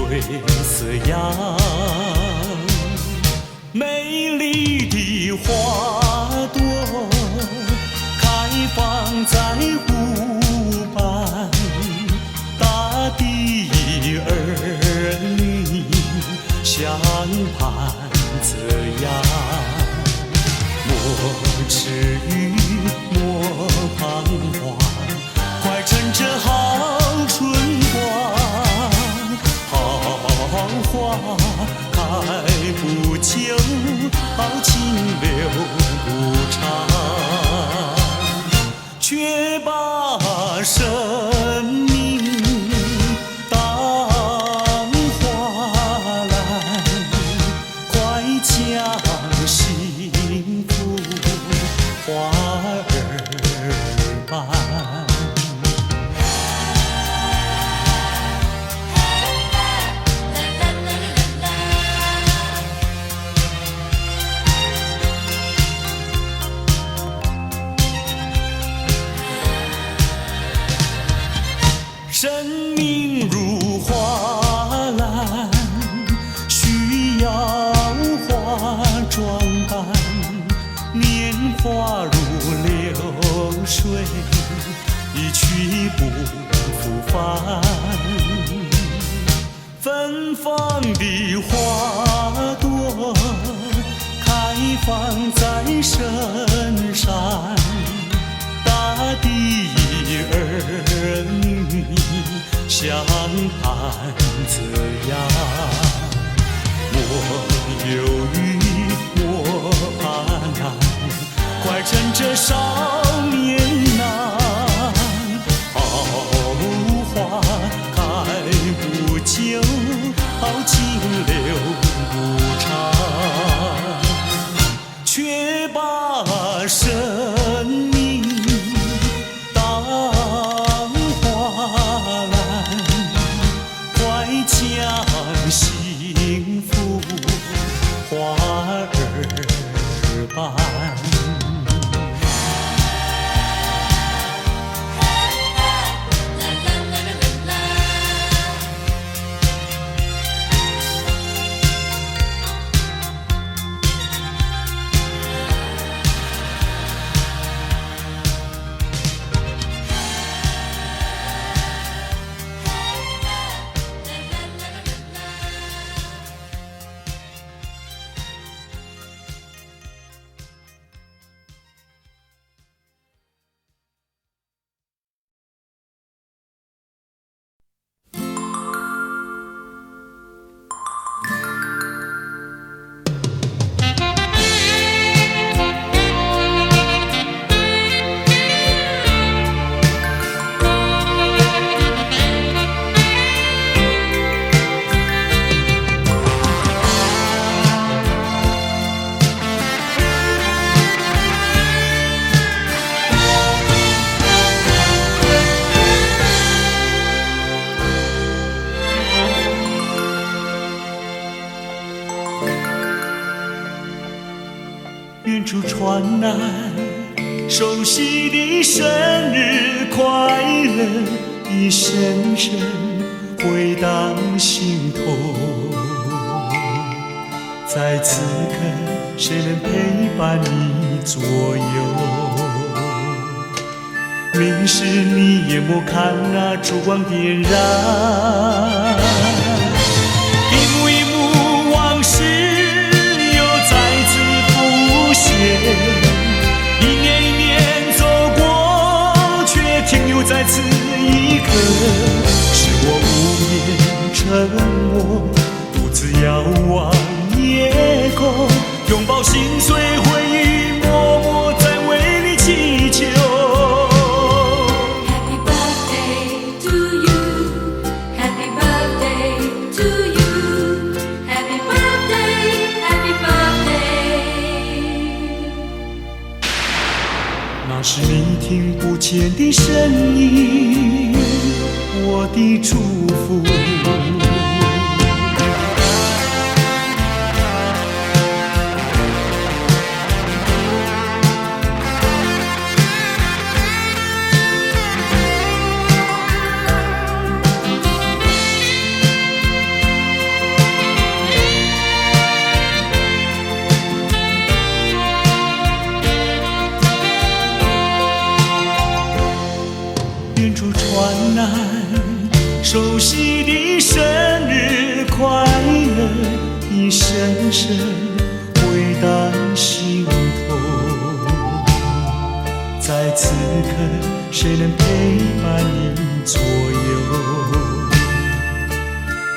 色样。美丽的花朵开放在湖畔，大地儿女相伴这样，莫迟疑，莫彷徨，快趁着好春光。好花开不久，好情留不长，却把生命将幸福花儿伴。生命如花篮，需要化妆扮，年华如流水，一去不复返。芬芳的花朵开放在深山，大地儿女相伴这样。莫犹豫，莫怕难，快趁着少年郎。好花开不久，好情留不长，却把生命当花篮，快将幸福花儿伴。烛传来熟悉的生日快乐，一声声回荡心头。在此刻，谁能陪伴你左右？明时你也莫看那烛光点燃，一幕一幕往事又再次浮现。一年一年走过，却停留在此一刻。是我无言沉默，独自遥望夜空，拥抱心碎回忆，默默在为你祈求。Happy birthday to you, Happy birthday to you, Happy birthday, Happy birthday。那是你听不见的声音，我的祝福。远处传来熟悉的生日快乐，一声声回荡心头。在此刻，谁能陪伴你左右？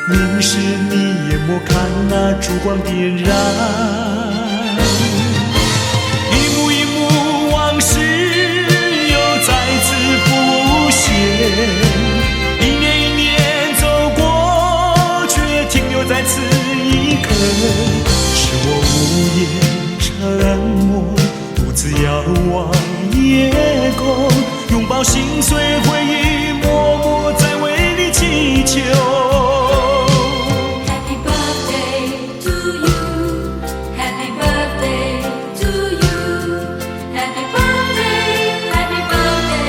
明时你也莫看那烛光点燃，一幕一幕往事又再次浮现。一年一年走过，却停留在此一刻。是我无言沉默，独自遥望夜空，拥抱心碎回忆，默默在为你祈求。Happy birthday to you, Happy birthday to you, Happy birthday, Happy birthday。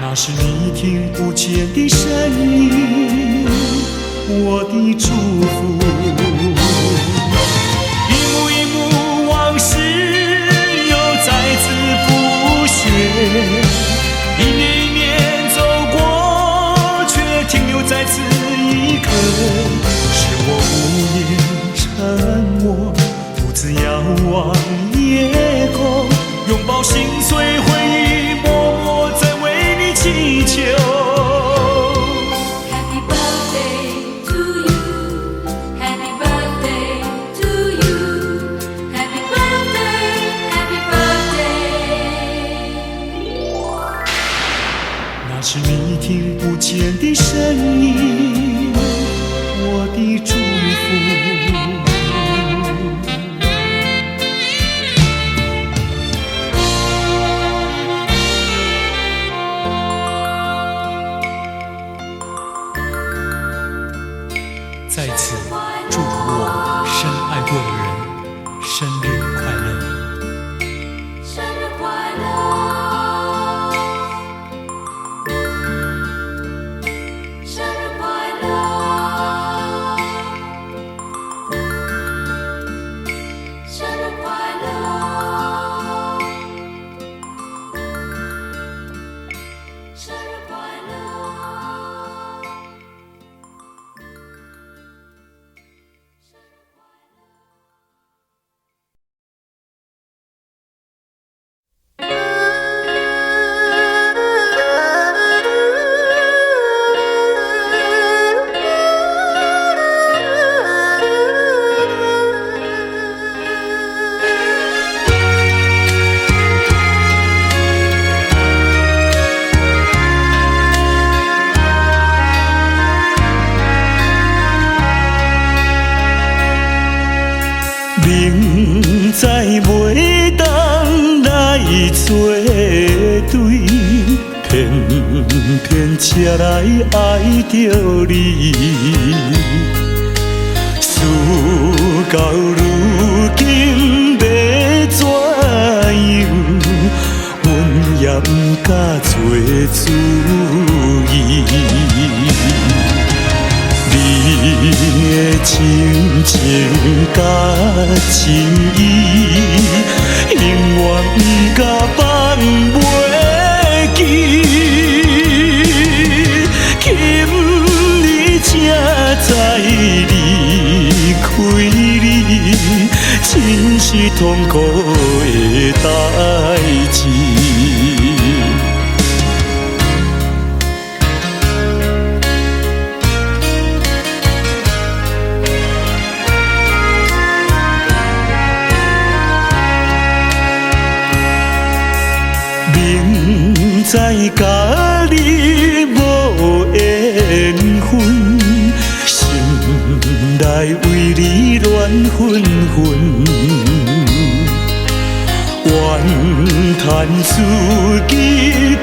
那是你听不见的声音，我的祝福。一幕一幕往事又再次浮现，一年一年走过，却停留在此一刻。是我无言沉默，独自遥望夜空，拥抱心碎回忆，默默在为你祈求。Happy birthday to you, Happy birthday to you, Happy birthday, Happy birthday。那是你听不见的声音，我的祝福。在此祝福我深爱过的人生日快乐。生日快乐，生日快乐，生日快乐，生日快乐。明知袂当来作对，偏偏才来爱着你，事到如的情情甲情意，永远不甲放袂记。今日才知离开你，真是痛苦的代志。明知甲你无缘分，心内为你乱纷纷，怨叹自己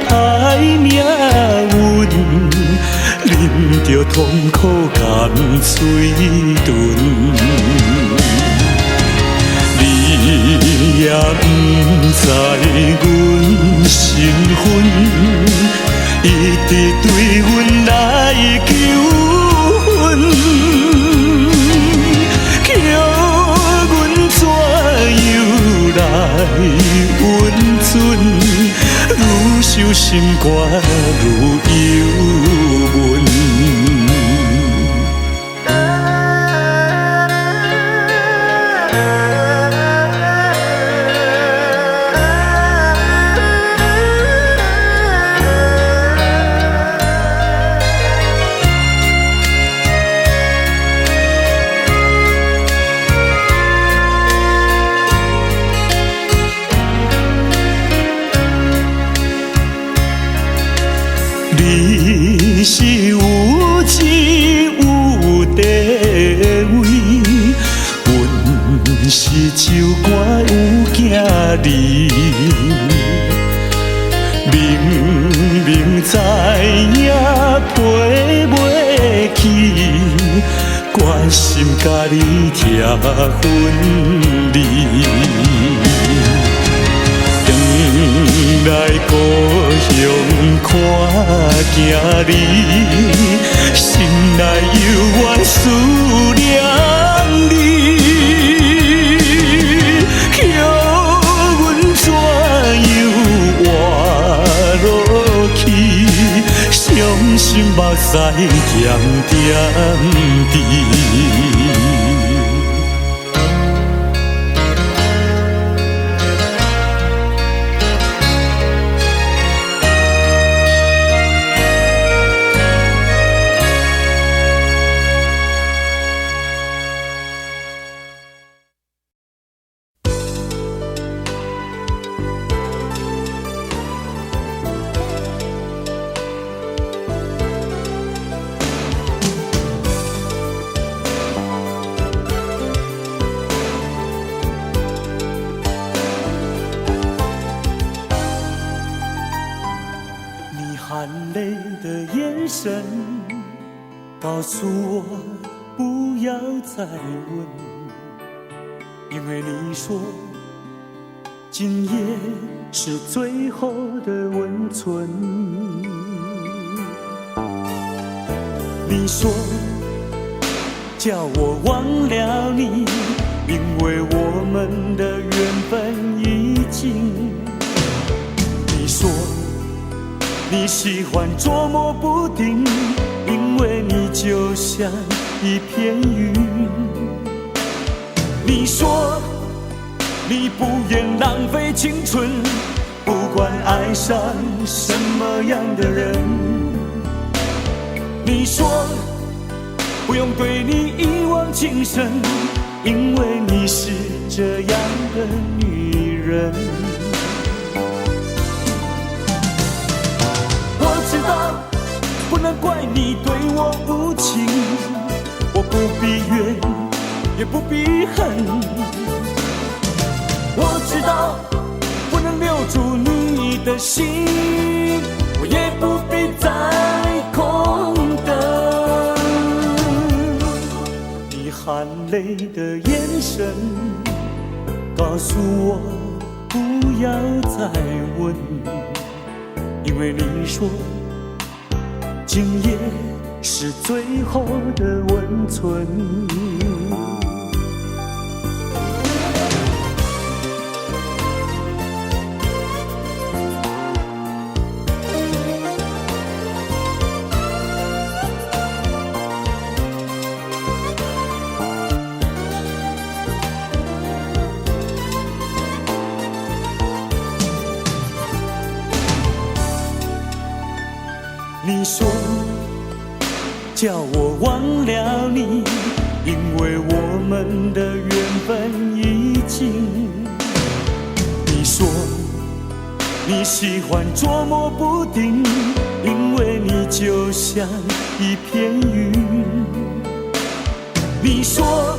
歹命运，啉着痛苦甘嘴唇。你也不知阮身份，一直对阮来求婚，叫阮怎样来温存？愈想心肝愈忧闷。你是有钱有地位，阮是酒馆有囝儿，明明知影赔袂起，决心甲你拆分离。来故乡看囝儿，心内犹原思念你，叫阮怎样活落去？伤心目屎咸点滴。含泪的眼神告诉我不要再问，因为你说今夜是最后的温存。你说叫我忘了你，因为我们的缘分已尽。你说你喜欢捉摸不定，因为你就像一片云。你说你不愿浪费青春，不管爱上什么样的人。你说不用对你一往情深，因为你是这样的女人。知道不能怪你对我无情，我不必怨也不必恨。我知道不能留住你的心，我也不必再空等。你含泪的眼神告诉我不要再问，因为你说今夜是最后的温存。你说叫我忘了你，因为我们的缘分已尽。你说你喜欢捉摸不定，因为你就像一片云。你说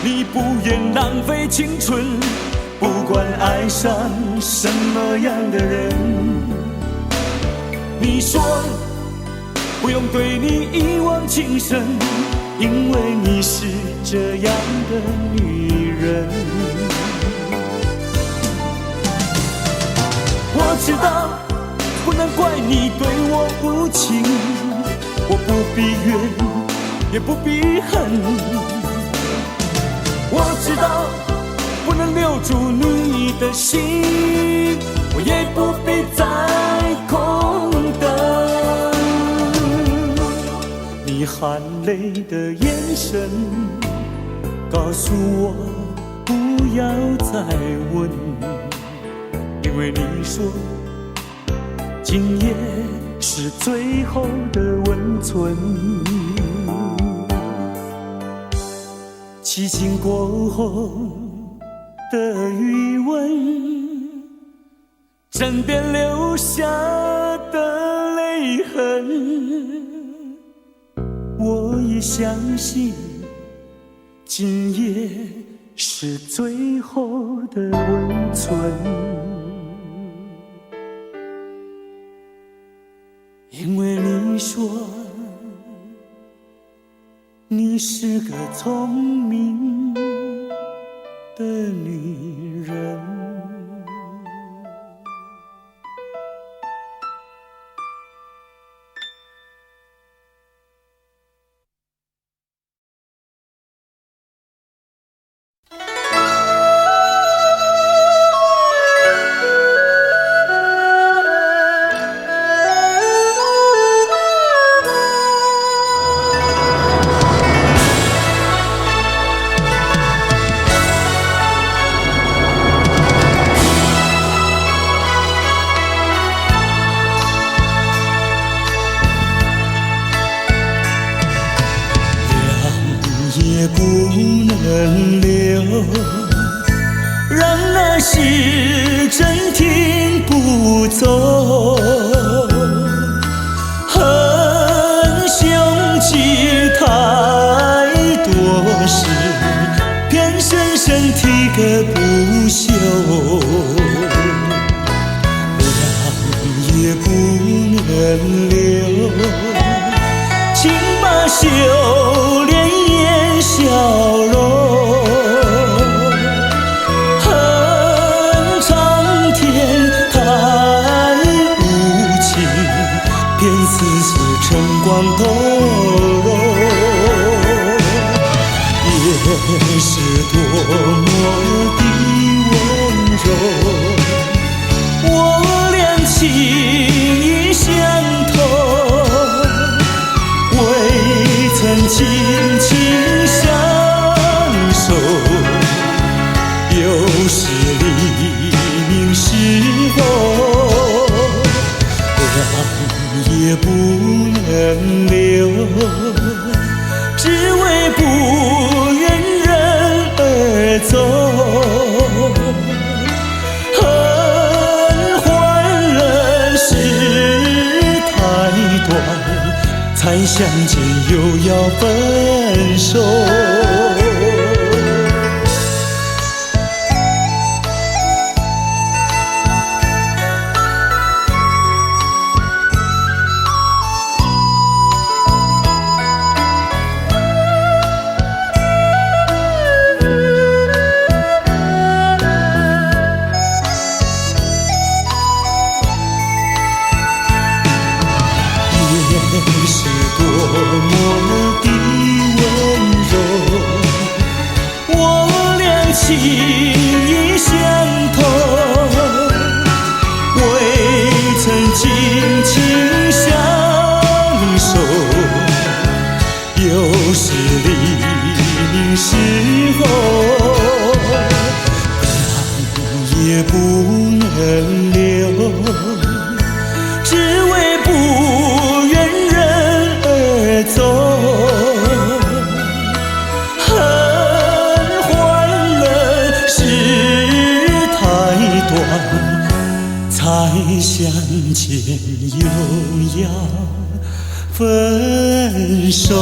你不愿浪费青春，不管爱上什么样的人。你说不用对你一往情深，因为你是这样的女人。我知道不能怪你对我无情，我不必怨也不必恨。我知道不能留住你的心，我也不必再空等。你含泪的眼神告诉我不要再问，因为你说今夜是最后的温存。激情过后的余温，枕边留下的泪痕。我也相信今夜是最后的温存，因为你说你是个聪明的女人。也不能留，让那时针停不走。恨凶吉太多事，偏深深提个不休。凉也不能留，请把修炼笑容，恨苍天太无情，便丝丝晨光透融。也是多么的温柔，我俩情意相投，未曾轻轻相守，又是黎明时候，凉也不能留，只为不愿人而走。恨换人世太短，才相见又要分手。也是多就是你时候，让也不能留，只为不愿人儿走。恨换了事太短，才相见又要分手。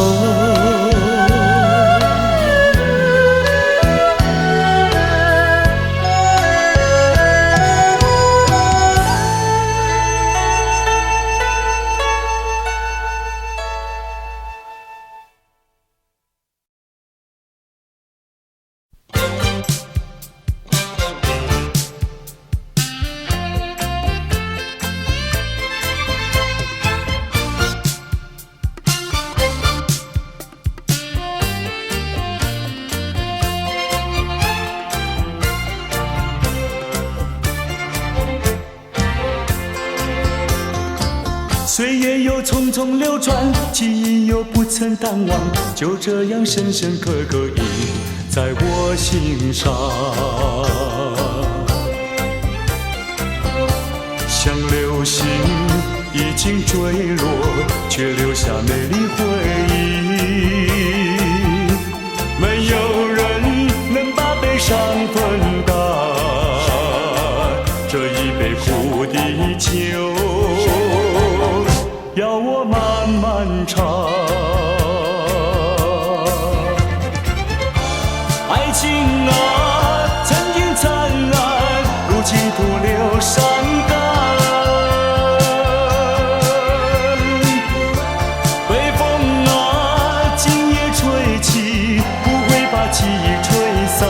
岁月又匆匆流转，记忆又不曾淡忘，就这样深深刻刻印在我心上。像流星已经坠落，却留下美丽回忆。没有人能把悲伤分担，这一杯苦的酒，要我慢慢尝。爱情啊，曾经灿烂，如今徒留伤感。北风啊，今夜吹起，不会把记忆吹散。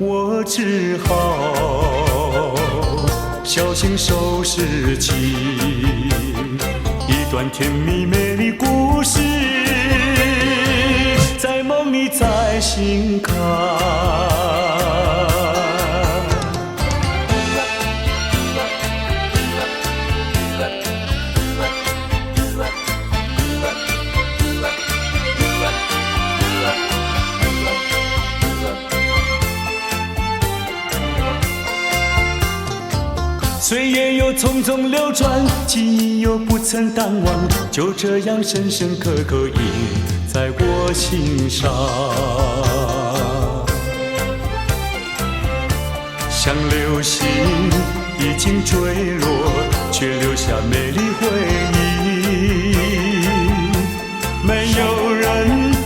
我只好小心收拾起一段甜蜜美丽故事，在梦里再醒看。岁月又匆匆流转，记忆又不曾淡忘，就这样深深刻刻印在我心上。像流星已经坠落，却留下美丽回忆。没有人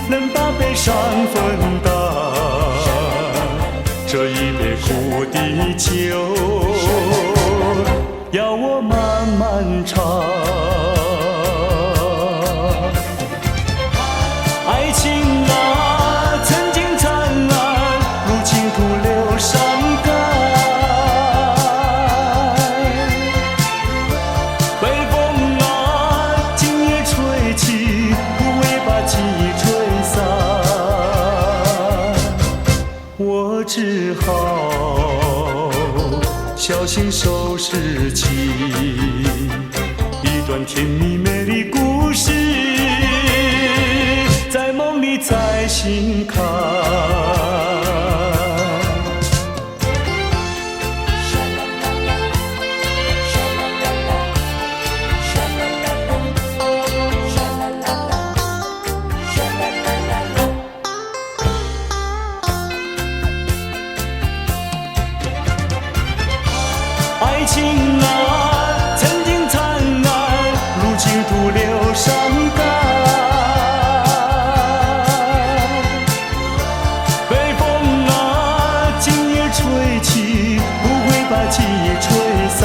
能把悲伤分担，这一杯苦的酒，要我慢慢尝。爱情啊，曾经灿烂，如今徒留伤感。北风啊，今夜吹起，不会把记忆吹散。我只好小心收拾起一段甜蜜美丽故事，在梦里再醒看。爱情啊，曾经灿烂，如今徒留伤感。北风啊，今夜吹起，不会把记忆吹散。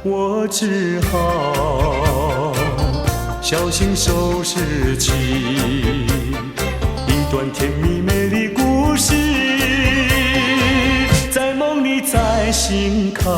我只好小心收拾起一段甜蜜美丽故事，在梦里再醒看。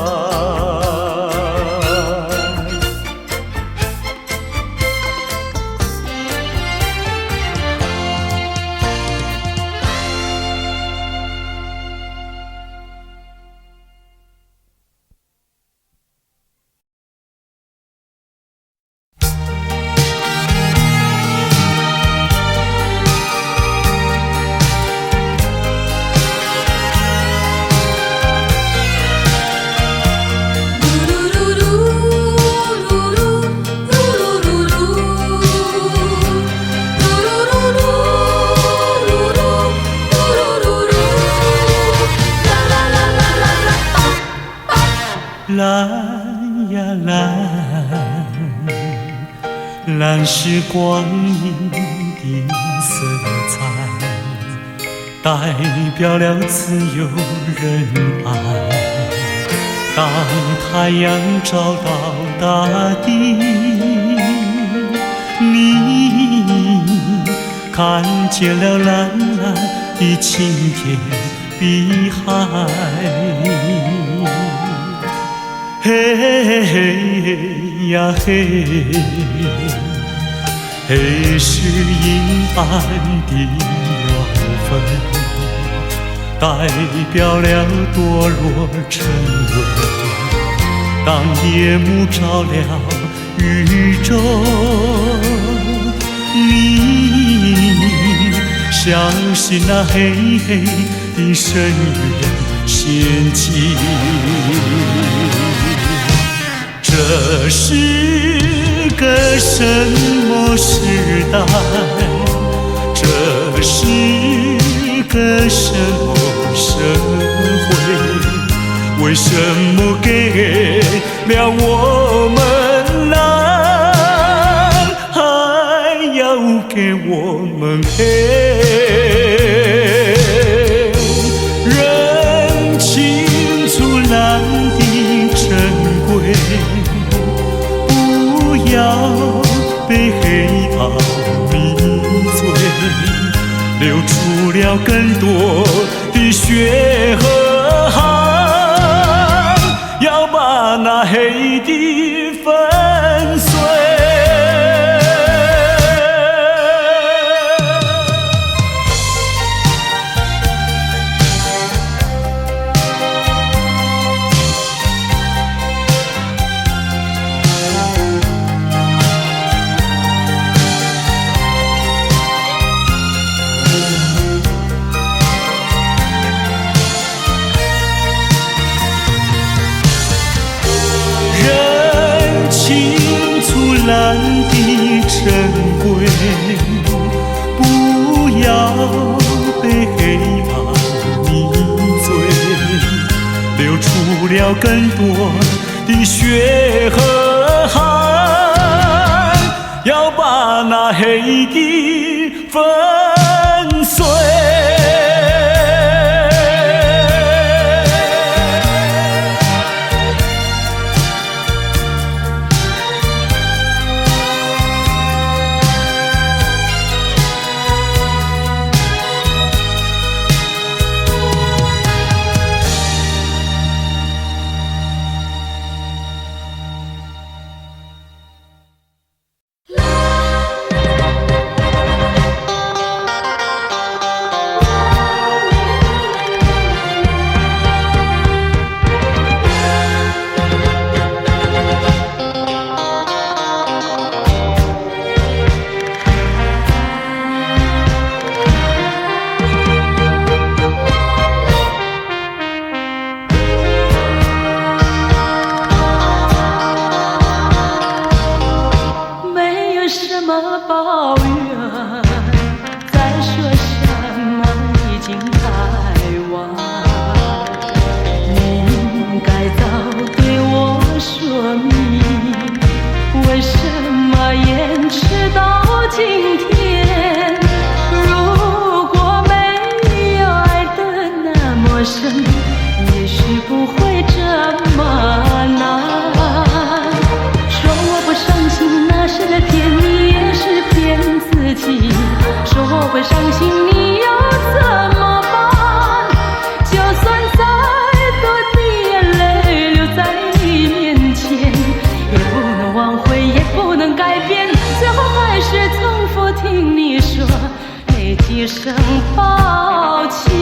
蓝是光阴的色彩，代表了自由仁爱。当太阳照到大地，你看见了蓝蓝的青天碧海。嘿嘿呀嘿，黑是阴暗的缘分，代表了堕落沉沦。当夜幕照亮宇宙，你相信那黑黑的深渊陷阱。这是个什么时代？这是个什么社会？为什么给了我们蓝，还要给我们黑？认清楚蓝的珍贵，不要被黑暗迷醉，流出了更多的血和汗，要把那黑的粉碎。蓝的珍贵，不要被黑暗迷醉，流出了更多的血和汗，要把那黑的粉碎。一声抱歉。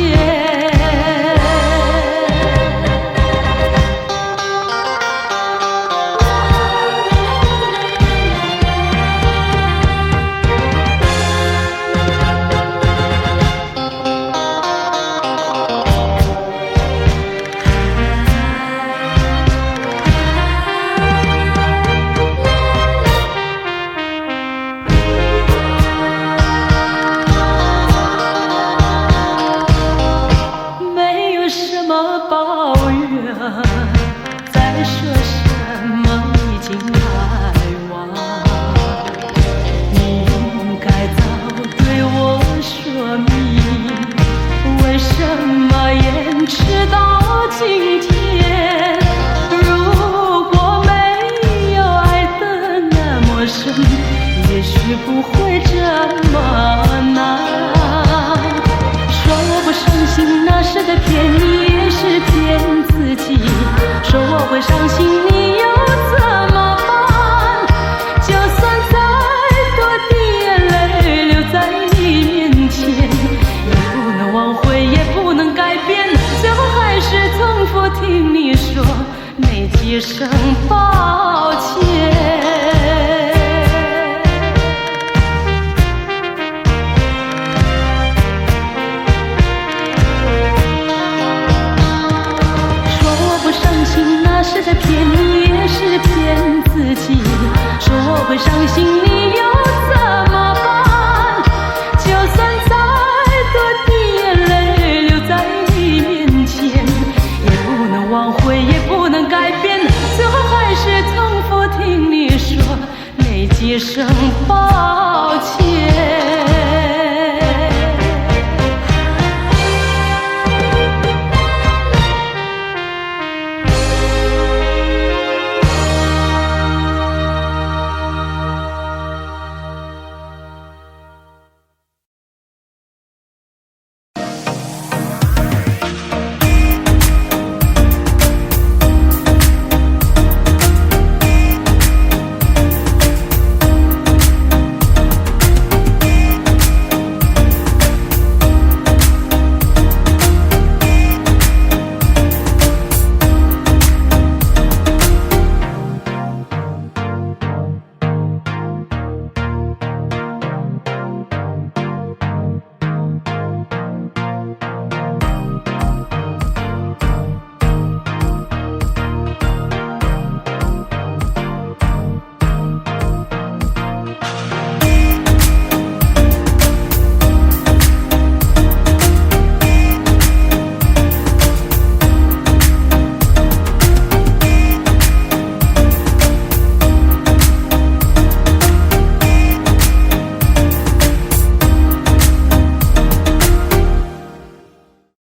不会这么难。说我不伤心，那是在骗你，也是骗自己。说我会伤心，你又怎么办？就算再多的眼泪流在你面前，也不能挽回，也不能改变，最后还是重复听你说那几声抱歉。是在骗你，也是骗自己。说我会伤心，你又怎么办？就算再多的眼泪流在你面前，也不能挽回，也不能改变，最后还是重复听你说那几声抱歉。